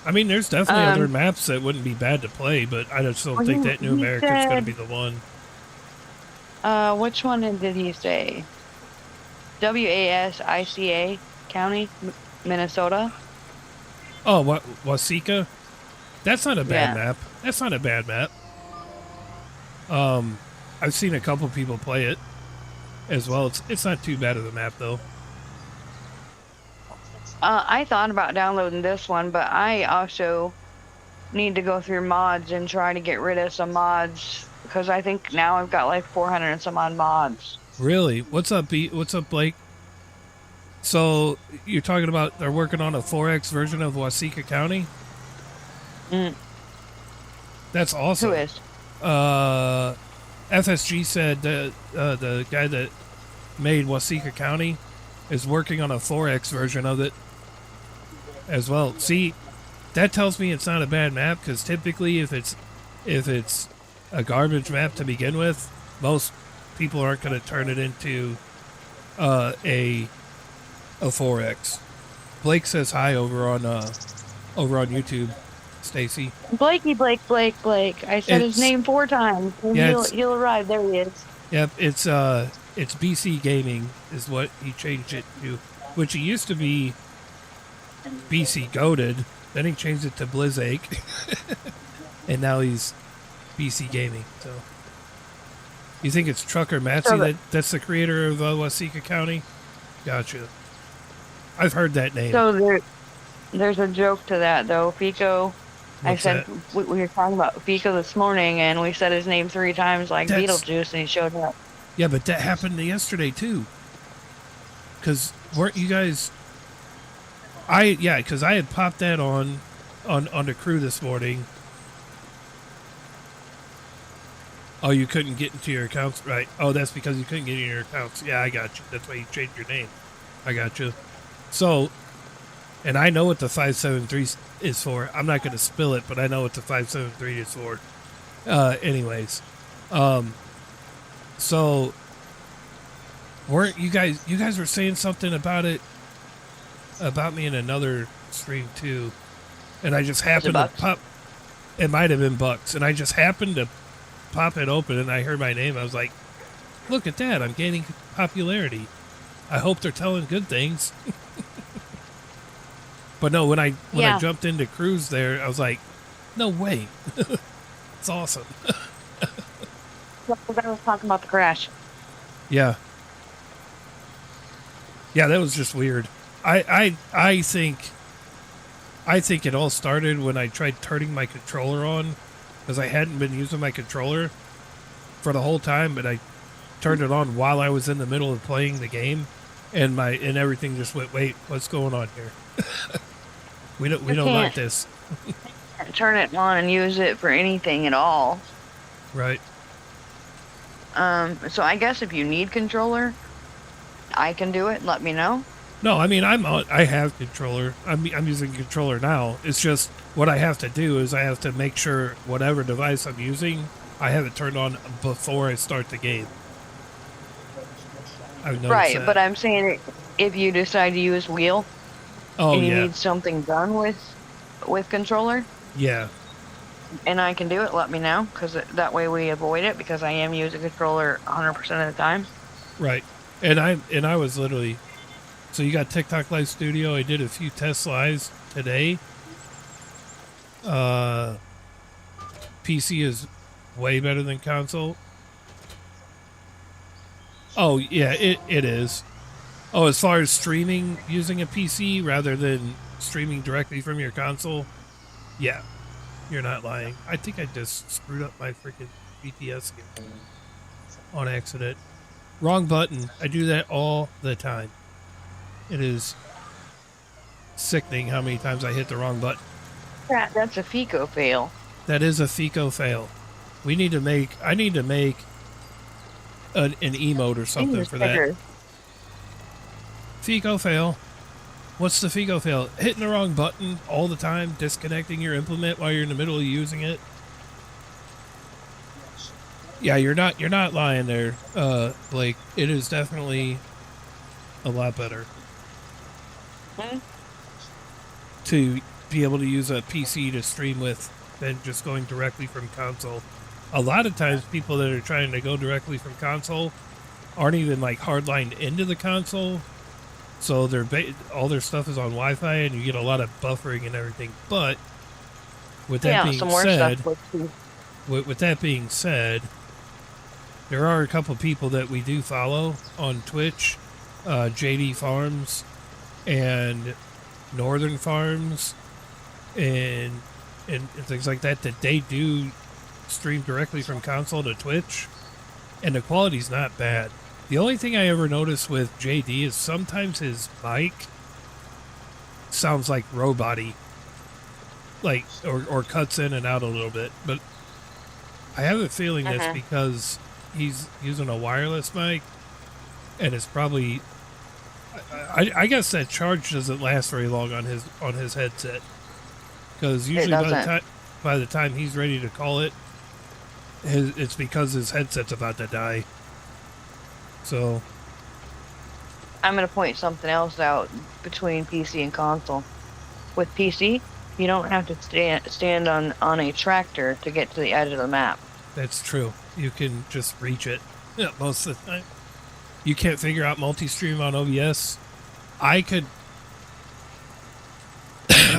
I mean, there's definitely other maps that wouldn't be bad to play, but I just don't think that New American's going to be the one. Which one did he say? WASICA County, Minnesota. Oh, what, Waseca? That's not a bad map. That's not a bad map. I've seen a couple people play it as well. It's not too bad of a map though. I thought about downloading this one, but I also need to go through mods and try to get rid of some mods because I think now I've got like 400 and some odd mods. Really? What's up, What's up, Blake? So you're talking about they're working on a 4X version of Waseca County? That's awesome. Who is? FSG said the guy that made Waseca County is working on a 4X version of it as well. See, that tells me it's not a bad map, because typically if it's a garbage map to begin with, most people aren't going to turn it into a 4X. Blake says hi over on YouTube. Stacy. Blakey, Blake. I said his name 4 times. And he'll arrive. There he is. Yep, it's BC Gaming is what he changed it to, which he used to be BC Goated. Then he changed it to Blizzake, and now he's BC Gaming. So, you think it's Trucker Matsy that's the creator of Waseca County? Gotcha. I've heard that name. So there's a joke to that though, Fico. I said we were talking about Fico this morning, and we said his name 3 times like Beetlejuice, and he showed up. Yeah, but that happened yesterday too. Because weren't you guys? Because I had popped that on the crew this morning. Oh, you couldn't get into your accounts, right? Oh, that's because you couldn't get into your accounts. Yeah, I got you. That's why you changed your name. I got you. So, and I know what the 573 is for. I'm not going to spill it, but I know what the 573 is for. Anyways, so weren't you guys were saying something about it, about me in another stream too, and I just happened to pop. It might have been Bucks, and I just happened to pop it open, and I heard my name. I was like, "Look at that! I'm gaining popularity. I hope they're telling good things." But no, when I jumped into Cruise there, I was like, "No way! It's awesome." We're going to talk about the crash. Yeah, that was just weird. I think it all started when I tried turning my controller on, because I hadn't been using my controller for the whole time, but I turned it on while I was in the middle of playing the game, and everything just went, wait, what's going on here? we don't like this. Turn it on and use it for anything at all. Right. So I guess if you need controller, I can do it. Let me know. No, I mean I have controller. I'm using controller now. It's just what I have to do is I have to make sure whatever device I'm using, I have it turned on before I start the game. Right, but I'm saying if you decide to use wheel, and you need something done with controller, and I can do it, let me know, because that way we avoid it, because I am using controller 100% of the time. Right, and I was literally. So you got TikTok Live Studio. I did a few test lives today. PC is way better than console. Oh, yeah, it is. Oh, as far as streaming using a PC rather than streaming directly from your console, yeah, you're not lying. I think I just screwed up my freaking BTS game on accident. Wrong button. I do that all the time. It is sickening how many times I hit the wrong button. That's a FICO fail. That is a FICO fail. I need to make an emote or something for that. FICO fail. What's the FICO fail? Hitting the wrong button all the time, disconnecting your implement while you're in the middle of using it. Yeah, you're not lying there, Blake. It is definitely a lot better. To be able to use a PC to stream with than just going directly from console. A lot of times people that are trying to go directly from console aren't even like hardlined into the console, so all their stuff is on Wi-Fi, and you get a lot of buffering and everything. But with that being said, there are a couple people that we do follow on Twitch, JD Farms and Northern Farms and things like that they do stream directly from console to Twitch, and the quality's not bad. The only thing I ever notice with JD is sometimes his mic sounds like robot-y, like or cuts in and out a little bit, but I have a feeling that's because he's using a wireless mic, and it's probably I guess that charge doesn't last very long on his headset. because It usually doesn't. by the time he's ready to call it, it's because his headset's about to die. So I'm gonna point something else out between PC and console. With PC, you don't have to stand on a tractor to get to the edge of the map. that's true. You can just reach it most of the time. You can't figure out multi-stream on OBS. I could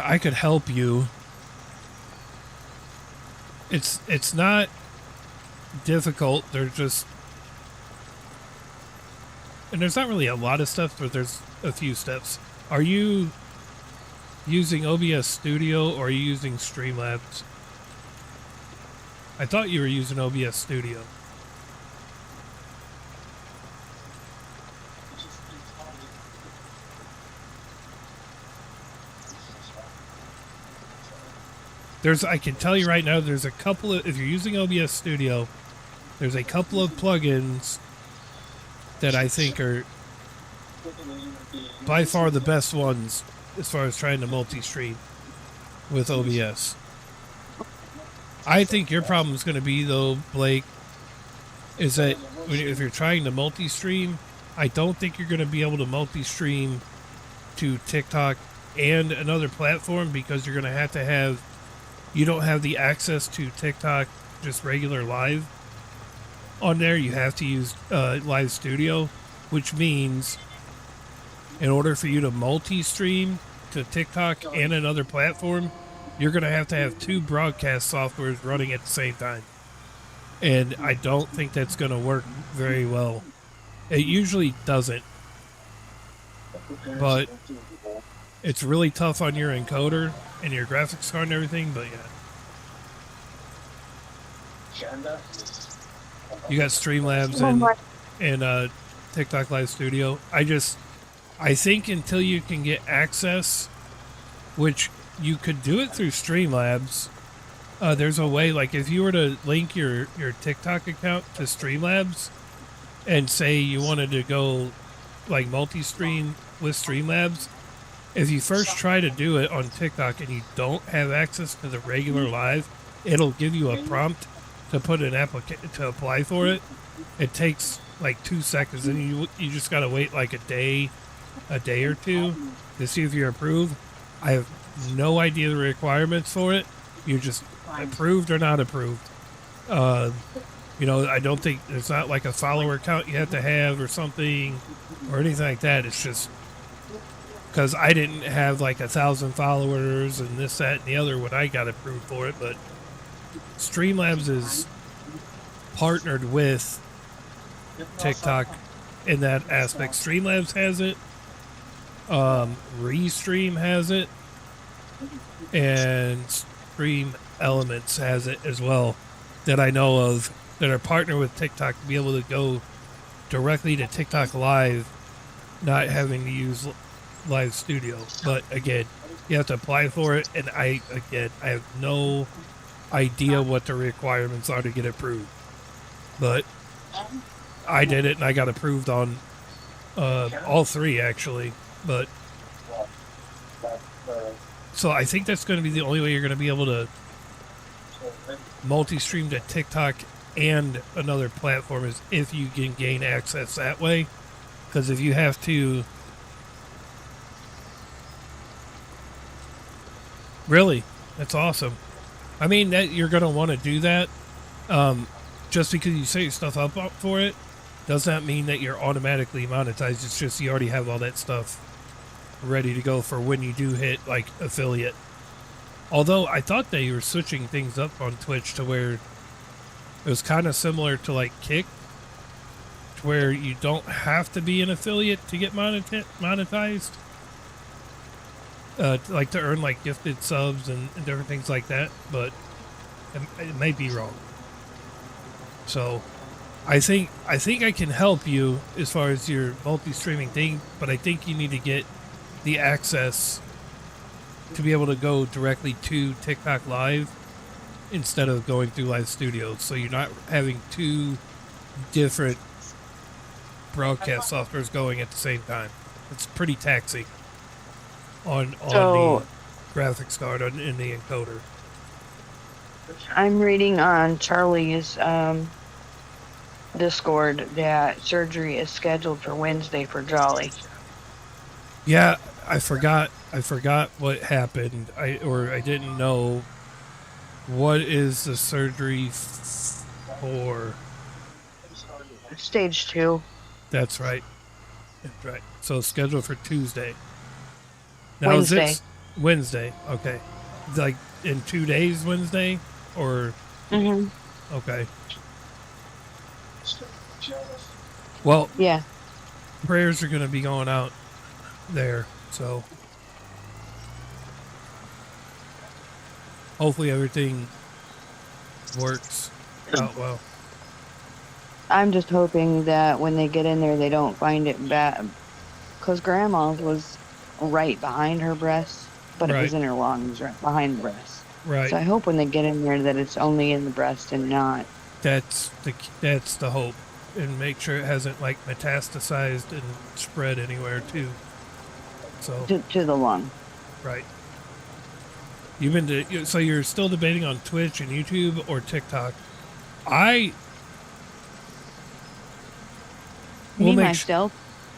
I could help you. It's not difficult. There's not really a lot of stuff, but there's a few steps. Are you using OBS Studio or are you using Streamlabs? I thought you were using OBS Studio. I can tell you right now, there's a couple of, if you're using OBS Studio, there's a couple of plugins that I think are by far the best ones as far as trying to multi-stream with OBS. I think your problem is going to be, though, Blake, is that if you're trying to multi-stream, I don't think you're going to be able to multi-stream to TikTok and another platform because you're going to have you don't have the access to TikTok, just regular live on there. You have to use Live Studio, which means in order for you to multi-stream to TikTok and another platform, you're going to have two broadcast softwares running at the same time. And I don't think that's going to work very well. It usually doesn't. But it's really tough on your encoder and your graphics card and everything, but yeah. You got Streamlabs and TikTok Live Studio. I think until you can get access, which you could do it through Streamlabs, there's a way, like if you were to link your TikTok account to Streamlabs and say you wanted to go like multi-stream with Streamlabs, if you first try to do it on TikTok and you don't have access to the regular live, it'll give you a prompt to put an to apply for it. It takes like 2 seconds, and you just gotta wait like a day or two to see if you're approved. I have no idea the requirements for it. You're just approved or not approved. I don't think it's not like a follower count you have to have or something or anything like that. It's just because I didn't have like 1,000 followers and this, that, and the other when I got approved for it. But Streamlabs is partnered with TikTok in that aspect. Streamlabs has it. Restream has it. And Stream Elements has it as well, that I know of, that are partnered with TikTok to be able to go directly to TikTok Live, not having to use Live Studio. But again, you have to apply for it, and I have no idea what the requirements are to get approved. But I did it, and I got approved on all three, actually. But so I think that's going to be the only way you're going to be able to multi-stream to TikTok and another platform, is if you can gain access that way. Because if you have to... Really? That's awesome. I mean, that you're going to want to do that. Just because you set your stuff up for it does not mean that you're automatically monetized. It's just you already have all that stuff ready to go for when you do hit like affiliate. Although I thought they were switching things up on Twitch to where it was kind of similar to like Kick, to where you don't have to be an affiliate to get monetized. Like to earn like gifted subs and different things like that, but it may be wrong. So I think I can help you as far as your multi-streaming thing, but I think you need to get the access to be able to go directly to TikTok Live instead of going through Live Studio, so you're not having two different broadcast softwares going at the same time. It's pretty taxing on the graphics card in the encoder. I'm reading on Charlie's Discord that surgery is scheduled for Wednesday for Jolly. Yeah, I forgot what happened. I didn't know. What is the surgery for? Stage 2. That's right. That's right. So scheduled for Tuesday. Now Wednesday. is it Wednesday? Okay. Like in 2 days, Wednesday, or okay. Well, Yeah. prayers are going to be going out there, so hopefully everything works out well. I'm just hoping that when they get in there, they don't find it bad. Because Grandma's was right behind her breast, but it was in her lungs, right behind the breast. Right. So I hope when they get in there that it's only in the breast and not. That's the hope, and make sure it hasn't like metastasized and spread anywhere too. So To the lung. right. So you're still debating on Twitch and YouTube or TikTok? Myself.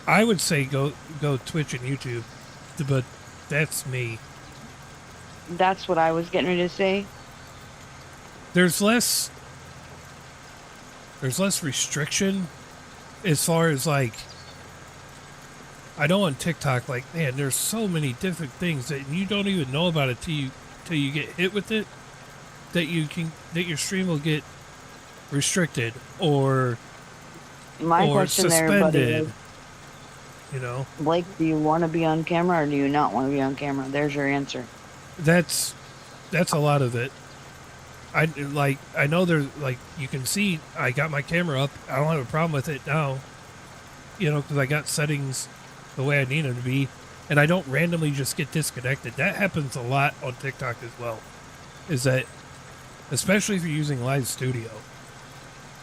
I would say go Twitch and YouTube, but that's me. That's what I was getting ready to say. There's less restriction as far as like, I know on TikTok, like, man, there's so many different things that you don't even know about it till you get hit with it, that your stream will get restricted or Question suspended. there, buddy, is, you know, Blake, do you want to be on camera or do you not want to be on camera? There's your answer. That's a lot of it. I know there's like, you can see I got my camera up. I don't have a problem with it now, you know, because I got settings the way I need them to be, and I don't randomly just get disconnected. That happens a lot on TikTok as well. Is that, especially if you're using Live Studio,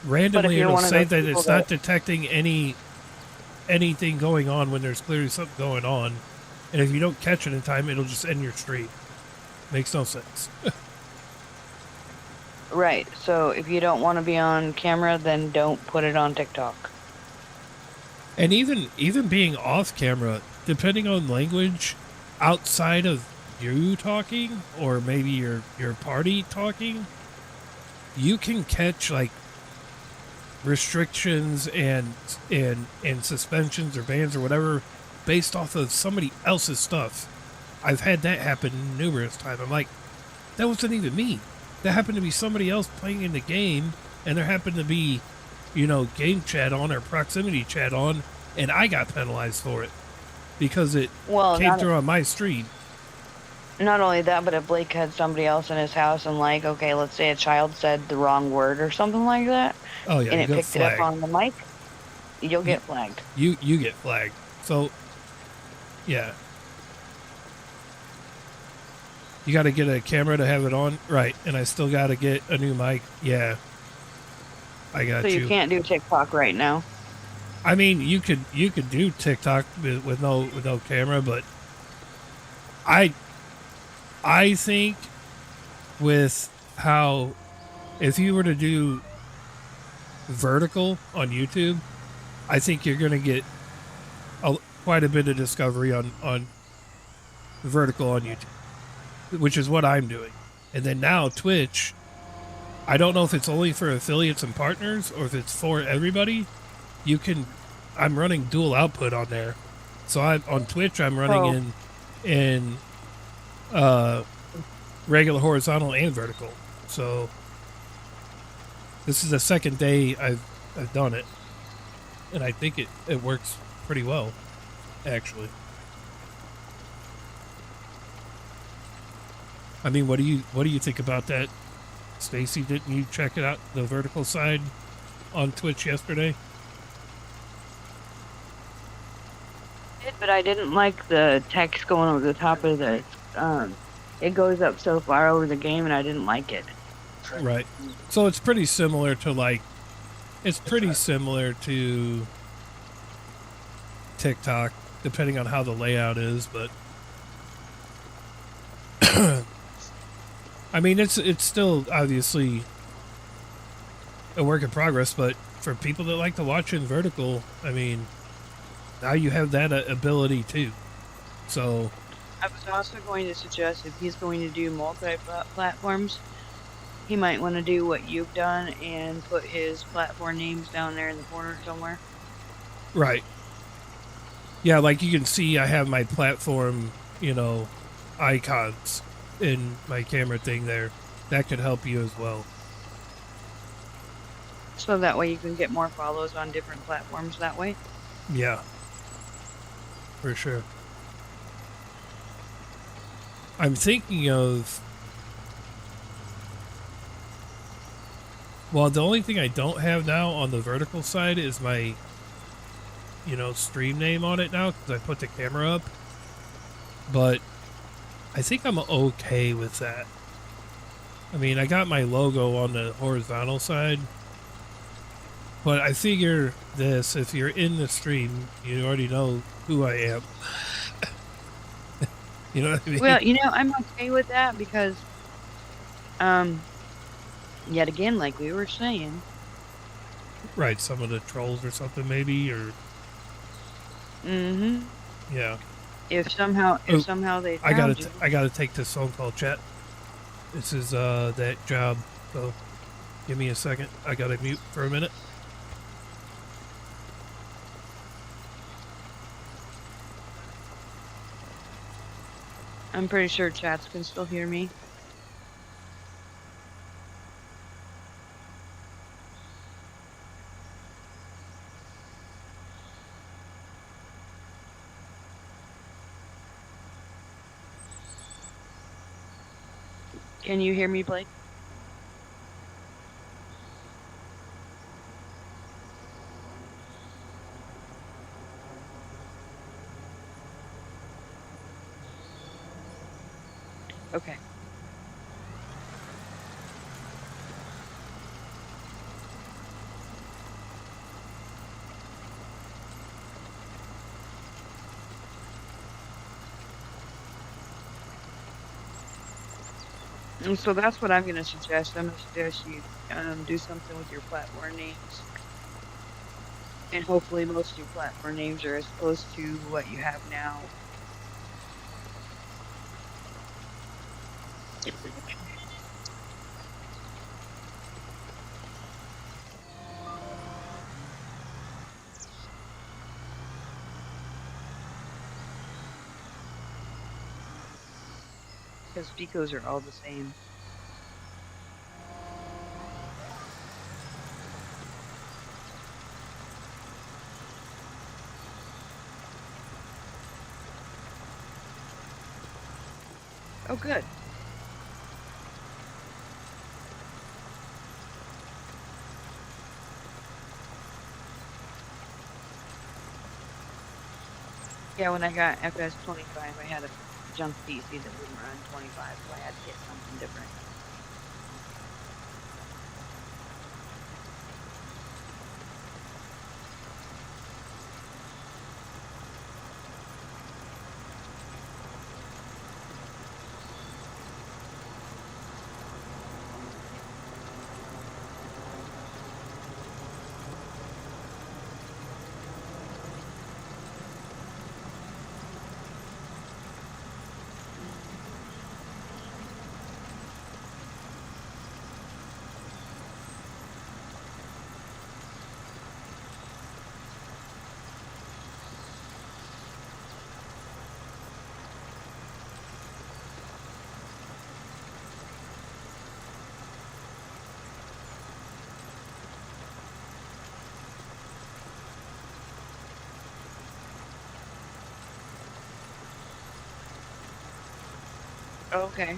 randomly it'll say that it's not detecting anything going on when there's clearly something going on, and if you don't catch it in time, it'll just end your stream. Makes no sense. Right. So if you don't want to be on camera, then don't put it on TikTok. And even being off camera, depending on language, outside of you talking or maybe your party talking, you can catch like restrictions and suspensions or bans or whatever based off of somebody else's stuff. I've had that happen numerous times. I'm like, that wasn't even me. That happened to be somebody else playing in the game, and there happened to be, you know, game chat on or proximity chat on, and I got penalized for it because it came through on my stream. Not only that, but if Blake had somebody else in his house and like, okay, let's say a child said the wrong word or something like that, oh yeah, and it picked it up on the mic, you'll get flagged. You get flagged. So, yeah. You got to get a camera to have it on, right? And I still got to get a new mic. Yeah, I got you. So you can't do TikTok right now. I mean, you could do TikTok with no camera, but I think with how, if you were to do vertical on YouTube, I think you're going to get quite a bit of discovery on vertical on YouTube, which is what I'm doing. And then now Twitch, I don't know if it's only for affiliates and partners or if it's for everybody. I'm running dual output on there. So on Twitch, I'm running in regular horizontal and vertical. So this is the second day I've done it, and I think it works pretty well, actually. I mean, what do you think about that, Stacy? Didn't you check it out, the vertical side on Twitch yesterday? But I didn't like the text going over the top of the. It goes up so far over the game, and I didn't like it. Right. So it's pretty similar to TikTok, depending on how the layout is, but I mean, it's still obviously a work in progress, but for people that like to watch in vertical, I mean, now you have that ability too. So, I was also going to suggest if he's going to do multi-platforms, he might want to do what you've done and put his platform names down there in the corner somewhere. right. Yeah, like you can see, I have my platform, icons in my camera thing there. That could help you as well. So that way you can get more follows on different platforms that way. Yeah, for sure. I'm thinking of. Well, the only thing I don't have now on the vertical side is my, stream name on it now because I put the camera up. But I think I'm okay with that. I mean, I got my logo on the horizontal side. But I figure this, if you're in the stream, you already know who I am. You know what I mean? Well, I'm okay with that because, yet again, like we were saying, Right, some of the trolls or something maybe, or mm-hmm. yeah. If somehow they found you. I gotta take this phone call, chat. This is that job, so give me a second. I gotta mute for a minute. I'm pretty sure chats can still hear me. Can you hear me, Blake? Okay. And so that's what I'm going to suggest. I'm going to suggest you do something with your platform names. And hopefully most of your platform names are as close to what you have now. Because Picos are all the same. Oh, good. Yeah, when I got FS25, I had a junk PC that wouldn't run 25, so I had to get something different. Okay.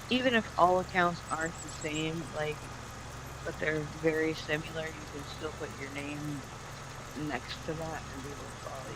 even if all accounts aren't the same, like, but they're very similar, you can still put your name next to that and people will follow you.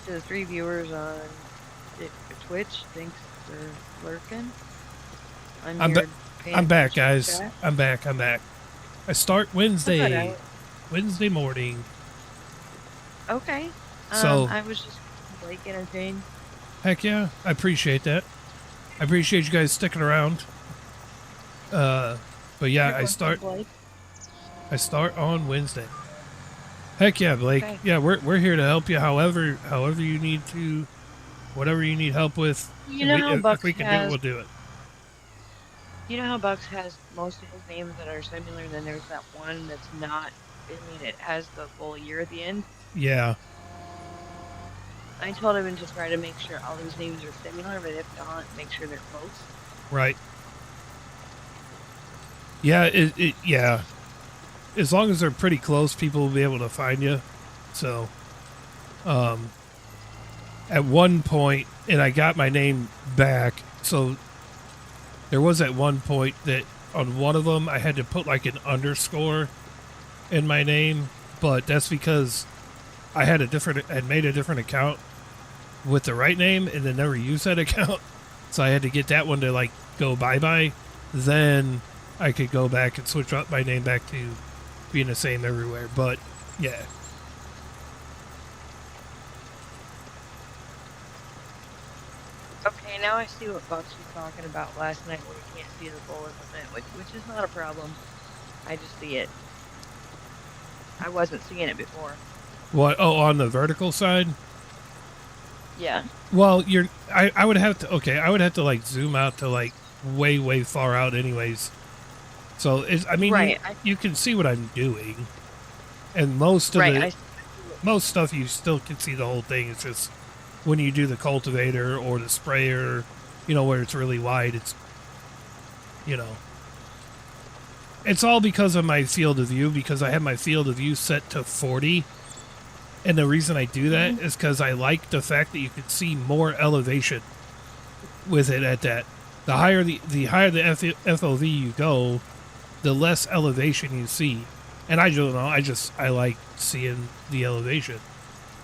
To the 3 viewers on Twitch, thanks for lurking. I'm back, guys. Chat. I'm back. I start Wednesday morning. Okay. So I was just like entertained. heck yeah, I appreciate that. I appreciate you guys sticking around. But yeah, I start on Wednesday. Heck yeah, Blake. Okay. Yeah, we're here to help you however you need to, whatever you need help with. You know how Bucks if we can do it, we'll do it. You know how Bucks has most of his names that are similar, and then there's that one that's not. I mean, it has the full year at the end. Yeah. I told him to try to make sure all these names are similar, but if not, make sure they're close. Right. Yeah. Yeah. As long as they're pretty close, people will be able to find you. So, at one point, and I got my name back. So there was at one point that on one of them I had to put like an underscore in my name, but that's because I had made a different account with the right name and then never used that account. So I had to get that one to like go bye-bye. Then I could go back and switch up my name back to being the same everywhere. But yeah. Okay, now I see what Bucks was talking about last night where you can't see the bullet limit, which is not a problem. I just see it. I wasn't seeing it before. What? Oh, on the vertical side? Yeah. Well, I would have to like zoom out to like way far out anyways. So right. You can see what I'm doing, and most stuff you still can see the whole thing. It's just when you do the cultivator or the sprayer, where it's really wide, it's it's all because of my field of view, because I have my field of view set to 40. And the reason I do that is because I like the fact that you can see more elevation with it at that. The higher the FOV you go, the less elevation you see. And I don't know, I like seeing the elevation.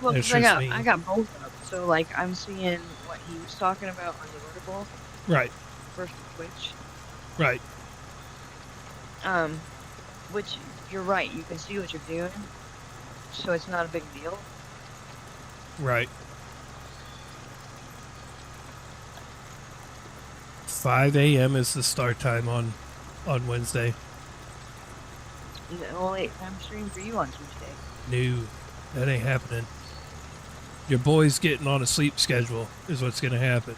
Well, because I got both up. So, like, I'm seeing what he was talking about on the vertical. Right. Versus Twitch. Right. Which, you're right, you can see what you're doing. So it's not a big deal. Right. 5 a.m. is the start time on Wednesday. No late time stream for you on Tuesday. No, that ain't happening. Your boy's getting on a sleep schedule is what's going to happen.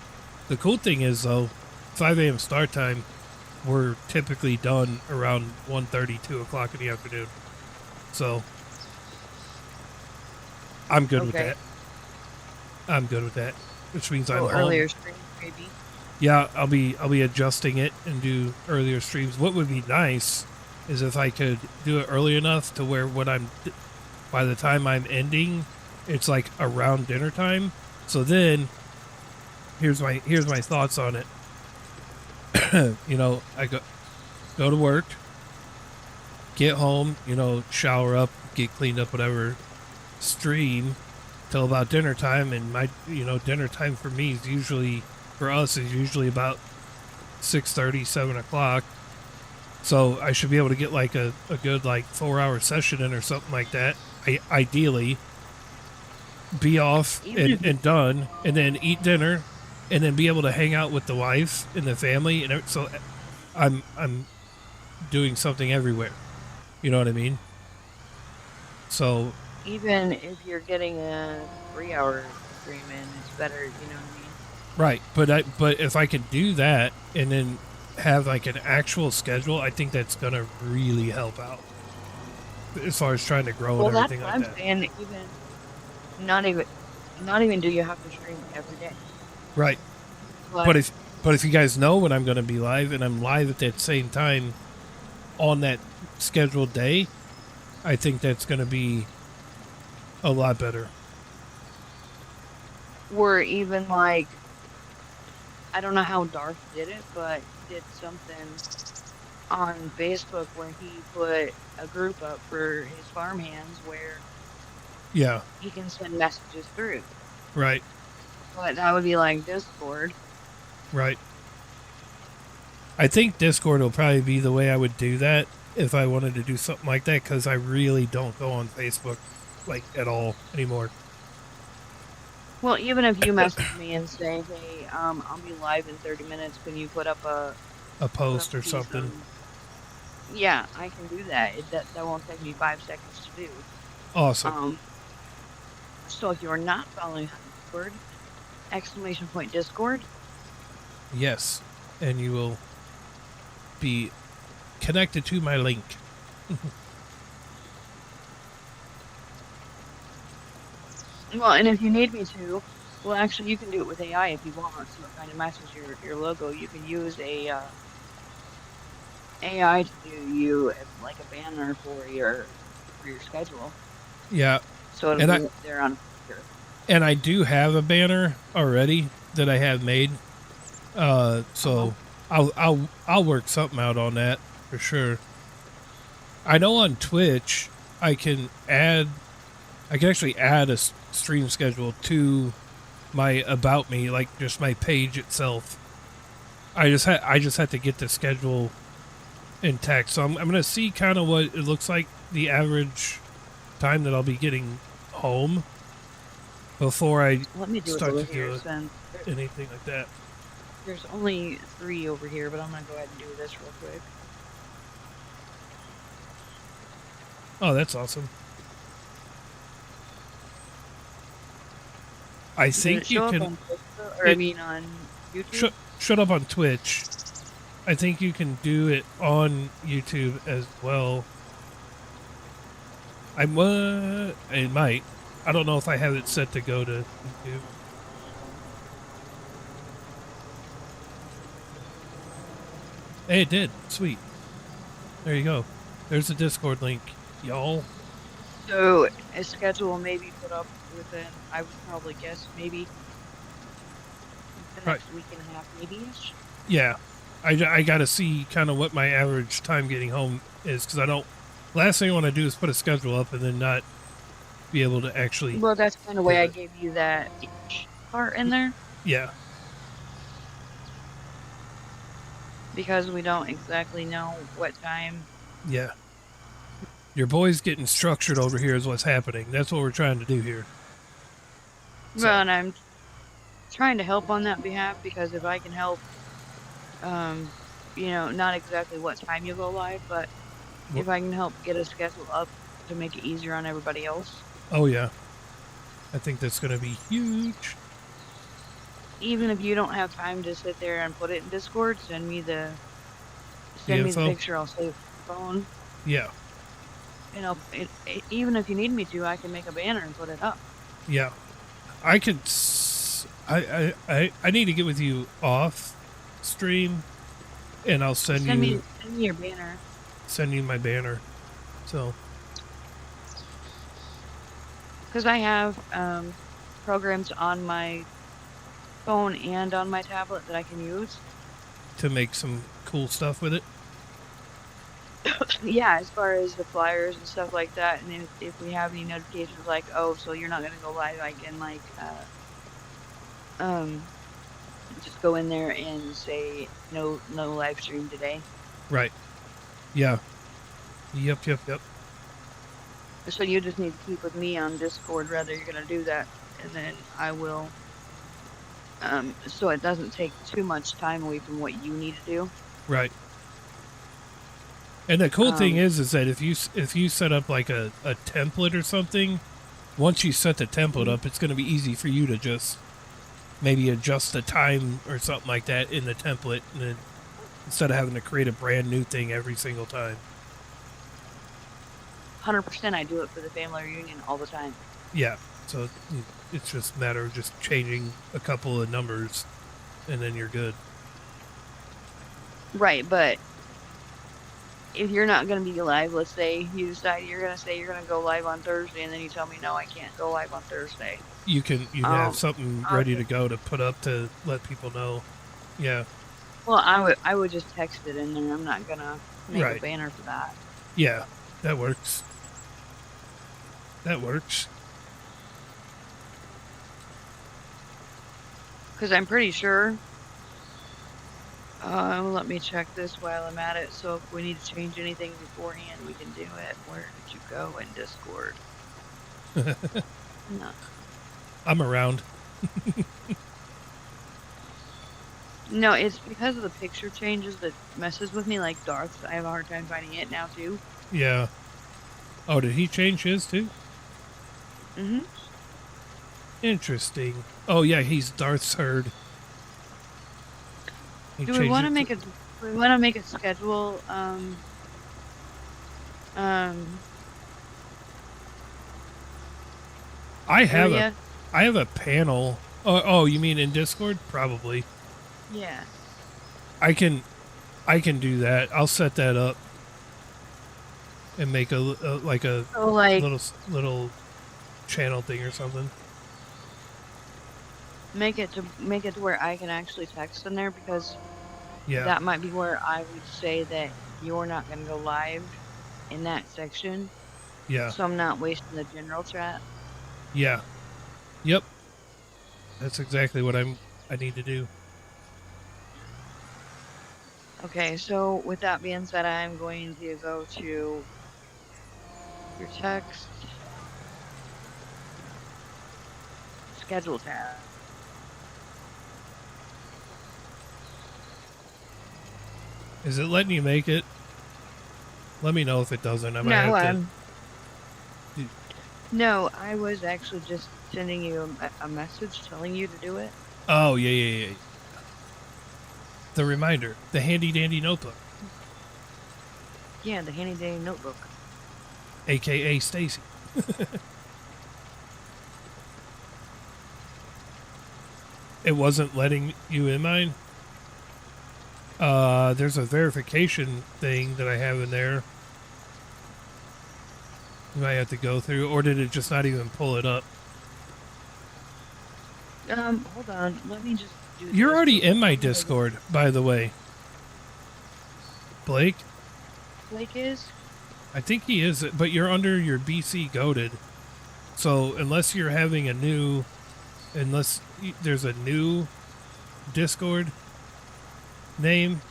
The cool thing is, though, 5 a.m. start time, we're typically done around 1:30, 2 o'clock in the afternoon. So I'm good with that. I'm good with that, which means I'm home. Earlier stream, maybe. Yeah, I'll be adjusting it and do earlier streams. What would be nice is if I could do it early enough to where by the time I'm ending, it's like around dinner time. So then, here's my thoughts on it. I go to work, get home, shower up, get cleaned up, whatever, stream till about dinner time, and my dinner time for me is usually about 6:30, 7 o'clock. So I should be able to get like a good 4-hour session in or something like that. Ideally, be off and done, and then eat dinner, and then be able to hang out with the wife and the family, and so I'm doing something everywhere. You know what I mean? So Even if you're getting a 3 hour stream in, it's better, you know what I mean? Right, but if I could do that and then have like an actual schedule, I think that's gonna really help out as far as trying to grow and Well, that's everything what like I'm that. saying. Not even, not even do you have to stream every day, Right, but but if you guys know when I'm gonna be live and I'm live at that same time on that scheduled day, I think that's gonna be a lot better. we're even like, I don't know how Darth did it, but he did something on Facebook where he put a group up for his farmhands where Yeah, he can send messages through. right, But that would be like Discord. right. I think Discord will probably be the way I would do that if I wanted to do something like that because I really don't go on Facebook like at all anymore. Well, even if you message me and say, "Hey, I'll be live in 30 minutes. Can you A put up post a or piece something. on?" Yeah, I can do that. That won't take me 5 seconds to do. Awesome. Um, so if you're not following on Discord, exclamation point Discord. Yes. And you will be connected to my link. Well, and if you need me to, well, actually, you can do it with AI if you want. So it kind of matches your logo. You can use a AI to do you like a banner for your schedule, Yeah. so it'll And I be there on a picture. and I do have a banner already that I have made. Uh-huh. So I'll work something out on that for sure. I know on Twitch I can actually add a stream schedule to my about me, like just my page itself. I just had to get the schedule intact. So I'm gonna see kind of what it looks like the average time that I'll be getting home before I Let me do a start little to here do since anything like that. there's only 3 over here, but I'm gonna go ahead and do this real quick. Oh, that's awesome. I Did it think you show up can on Facebook, or I it mean on sh- YouTube? shut up on Twitch. I think you can do it on YouTube as well. It might. I don't know if I have it set to go to YouTube. Hey, it did. Sweet. There you go. There's the Discord link, y'all. So a schedule may be put up within, I would probably guess, maybe the Right. next week and a half, maybe-ish. Yeah. I got to see kind of what my average time getting home is because I don't. Last thing I want to do is put a schedule up and then not be able to actually Well, that's kind of do why I it. gave you that each part in there, Yeah. because we don't exactly know what time. Yeah. Your boy's getting structured over here is what's happening. That's what we're trying to do here. Well, So, and I'm trying to help on that behalf, because if I can help, not exactly what time you go live, but if I can help get a schedule up to make it easier on everybody else. oh yeah. I think that's going to be huge. Even if you don't have time to sit there and put it in Discord, send me the info? picture. I'll save it on my phone. Yeah. Even if you need me to, I can make a banner and put it up. Yeah. I could. I need to get with you off stream, and I'll send Send you me your banner. my banner. So Because I have programs on my phone and on my tablet that I can use. to make some cool stuff with it. Yeah, as far as the flyers and stuff like that, and if we have any notifications like, oh, so you're not gonna go live, I can like just go in there and say no live stream today. Right. Yeah. Yep. So you just need to keep with me on Discord whether you're gonna do that, and then I will. So it doesn't take too much time away from what you need to do. Right. And the cool thing is that if you set up like a template or something, once you set the template up, it's going to be easy for you to just maybe adjust the time or something like that in the template, and then instead of having to create a brand new thing every single time. 100%, I do it for the family reunion all the time. Yeah, so it's just a matter of just changing a couple of numbers, and then you're good. Right, but if you're not going to be live, let's say you decide you're going to go live on Thursday, and then you tell me, no, I can't go live on Thursday. You can have something ready to go to put up to let people know. Yeah. Well, I would just text it in there. I'm not going to make a banner for that. Yeah, that works. That works. Because I'm pretty sure. Let me check this while I'm at it. So if we need to change anything beforehand, we can do it. Where did you go in Discord? No. I'm around. No, it's because of the picture changes that messes with me like Darth. I have a hard time finding it now too. Yeah. Oh, did he change his too? Mm-hmm. Interesting. Oh yeah, he's Darth's herd. Do we want to make a? We want to make a schedule. I have a panel. Oh, you mean in Discord? Probably. Yeah. I can do that. I'll set that up and make a little channel thing or something. Make it to where I can actually text in there, because that might be where I would say that you're not going to go live in that section. Yeah. So I'm not wasting the general chat. Yeah. Yep. That's exactly what I need to do. Okay, so with that being said, I'm going to go to your text schedule tab. Is it letting you make it? Let me know if it doesn't. I might have to. No, I was actually just sending you a message telling you to do it. Oh, yeah. The reminder. The handy dandy notebook. Yeah, the handy dandy notebook. AKA Stacy. It wasn't letting you in mine? There's a verification thing that I have in there. You might have to go through, or did it just not even pull it up? Hold on. Let me just do this. You're already in my Discord, by the way. Blake? Blake is? I think he is, but you're under your BC goated. So unless you're having unless there's a new Discord name,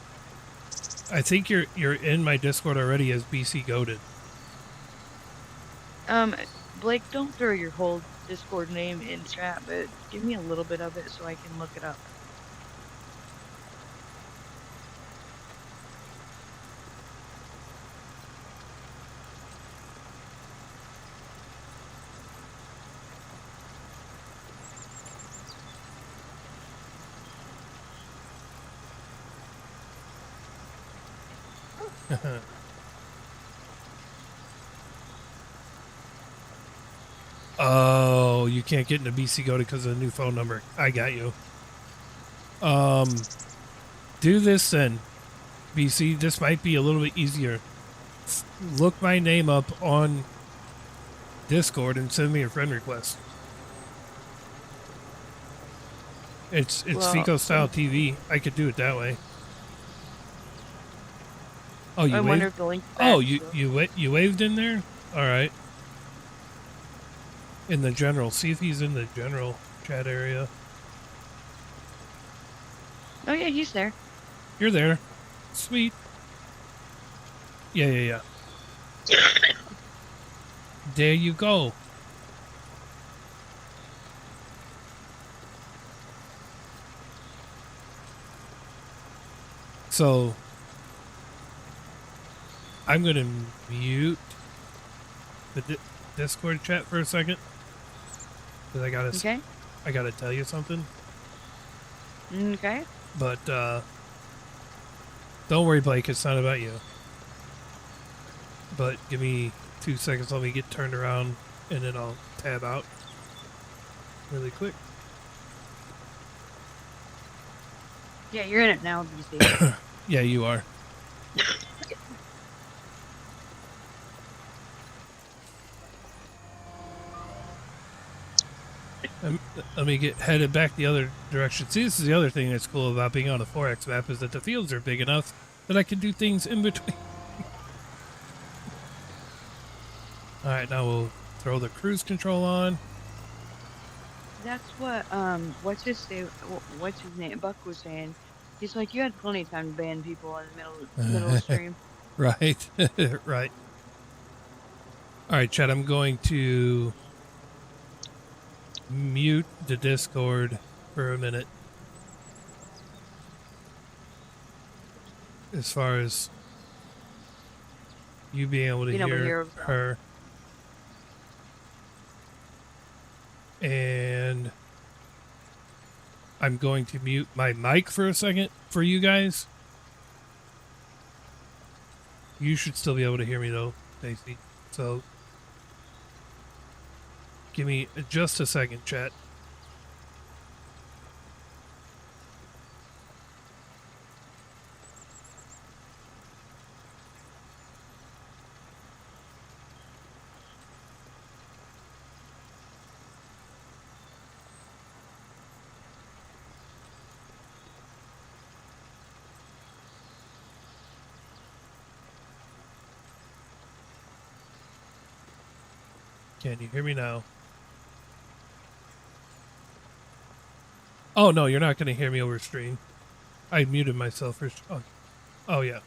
I think you're in my Discord already as BC goated. Blake, don't throw your whole Discord name in chat, but give me a little bit of it so I can look it up. Oh, you can't get into BC Goated because of the new phone number. I got you. Do this then, BC. This might be a little bit easier. Look my name up on Discord and send me a friend request. It's Fico Style TV. I could do it that way. Oh, you I waved? wonder if the link. Oh, you waved in there? All right. In the general. See if he's in the general chat area. Oh yeah, he's there. You're there. Sweet. Yeah. There you go. So I'm going to mute the Discord chat for a second. because Okay. I gotta tell you something. Okay. But don't worry, Blake. It's not about you. But give me 2 seconds. Let me get turned around, and then I'll tab out really quick. Yeah, you're in it now, BC. Yeah, you are. Let me get headed back the other direction. See, this is the other thing that's cool about being on a 4X map is that the fields are big enough that I can do things in between. All right, now we'll throw the cruise control on. That's what what's his name? Buck was saying. He's like, you had plenty of time to ban people in the middle of stream. Right, right. All right, Chad, I'm going to mute the Discord for a minute. As far as you being able to hear her. And I'm going to mute my mic for a second for you guys. You should still be able to hear me though, Stacy. So give me just a second, chat. Can you hear me now? Oh, no, you're not going to hear me over stream. I muted myself for... Oh, yeah.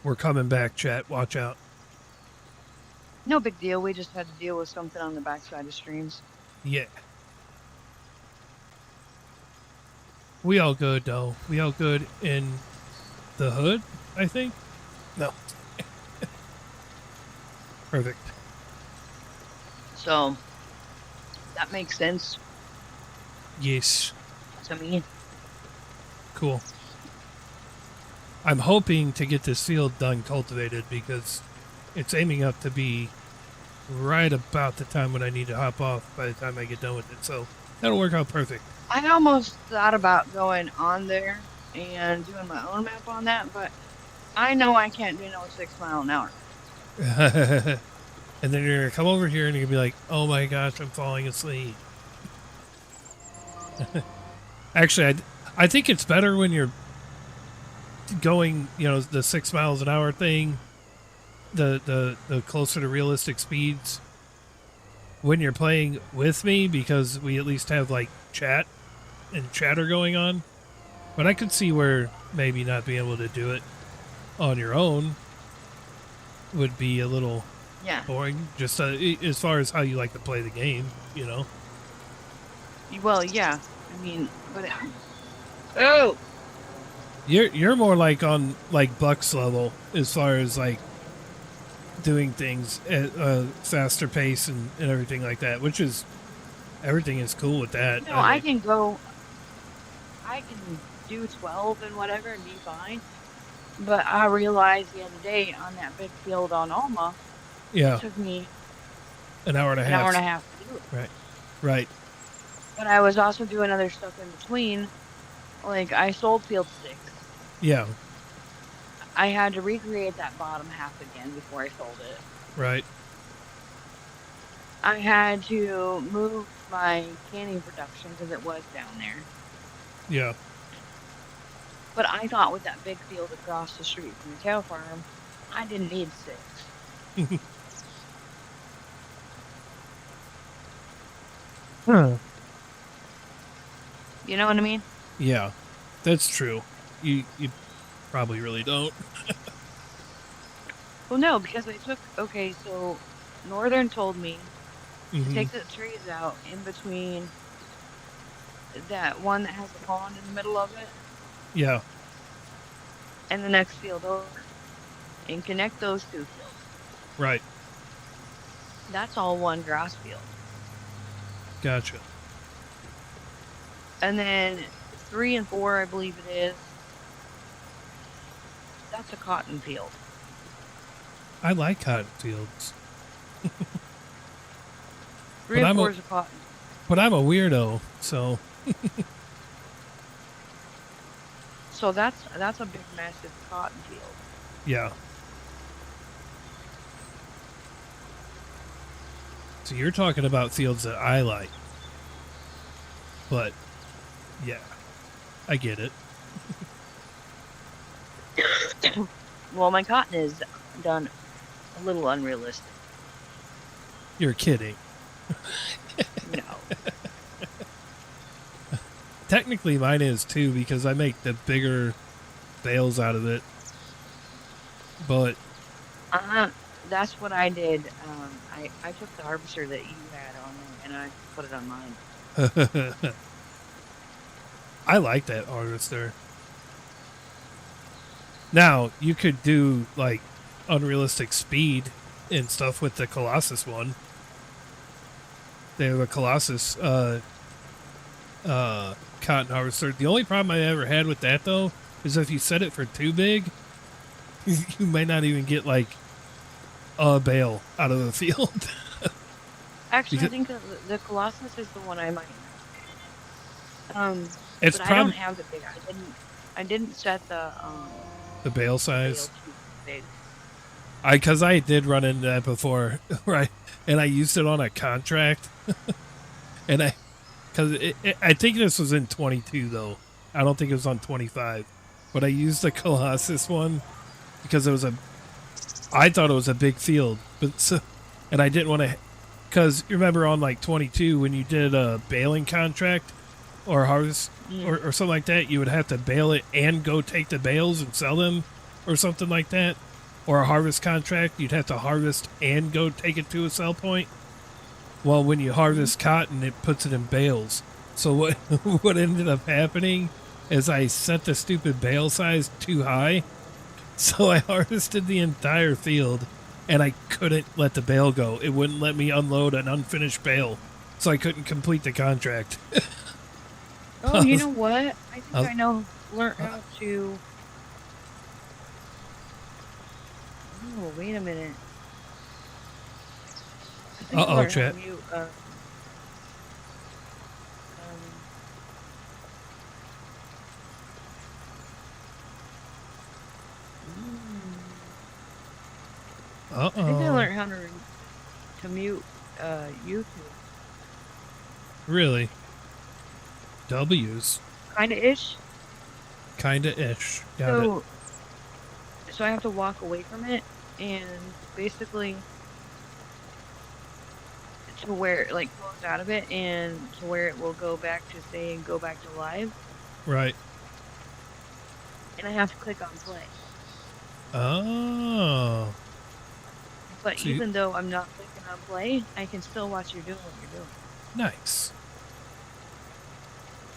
We're coming back, chat. Watch out. No big deal. We just had to deal with something on the backside of streams. Yeah. We all good, though. We all good in the hood, I think? No. Perfect. So that makes sense Yes. to me. Cool. I'm hoping to get this field done cultivated because it's aiming up to be right about the time when I need to hop off by the time I get done with it. So that'll work out perfect. I almost thought about going on there and doing my own map on that, but I know I can't do no 6 mile an hour. And then you're going to come over here and you're going to be like, oh my gosh, I'm falling asleep. Actually, I think it's better when you're going, you know, the 6 miles an hour thing, the closer to realistic speeds when you're playing with me, because we at least have like chat and chatter going on. But I could see where maybe not being able to do it on your own would be a little boring, just as far as how you like to play the game, you know. Well, yeah. I mean, but oh, You're more like on like Buck's level as far as like doing things at a faster pace and everything like that, which is everything is cool with that. no, I can do 12 and whatever and be fine. But I realized the other day on that big field on Alma, Yeah, it took me an hour and a an half. hour and a half to do it. Right. But I was also doing other stuff in between. Like I sold field 6. Yeah. I had to recreate that bottom half again before I sold it. Right. I had to move my canning production because it was down there. Yeah. But I thought with that big field across the street from the tail farm, I didn't need 6. Huh. You know what I mean? Yeah, that's true. You probably really don't. Well, no, because I took, okay, so Northern told me to Mhm. take the trees out in between that one that has a pond in the middle of it Yeah. and the next field over and connect those 2 fields. Right. That's all one grass field. Gotcha. And then 3 and 4, I believe it is, that's a cotton field. I like cotton fields, 3 But and I'm a- 4 is a cotton. but I'm a weirdo, so So that's a big, massive cotton field. yeah. So you're talking about fields that I like, but yeah, I get it. Well, my cotton is done a little unrealistic. You're kidding. No. Technically, mine is too because I make the bigger bales out of it. But That's what I did. I took the harvester that you had on there and I put it on mine. I like that harvester. Now, you could do like unrealistic speed and stuff with the Colossus one. They have a Colossus cotton harvester. The only problem I ever had with that though is if you set it for too big, you might not even get like a bale out of the field. Actually, Because- I think the Colossus is the one I might. It's but I don't probably have the big. I didn't set the the bale bale size. too big. Because I did run into that before, right? And I used it on a contract, and I think this was in 22 though. I don't think it was on 25, but I used the Colossus one because I thought it was a big field, and I didn't want to, because you remember on like 22 when you did a baling contract or harvest or something like that, you would have to bale it and go take the bales and sell them or something like that. or a harvest contract, you'd have to harvest and go take it to a sell point. Well, when you harvest cotton, it puts it in bales. So what what ended up happening is I set the stupid bale size too high. So I harvested the entire field, and I couldn't let the bale go. It wouldn't let me unload an unfinished bale, so I couldn't complete the contract. Oh, you know what? I think I know. Learn how to. Oh, wait a minute. I think I Uh-oh, learned how chat. to mute, I think I Uh-oh. learned how to mute YouTube. Really? W's. Kinda-ish. Kinda-ish. Got it. So I have to walk away from it, and basically to where it like goes out of it, and to where it will go back to saying go back to live, Right. and I have to click on play. Oh. But So even though I'm not clicking on play, I can still watch you doing what you're doing. Nice.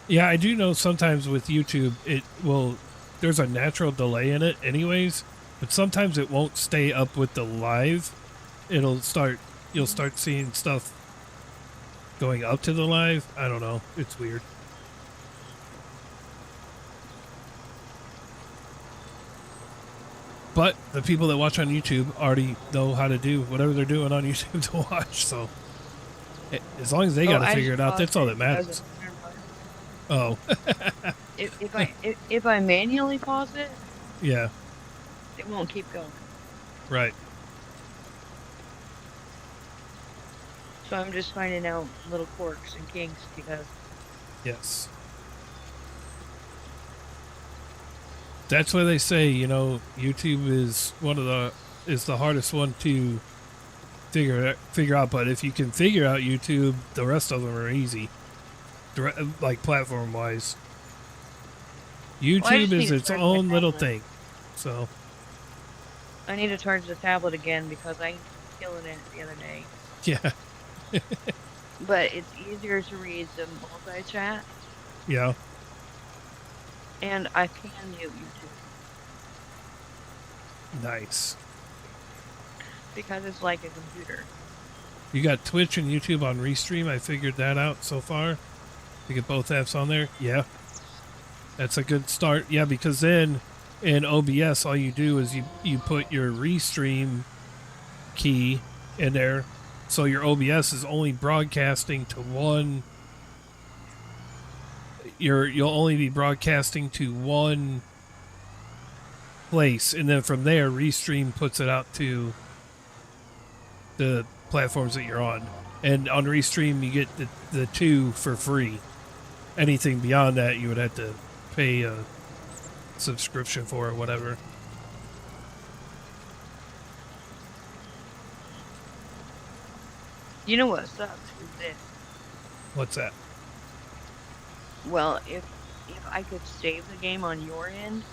Yeah, I do know sometimes with YouTube, there's a natural delay in it anyways, but sometimes it won't stay up with the live. You'll start seeing stuff going up to the live. I don't know. It's weird. But the people that watch on YouTube already know how to do whatever they're doing on YouTube to watch, so as long as they got to figure it out, that's all that matters. Oh. if I manually pause it, Yeah. it won't keep going. Right. So I'm just finding out little quirks and kinks because. Yes. That's why they say, YouTube is the hardest one to figure out. But if you can figure out YouTube, the rest of them are easy. Like platform wise, YouTube is its own little thing. So I need to charge the tablet again because I was killing it the other day. Yeah. But it's easier to read the multi-chat. Yeah. And I can mute YouTube. Nice. Because it's like a computer. You got Twitch and YouTube on Restream. I figured that out so far. You get both apps on there. Yeah. That's a good start. Yeah, because then in OBS, all you do is you put your Restream key in there. So your OBS is only broadcasting to one. You'll only be broadcasting to one place, and then from there, Restream puts it out to the platforms that you're on. And on Restream, you get the two for free. Anything beyond that, you would have to pay a subscription for or whatever. You know what sucks is this. What's that? Well, if I could save the game on your end,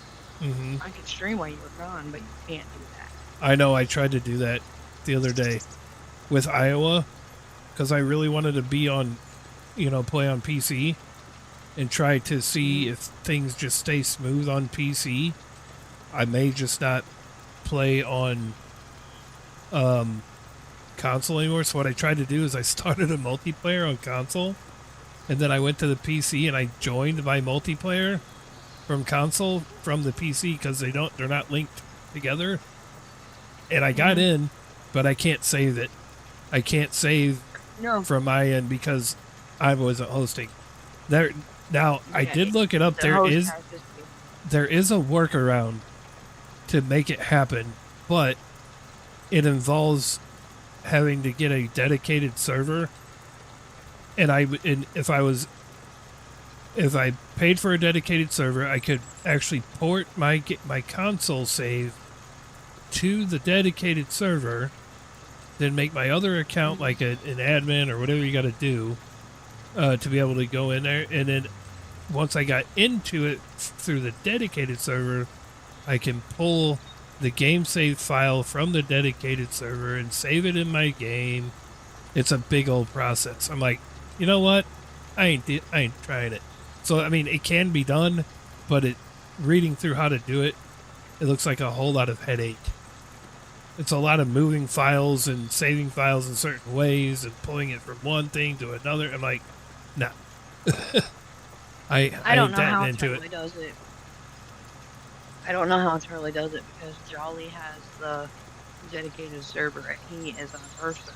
I could stream while you were gone, but you can't do that. I know. I tried to do that the other day with Iowa because I really wanted to be on, play on PC and try to see if things just stay smooth on PC. I may just not play on console anymore. So what I tried to do is I started a multiplayer on console, and then I went to the PC and I joined my multiplayer from console from the PC because they're not linked together. And I got in, but I can't save it. I can't save from my end because I wasn't hosting. I did look it up. There is a workaround to make it happen, but it involves having to get a dedicated server. And if I paid for a dedicated server, I could actually port my console save to the dedicated server, then make my other account like an admin or whatever you got to do to be able to go in there. And then once I got into it through the dedicated server, I can pull the game save file from the dedicated server and save it in my game. It's a big old process. I'm like, you know what? I ain't trying it. So I mean, it can be done, but reading through how to do it, it looks like a whole lot of headache. It's a lot of moving files and saving files in certain ways and pulling it from one thing to another. I'm like, nah. I don't ain't know how that into Charlie it. does it. I don't know how Charlie does it because Jolly has the dedicated server and he is on her server.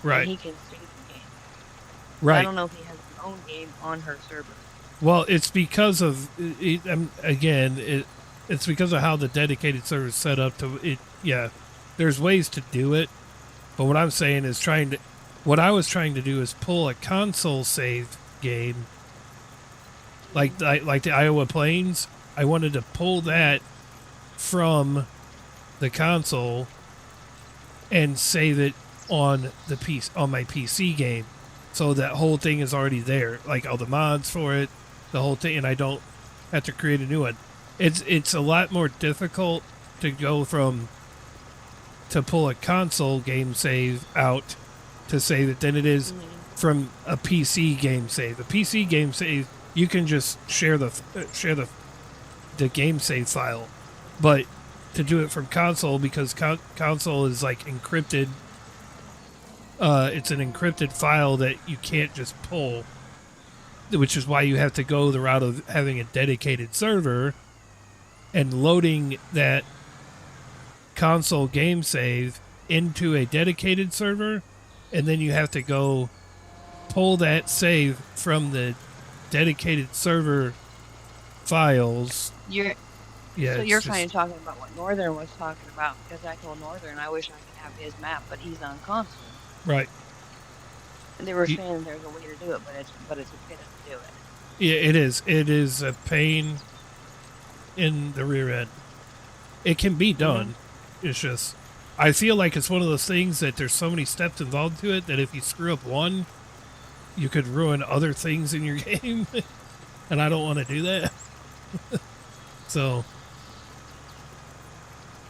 And Right. he can save the game. Right. I don't know if he has his own game on her server. Well, it's because of it's because of how the dedicated server is set up to it. Yeah, there's ways to do it, but what I'm saying is what I was trying to do is pull a console save game, like the Iowa Plains. I wanted to pull that from the console and save it on my PC game, so that whole thing is already there, like all the mods for it, the whole thing, and I don't have to create a new one. It's a lot more difficult to go to pull a console game save out to save it than it is from a PC game save. The PC game save, you can just share the game save file, but to do it from console, because console is like encrypted. It's an encrypted file that you can't just pull, which is why you have to go the route of having a dedicated server and loading that console game save into a dedicated server, and then you have to go pull that save from the dedicated server files. You're Yeah, kind of talking about what Northern was talking about, because I told Northern I wish I could have his map, but he's on console. right. And they were saying there's a way to do it, but it's a pain to do it. Yeah, it is. It is a pain in the rear end. It can be done. It's just, I feel like it's one of those things that there's so many steps involved to it that if you screw up one, you could ruin other things in your game. And I don't want to do that. So,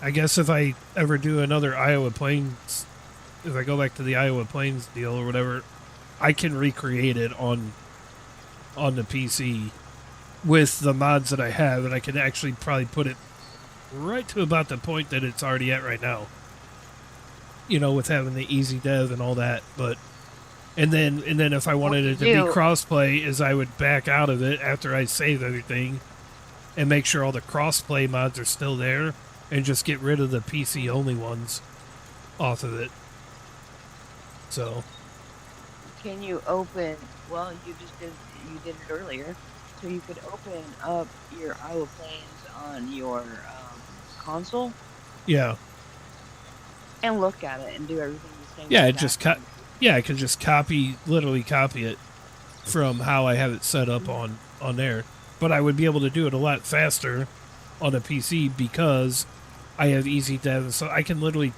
I guess if I ever do another Iowa Plains, if I go back to the Iowa Plains deal or whatever, I can recreate it on the PC with the mods that I have, and I can actually probably put it right to about the point that it's already at right now. You know, with having the easy dev and all that, but and then if I wanted it to be crossplay, is I would back out of it after I save everything and make sure all the crossplay mods are still there and just get rid of the PC only ones off of it. So can you open, well, you did it earlier, so you could open up your Iowa Plains on your console? Yeah. And look at it and do everything the same. Yeah, I could just literally copy it from how I have it set up on there. But I would be able to do it a lot faster on a PC because I have easy dev, so I can literally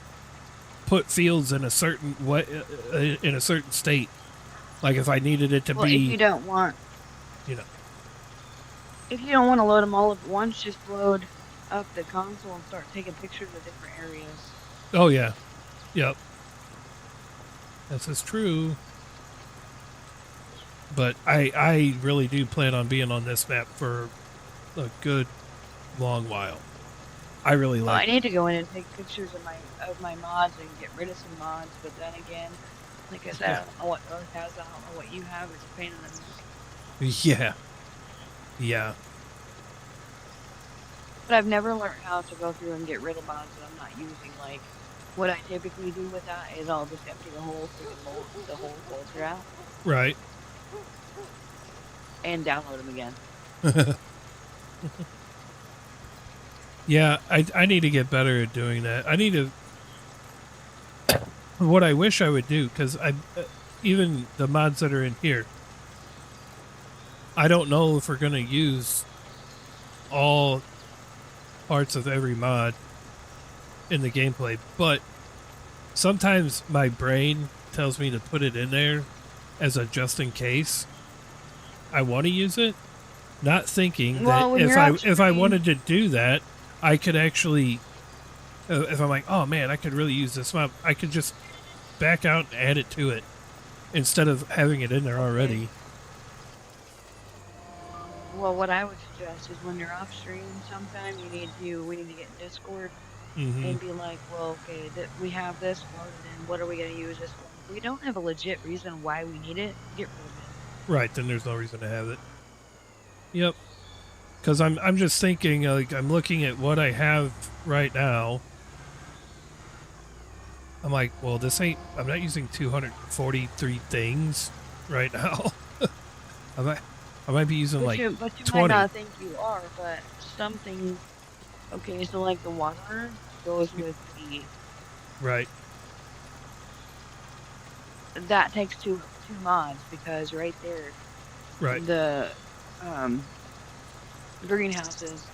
put fields in a certain way, in a certain state. Like if I needed it to be, if you don't want, if you don't want to load them all at once, just load up the console and start taking pictures of different areas. Oh yeah, yep, that's true. But I really do plan on being on this map for a good long while. I really like. I need to go in and take pictures of my mods and get rid of some mods, but then again, like I said, I don't know what Earth has. I don't know what you have. It's a pain in the neck. Yeah. Yeah. But I've never learned how to go through and get rid of mods that I'm not using. Like, what I typically do with that is I'll just empty the whole folder out. Right. And download them again. Yeah, I need to get better at doing that. I need to. What I wish I would do, because even the mods that are in here, I don't know if we're going to use all parts of every mod in the gameplay, but sometimes my brain tells me to put it in there as a just in case I want to use it, not thinking that if I wanted to do that, I could actually, if I'm like, oh man, I could really use this mod, I could just back out and add it to it instead of having it in there already. Well, what I would suggest is when you're off stream sometime, we need to get in Discord Mm-hmm. and be like, well, okay, that we have this loaded in. What are we going to use this for? If we don't have a legit reason why we need it, get rid of it. Right, then there's no reason to have it. Yep. Because I'm just thinking, like, I'm looking at what I have right now. I'm like, well, I'm not using 243 things right now. I might be using like But you 20. might not think you are, but something. Okay, so like the water goes with the. Right. That takes two mods because right there, Right. the greenhouses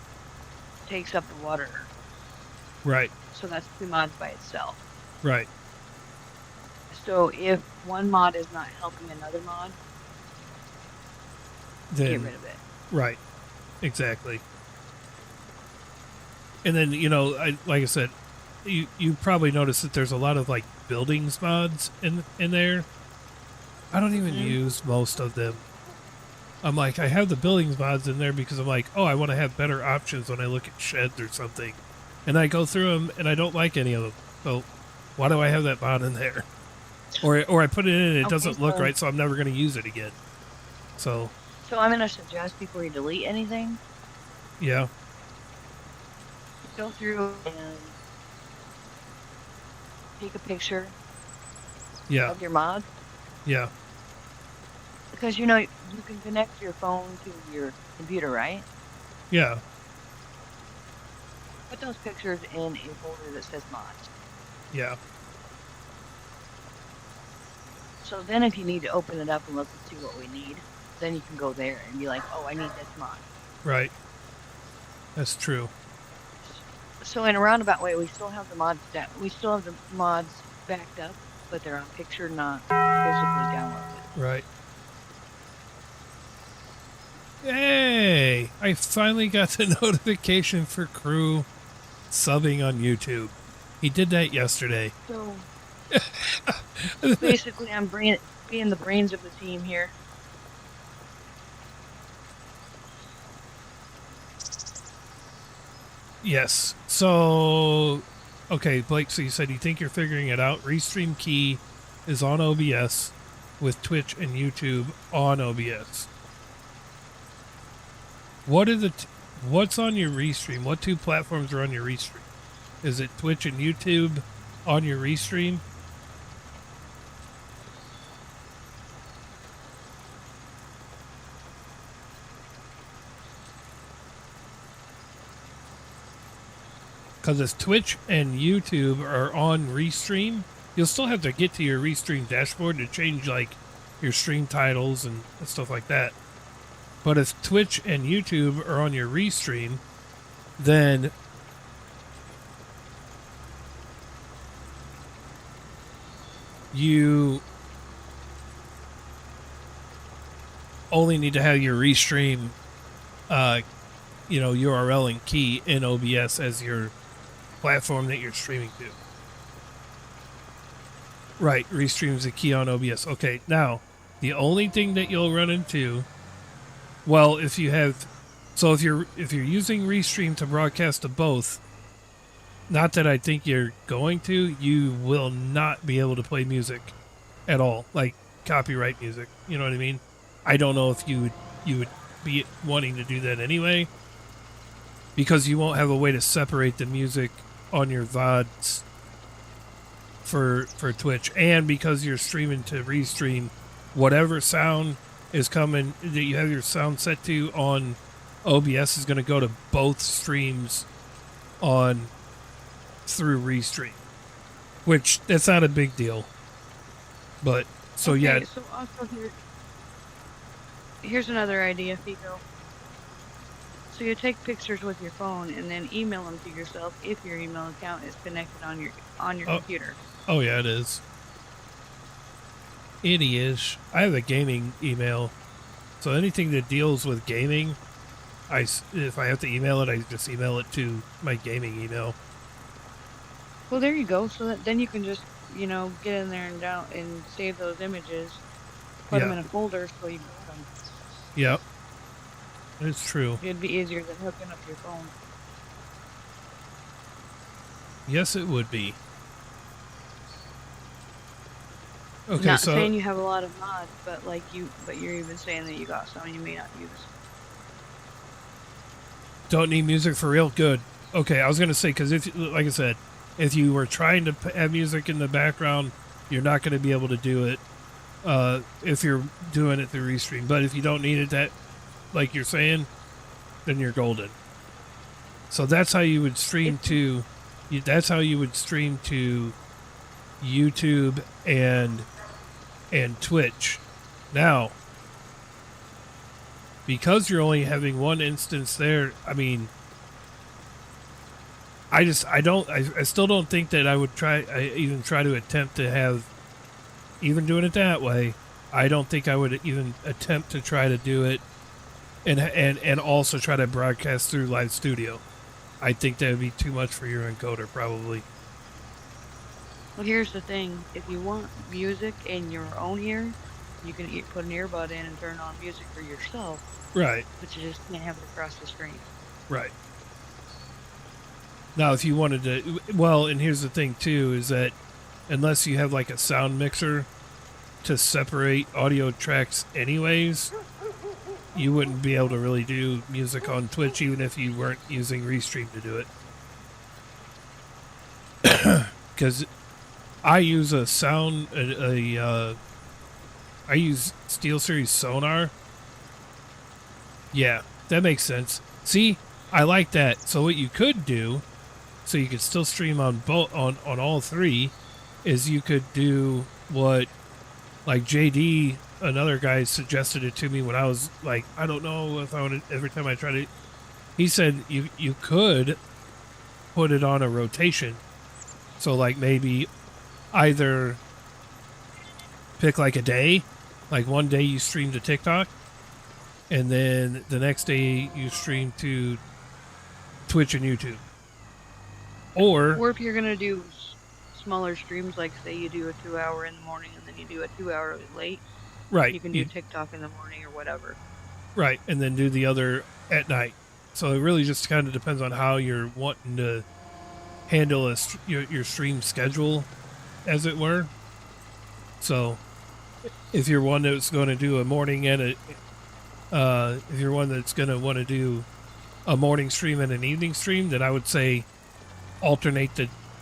takes up the water, Right. so that's 2 mods by itself. Right. So if one mod is not helping another mod, Then, get rid of it. Right. Exactly. And then, like I said, you probably noticed that there's a lot of like buildings mods in there. I don't even use most of them. I'm like, I have the buildings mods in there because I'm like, oh, I want to have better options when I look at sheds or something. And I go through them and I don't like any of them. So why do I have that mod in there? Or I put it in and it doesn't look right, so I'm never going to use it again. So I'm going to suggest before you delete anything, yeah. go through and take a picture of your mod. Yeah. Because you can connect your phone to your computer, right? Yeah. Put those pictures in a folder that says mods. Yeah. So then if you need to open it up and look and see what we need, then you can go there and be like, oh, I need this mod. Right. That's true. So in a roundabout way, we still have the mods backed up, but they're on picture, not physically downloaded. Right. Hey! I finally got the notification for Crew subbing on YouTube. He did that yesterday. So basically, I'm being the brains of the team here. Yes. So, okay, Blake, so you said you think you're figuring it out. Restream Key is on OBS with Twitch and YouTube on OBS. What's on your Restream? What 2 platforms are on your Restream? Is it Twitch and YouTube on your Restream? Because if Twitch and YouTube are on Restream, you'll still have to get to your Restream dashboard to change like your stream titles and stuff like that. But if Twitch and YouTube are on your Restream, then you only need to have your Restream URL and key in OBS as your platform that you're streaming to. Right, Restream is a key on OBS. Okay, now, the only thing that you'll run into, well, if you're using Restream to broadcast to both, not that I think you're going to, you will not be able to play music at all, like copyright music. You know what I mean? I don't know if you would be wanting to do that anyway, because you won't have a way to separate the music on your VODs for Twitch, and because you're streaming to Restream, whatever sound is coming that you have your sound set to on OBS is going to go to both streams through Restream, which that's not a big deal. But so okay, yeah. So also here's another idea, Fico. So you take pictures with your phone and then email them to yourself if your email account is connected on your computer. Oh yeah, it is. It is. I have a gaming email, so anything that deals with gaming, if I have to email it, I just email it to my gaming email. Well, there you go. So that then you can just, get in there and down and save those images, put them Yeah. in a folder so you got them. Yep. It's true. It'd be easier than hooking up your phone. Yes, it would be. Okay, Not so saying you have a lot of mods, but but you're even saying that you got some you may not use. don't need music for real. Good. Okay, I was gonna say because if, like I said, if you were trying to have music in the background, you're not going to be able to do it if you're doing it through Restream. But if you don't need it, that, like you're saying, then you're golden. So that's how you would stream to. That's how you would stream to YouTube and Twitch. Now, because you're only having one instance there, I mean, I still don't think that I would even try to attempt to have, even doing it that way, I don't think I would even attempt to try to do it and also try to broadcast through Live Studio. I think that would be too much for your encoder, probably. Well, here's the thing. If you want music in your own ear, you can put an earbud in and turn on music for yourself. Right. But you just can't have it across the screen. Right. Now, if you wanted to, well, and here's the thing too, is that unless you have like a sound mixer to separate audio tracks anyways, you wouldn't be able to really do music on Twitch even if you weren't using Restream to do it. Because I use a sound, I use SteelSeries Sonar. Yeah, that makes sense. See, I like that. So what you could do, so you could still stream on both on all three, is you could do what, like JD, another guy suggested it to me when I was like, I don't know if I would. Every time I tried it, he said you could put it on a rotation. So like maybe either pick like a day, like one day you stream to TikTok, and then the next day you stream to Twitch and YouTube. Or if you're gonna do smaller streams, like say you do a 2-hour in the morning and then you do a 2-hour late, right, you can do TikTok in the morning or whatever. Right, and then do the other at night. So it really just kind of depends on how you're wanting to handle your stream schedule, as it were. So if you're one that's going to do a morning and if you're one that's going to want to do a morning stream and an evening stream, then I would say alternate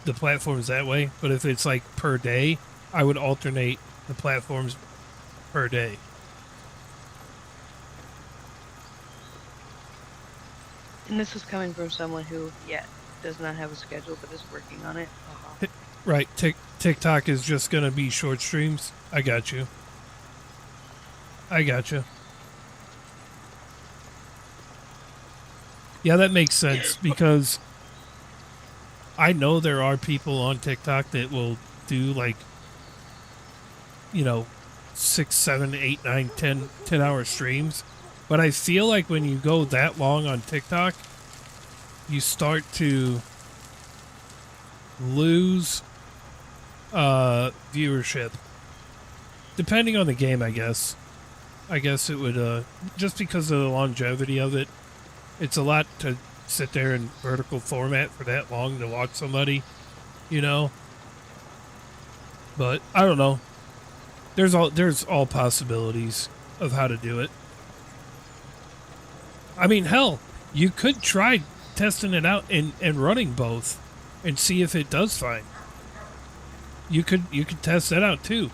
the platforms that way. But if it's like per day, I would alternate the platforms per day. And this is coming from someone who, does not have a schedule but is working on it. Right, TikTok is just going to be short streams. I got you. Yeah, that makes sense because I know there are people on TikTok that will do like, 6, 7, 8, 9, 10 hour streams. But I feel like when you go that long on TikTok, you start to lose viewership. Depending on the game, I guess. I guess it would, just because of the longevity of it, it's a lot to sit there in vertical format for that long to watch somebody, But I don't know. There's all possibilities of how to do it. I mean, hell, you could try testing it out and running both and see if it does fine. You could test that out too.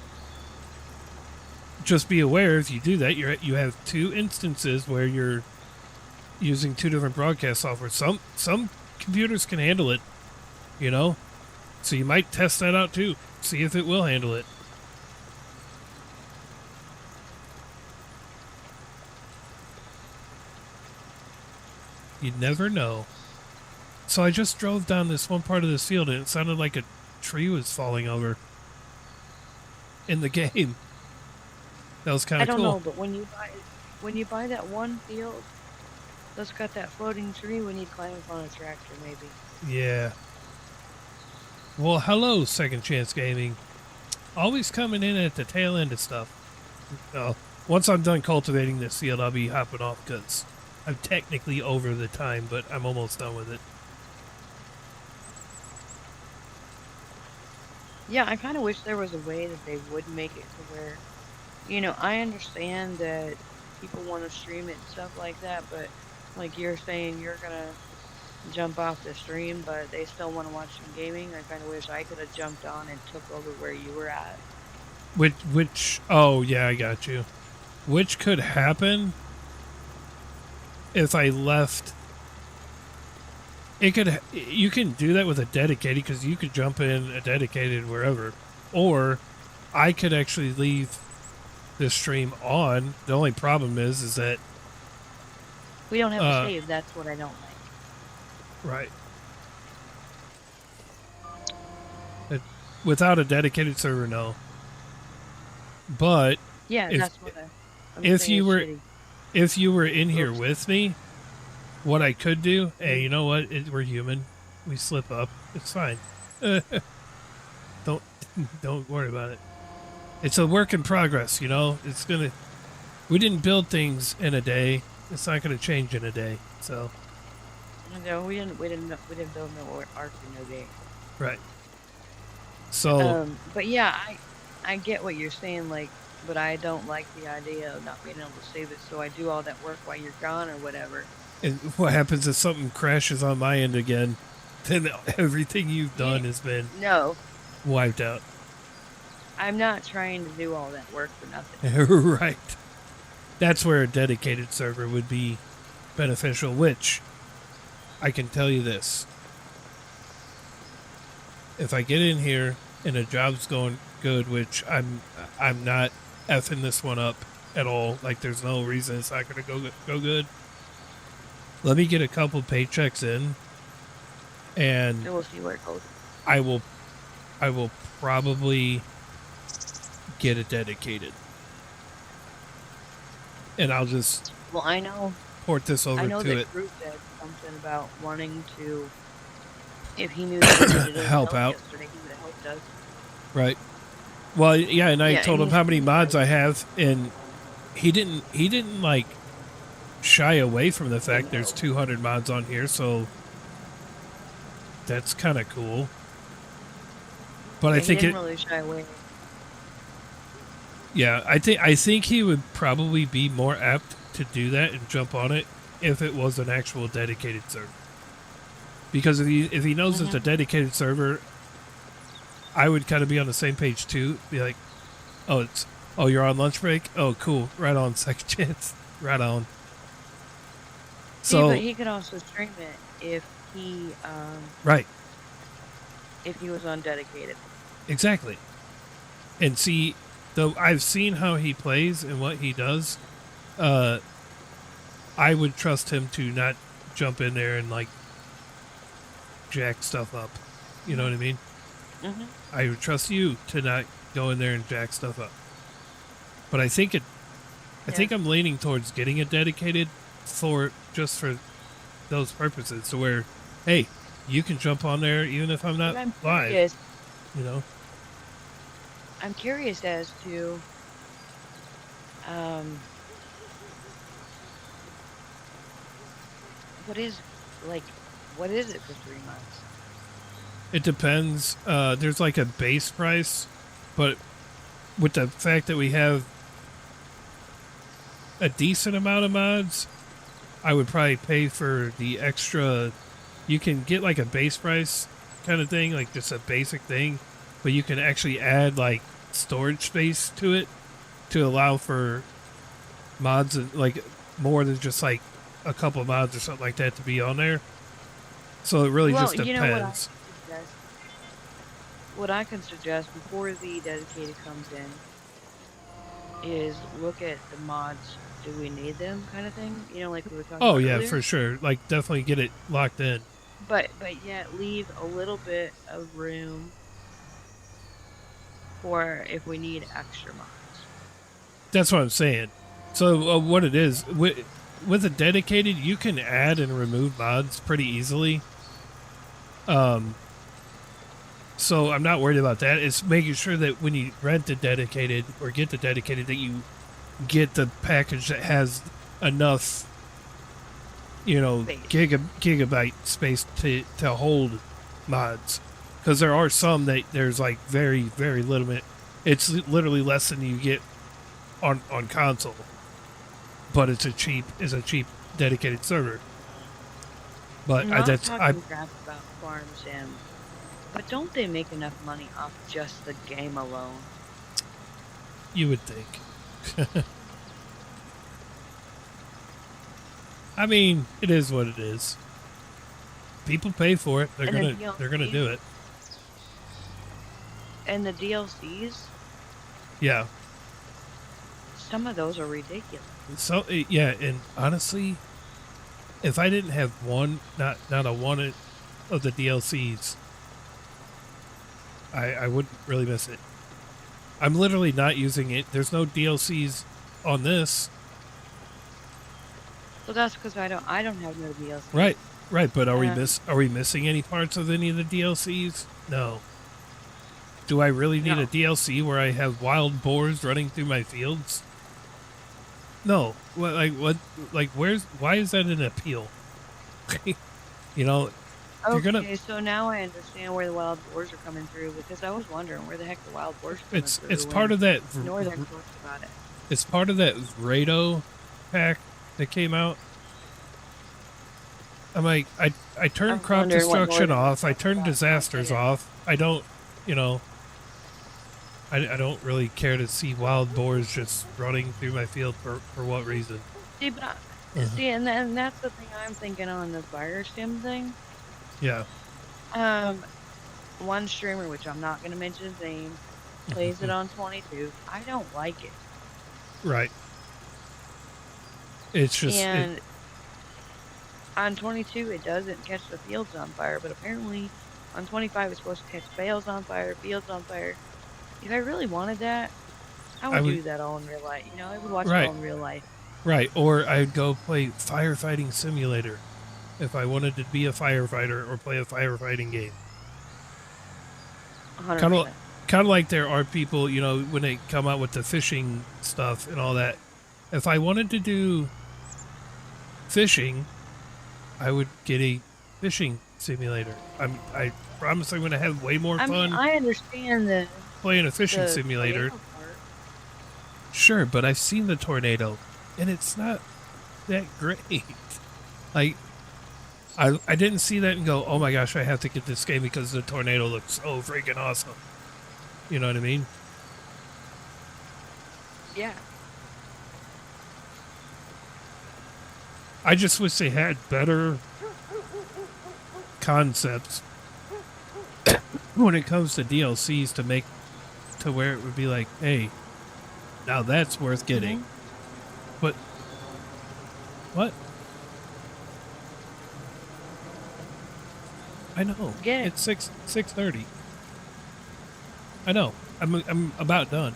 Just be aware if you do that, you have two instances where you're using two different broadcast software. Some computers can handle it, So you might test that out too. See if it will handle it. You never know. So I just drove down this one part of this field and it sounded like a tree was falling over in the game. That was kind of cool. I don't know, but when you buy that one field, Let's got that floating tree. We need to climb up on a tractor, maybe. Yeah. Well, hello, Second Chance Gaming. Always coming in at the tail end of stuff. Once I'm done cultivating this field, I'll be hopping off because I'm technically over the time, but I'm almost done with it. Yeah, I kind of wish there was a way that they would make it to where, I understand that people want to stream it and stuff like that, but like you're saying, you're gonna jump off the stream, but they still want to watch some gaming. I kind of wish I could have jumped on and took over where you were at. Oh, yeah, I got you. Which could happen if I left. You can do that with a dedicated because you could jump in a dedicated wherever, or I could actually leave the stream on. The only problem is that We don't have to save. That's what I don't like. right. Without a dedicated server, no. But Yeah, if, that's what I'm if saying you is were shitty. if you were in here Oops. with me, what I could do, hey, you know what? We're human. We slip up. It's fine. Don't worry about it. It's a work in progress, you know. We didn't build things in a day. It's not gonna change in a day. So. No, we didn't build no ark in no day. Right. So. But yeah, I get what you're saying, like, but I don't like the idea of not being able to save it, so I do all that work while you're gone or whatever. And what happens if something crashes on my end again? Then everything you've done has been wiped out. I'm not trying to do all that work for nothing. Right. That's where a dedicated server would be beneficial, which I can tell you this. If I get in here and a job's going good, which I'm not effing this one up at all. Like there's no reason it's not going to go good. Let me get a couple paychecks in, and we'll see where it goes. I will probably get it dedicated, and I'll just I know port this over to it. I know that Groot said something about wanting to, if he knew that help out. Yesterday, he would have helped us. Right. Well, yeah, and I told him how many mods I have, and he didn't like shy away from the fact there's 200 mods on here, so that's kind of cool. But I think he didn't really shy away. Yeah, I think he would probably be more apt to do that and jump on it if it was an actual dedicated server. Because if he knows it's a dedicated server, I would kind of be on the same page too. Be like, oh, you're on lunch break? Oh, cool. Right on, Second Chance. Right on. So, but he could also stream it if he right. If he was undedicated. Exactly. And see, though I've seen how he plays and what he does, I would trust him to not jump in there and like jack stuff up. You know what I mean? Mm-hmm. I would trust you to not go in there and jack stuff up. But I think I'm leaning towards getting it dedicated for those purposes, to where, hey, you can jump on there even if I'm not live. You know. I'm curious as to what is it for 3 months? It depends. There's like a base price, but with the fact that we have a decent amount of mods, I would probably pay for the extra. You can get like a base price kind of thing, like just a basic thing, but you can actually add like storage space to it to allow for mods and like more than just like a couple of mods or something like that to be on there. So it really just depends. What I can suggest before the dedicated comes in is look at the mods. Do we need them, kind of thing? You know, like we were talking about yeah, earlier. for sure. Like definitely get it locked in. But yet leave a little bit of room for if we need extra mods. That's what I'm saying. So what it is, with a dedicated, you can add and remove mods pretty easily. So I'm not worried about that. It's making sure that when you rent the dedicated or get the dedicated, that you get the package that has enough, Space. gigabyte space to hold mods. Because there are some that there's like very, very limited. It's literally less than you get on console, but it's a cheap dedicated server. But Not that's talking crap about Farm Sim, but don't they make enough money off just the game alone? You would think. I mean, it is what it is. People pay for it. They're gonna do it. And the DLCs, Yeah. some of those are ridiculous. So yeah, and honestly, if I didn't have not a one of the DLCs, I wouldn't really miss it. I'm literally not using it. There's no DLCs on this. So that's because I don't have no DLC. Right. But are Uh, we missing any parts of any of the DLCs? No. Do I really need No. a DLC where I have wild boars running through my fields? No. Why is that an appeal? You know, you're Okay, gonna. so now I understand where the wild boars are coming through, because I was wondering where the heck the wild boars are coming through. It's part of that. Northern talked about it. It's part of that Rado pack that came out. I'm like, I turned I'm crop wondering what destruction Northern off. I talked turned about. disasters Yeah. off. I don't, I don't really care to see wild boars just running through my field for what reason. See, but Uh-huh. see, and that's the thing I'm thinking on the fire sim thing. Yeah. One streamer, which I'm not gonna mention his name, plays it on 22. I don't like it, Right. It's just and on 22 it doesn't catch the fields on fire, but apparently on 25 it's supposed to catch bales on fire, fields on fire. If I really wanted that, I would do that all in real life. I would watch it all in real life. right. Or I'd go play firefighting simulator if I wanted to be a firefighter or play a firefighting game. 100%. Kind of like there are people, when they come out with the fishing stuff and all that. If I wanted to do fishing, I would get a fishing simulator. I promise I'm going to have way more I fun mean, I understand the playing a fishing the simulator. tornado part. Sure, but I've seen the tornado, and it's not that great. Like, I didn't see that and go, oh my gosh, I have to get this game because the tornado looks so freaking awesome. You know what I mean? Yeah. I just wish they had better concepts when it comes to DLCs to make to where it would be like, hey, now that's worth getting. But what? I know. Get it. It's 6:30. I know. I'm about done.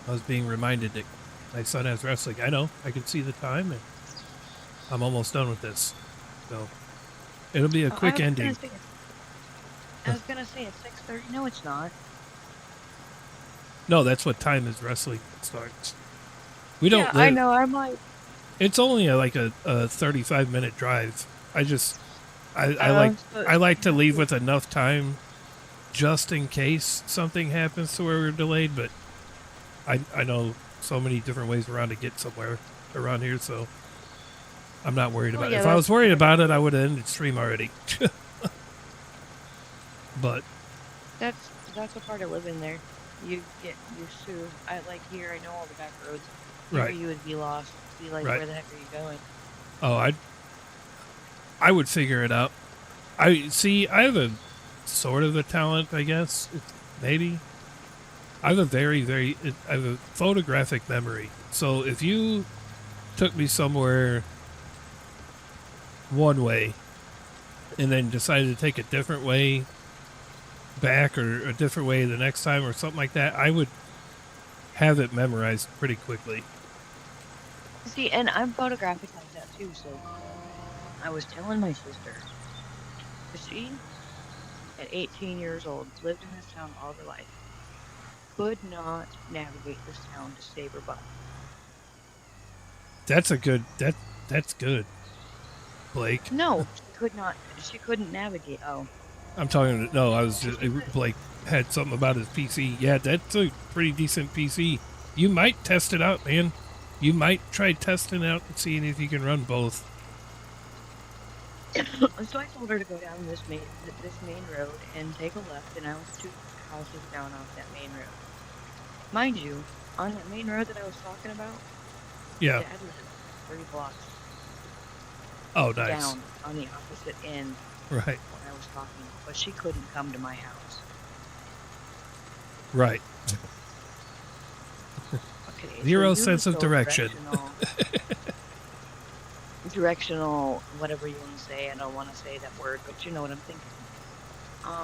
I was being reminded that my son has wrestling. I know. I can see the time, and I'm almost done with this. So it'll be a quick ending. I was gonna say it's 6:30. No, it's not. No, that's what time his wrestling starts. We don't. Yeah, I know. I'm like, It's only like a 35-minute drive. I like to leave with enough time just in case something happens to where we're delayed, but I know so many different ways around to get somewhere around here, so I'm not worried about it. yeah, If I was worried about it, I would have ended stream already. But that's a part of living there. You get used to. I like here. I know all the back roads. Right. Here you would be lost. Be like, Right. where the heck are you going? oh, I would figure it out. I have a sort of a talent, I guess. Maybe. I have a photographic memory. So if you took me somewhere one way and then decided to take a different way back or a different way the next time or something like that, I would have it memorized pretty quickly. See, and I'm photographic like that too, so I was telling my sister, 'cause she, at 18 years old, lived in this town all her life, could not navigate this town to save her butt. That's good, Blake. No, she couldn't navigate. Oh, I'm talking. No, I was just Blake had something about his PC. Yeah, that's a pretty decent PC. You might test it out, man. You might try testing it out and seeing if you can run both. so I told her to go down this main road and take a left, and I was 2 houses down off that main road. Mind you, on that main road that I was talking about, Yeah. Dad lived 3 blocks Oh, nice. down on the opposite end Right. when I was talking, but she couldn't come to my house. Right. Okay, Zero you sense of go direction. directional, whatever you want to say. I don't want to say that word, but you know what I'm thinking.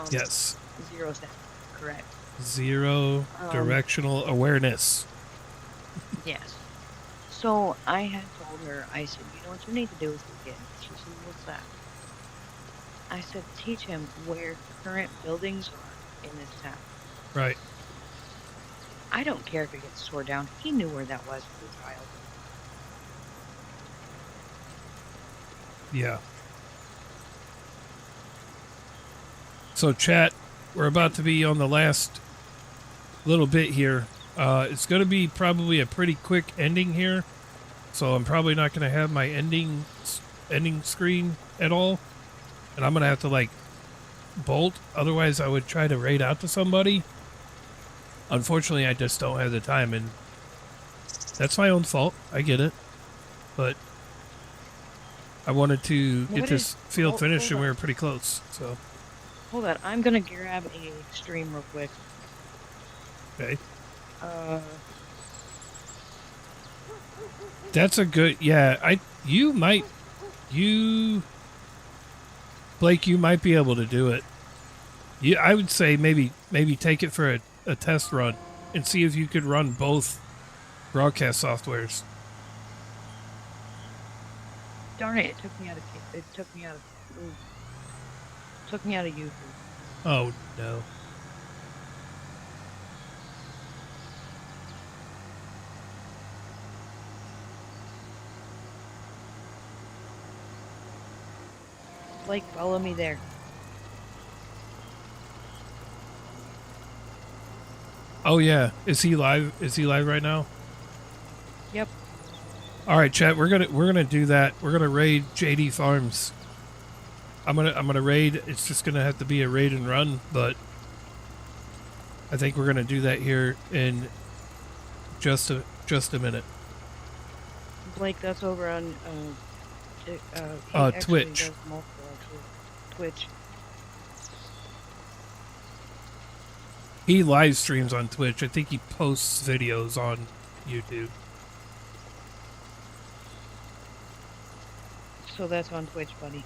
Yes. 0 sense, correct. Zero directional awareness. Yes. So I had told her, I said, you know what you need to do with your kid? She said, what's that? I said, teach him where current buildings are in this town. Right. I don't care if it gets tore down. He knew where that was as a child. Yeah. So, chat, we're about to be on the last little bit here. It's going to be probably a pretty quick ending here. So I'm probably not going to have my ending screen at all. And I'm going to have to, like, bolt. Otherwise, I would try to raid out to somebody. Unfortunately, I just don't have the time. And that's my own fault. I get it. But I wanted to get this field finished, and we were pretty close. So hold on. I'm going to grab a stream real quick. Okay. That's a good, yeah, Blake, you might be able to do it. I would say maybe take it for a test run and see if you could run both broadcast softwares. Darn it, it took me out of YouTube. Oh, no. Blake, follow me there. Oh, yeah. Is he live? Is he live right now? Yep. All right, chat. We're gonna do that. We're gonna raid JD Farms. I'm gonna raid. It's just gonna have to be a raid and run, but I think we're gonna do that here in just a minute. Blake, that's over on Twitch. Does multiple, Twitch. He live streams on Twitch. I think he posts videos on YouTube. So that's on Twitch, buddy.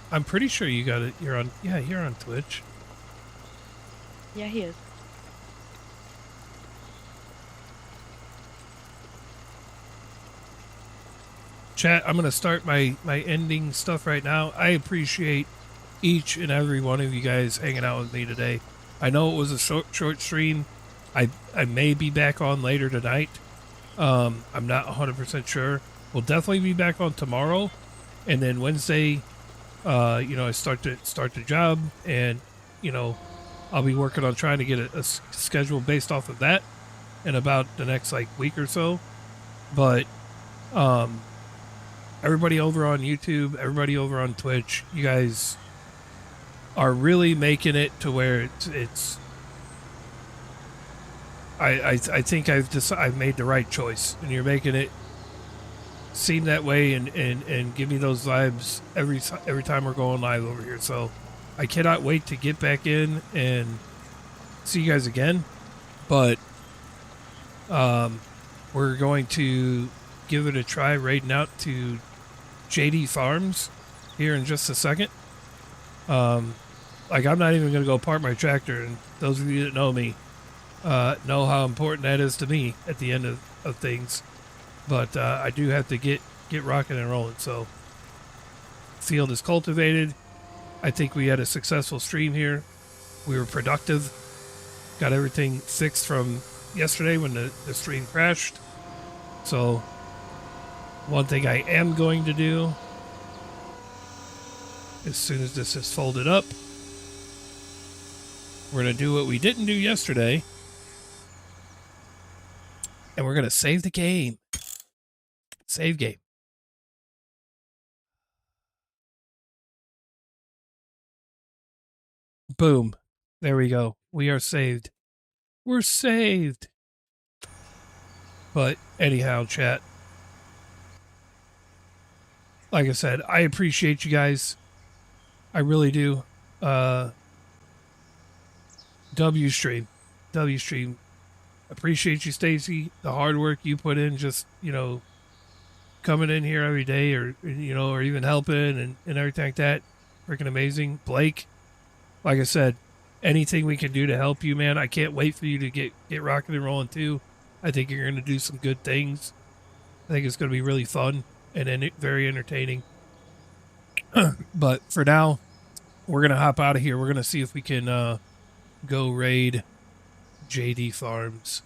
I'm pretty sure you got it. You're on Twitch. Yeah, he is. Chat, I'm going to start my ending stuff right now. I appreciate each and every one of you guys hanging out with me today. I know it was a short stream. I may be back on later tonight. I'm not 100% sure. We'll definitely be back on tomorrow. And then Wednesday, I start the job, and, I'll be working on trying to get a schedule based off of that in about the next week or so. But, everybody over on YouTube, everybody over on Twitch, you guys are really making it to where it's I think I've made the right choice, and you're making it seem that way and give me those vibes every time we're going live over here. So I cannot wait to get back in and see you guys again. But we're going to give it a try raiding out to JD Farms here in just a second. I'm not even going to go park my tractor and Those of you that know me know how important that is to me at the end of things. But I do have to get rocking and rolling. So field is cultivated. I think we had a successful stream here. We were productive. Got everything fixed from yesterday when the stream crashed. So one thing I am going to do, as soon as this is folded up, we're going to do what we didn't do yesterday. And we're going to save the game. Save game. Boom. There we go. We are saved. We're saved. But anyhow, chat. Like I said, I appreciate you guys. I really do. W stream. Appreciate you, Stacy. The hard work you put in, just, coming in here every day, or or even helping and everything like that. Freaking amazing. Blake, like I said, anything we can do to help you, man. I can't wait for you to get rocking and rolling too. I think you're going to do some good things. I think it's going to be really fun and very entertaining. But for now, we're going to hop out of here. We're going to see if we can go raid JD Farms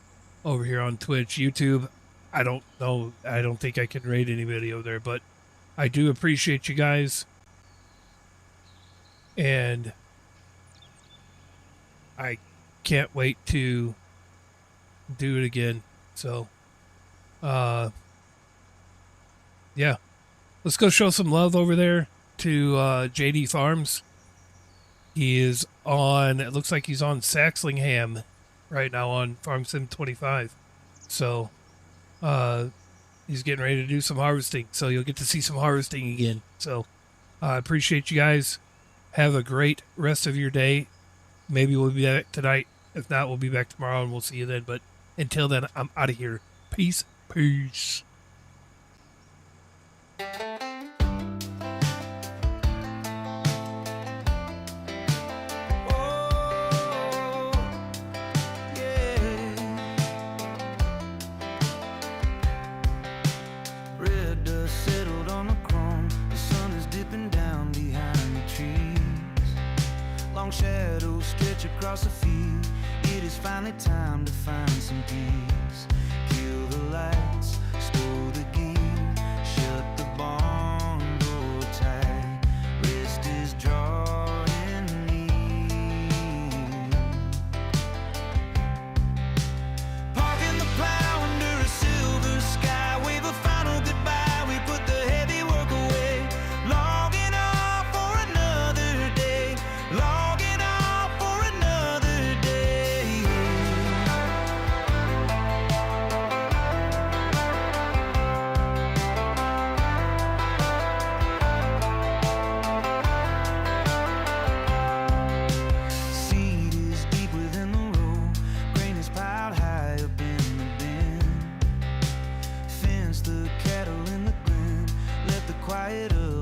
over here on Twitch. YouTube, I don't know. I don't think I can raid anybody over there, but I do appreciate you guys. And I can't wait to do it again. So, yeah. Let's go show some love over there to JD Farms. He is on, it looks like he's on Saxlingham right now on Farm Sim 25. So, he's getting ready to do some harvesting. So you'll get to see some harvesting again. So, I appreciate you guys. Have a great rest of your day. Maybe we'll be back tonight. If not, we'll be back tomorrow and we'll see you then. But until then, I'm out of here. Peace. Peace. Shadows stretch across the field. It is finally time to find some peace. Kill the lights, stow the gear, shut the barn door tight. Rest is drawing near. Parking the plow under a silver sky. Wave a final goodbye. We put the heavy work away. Logging off for another day. Quiet up.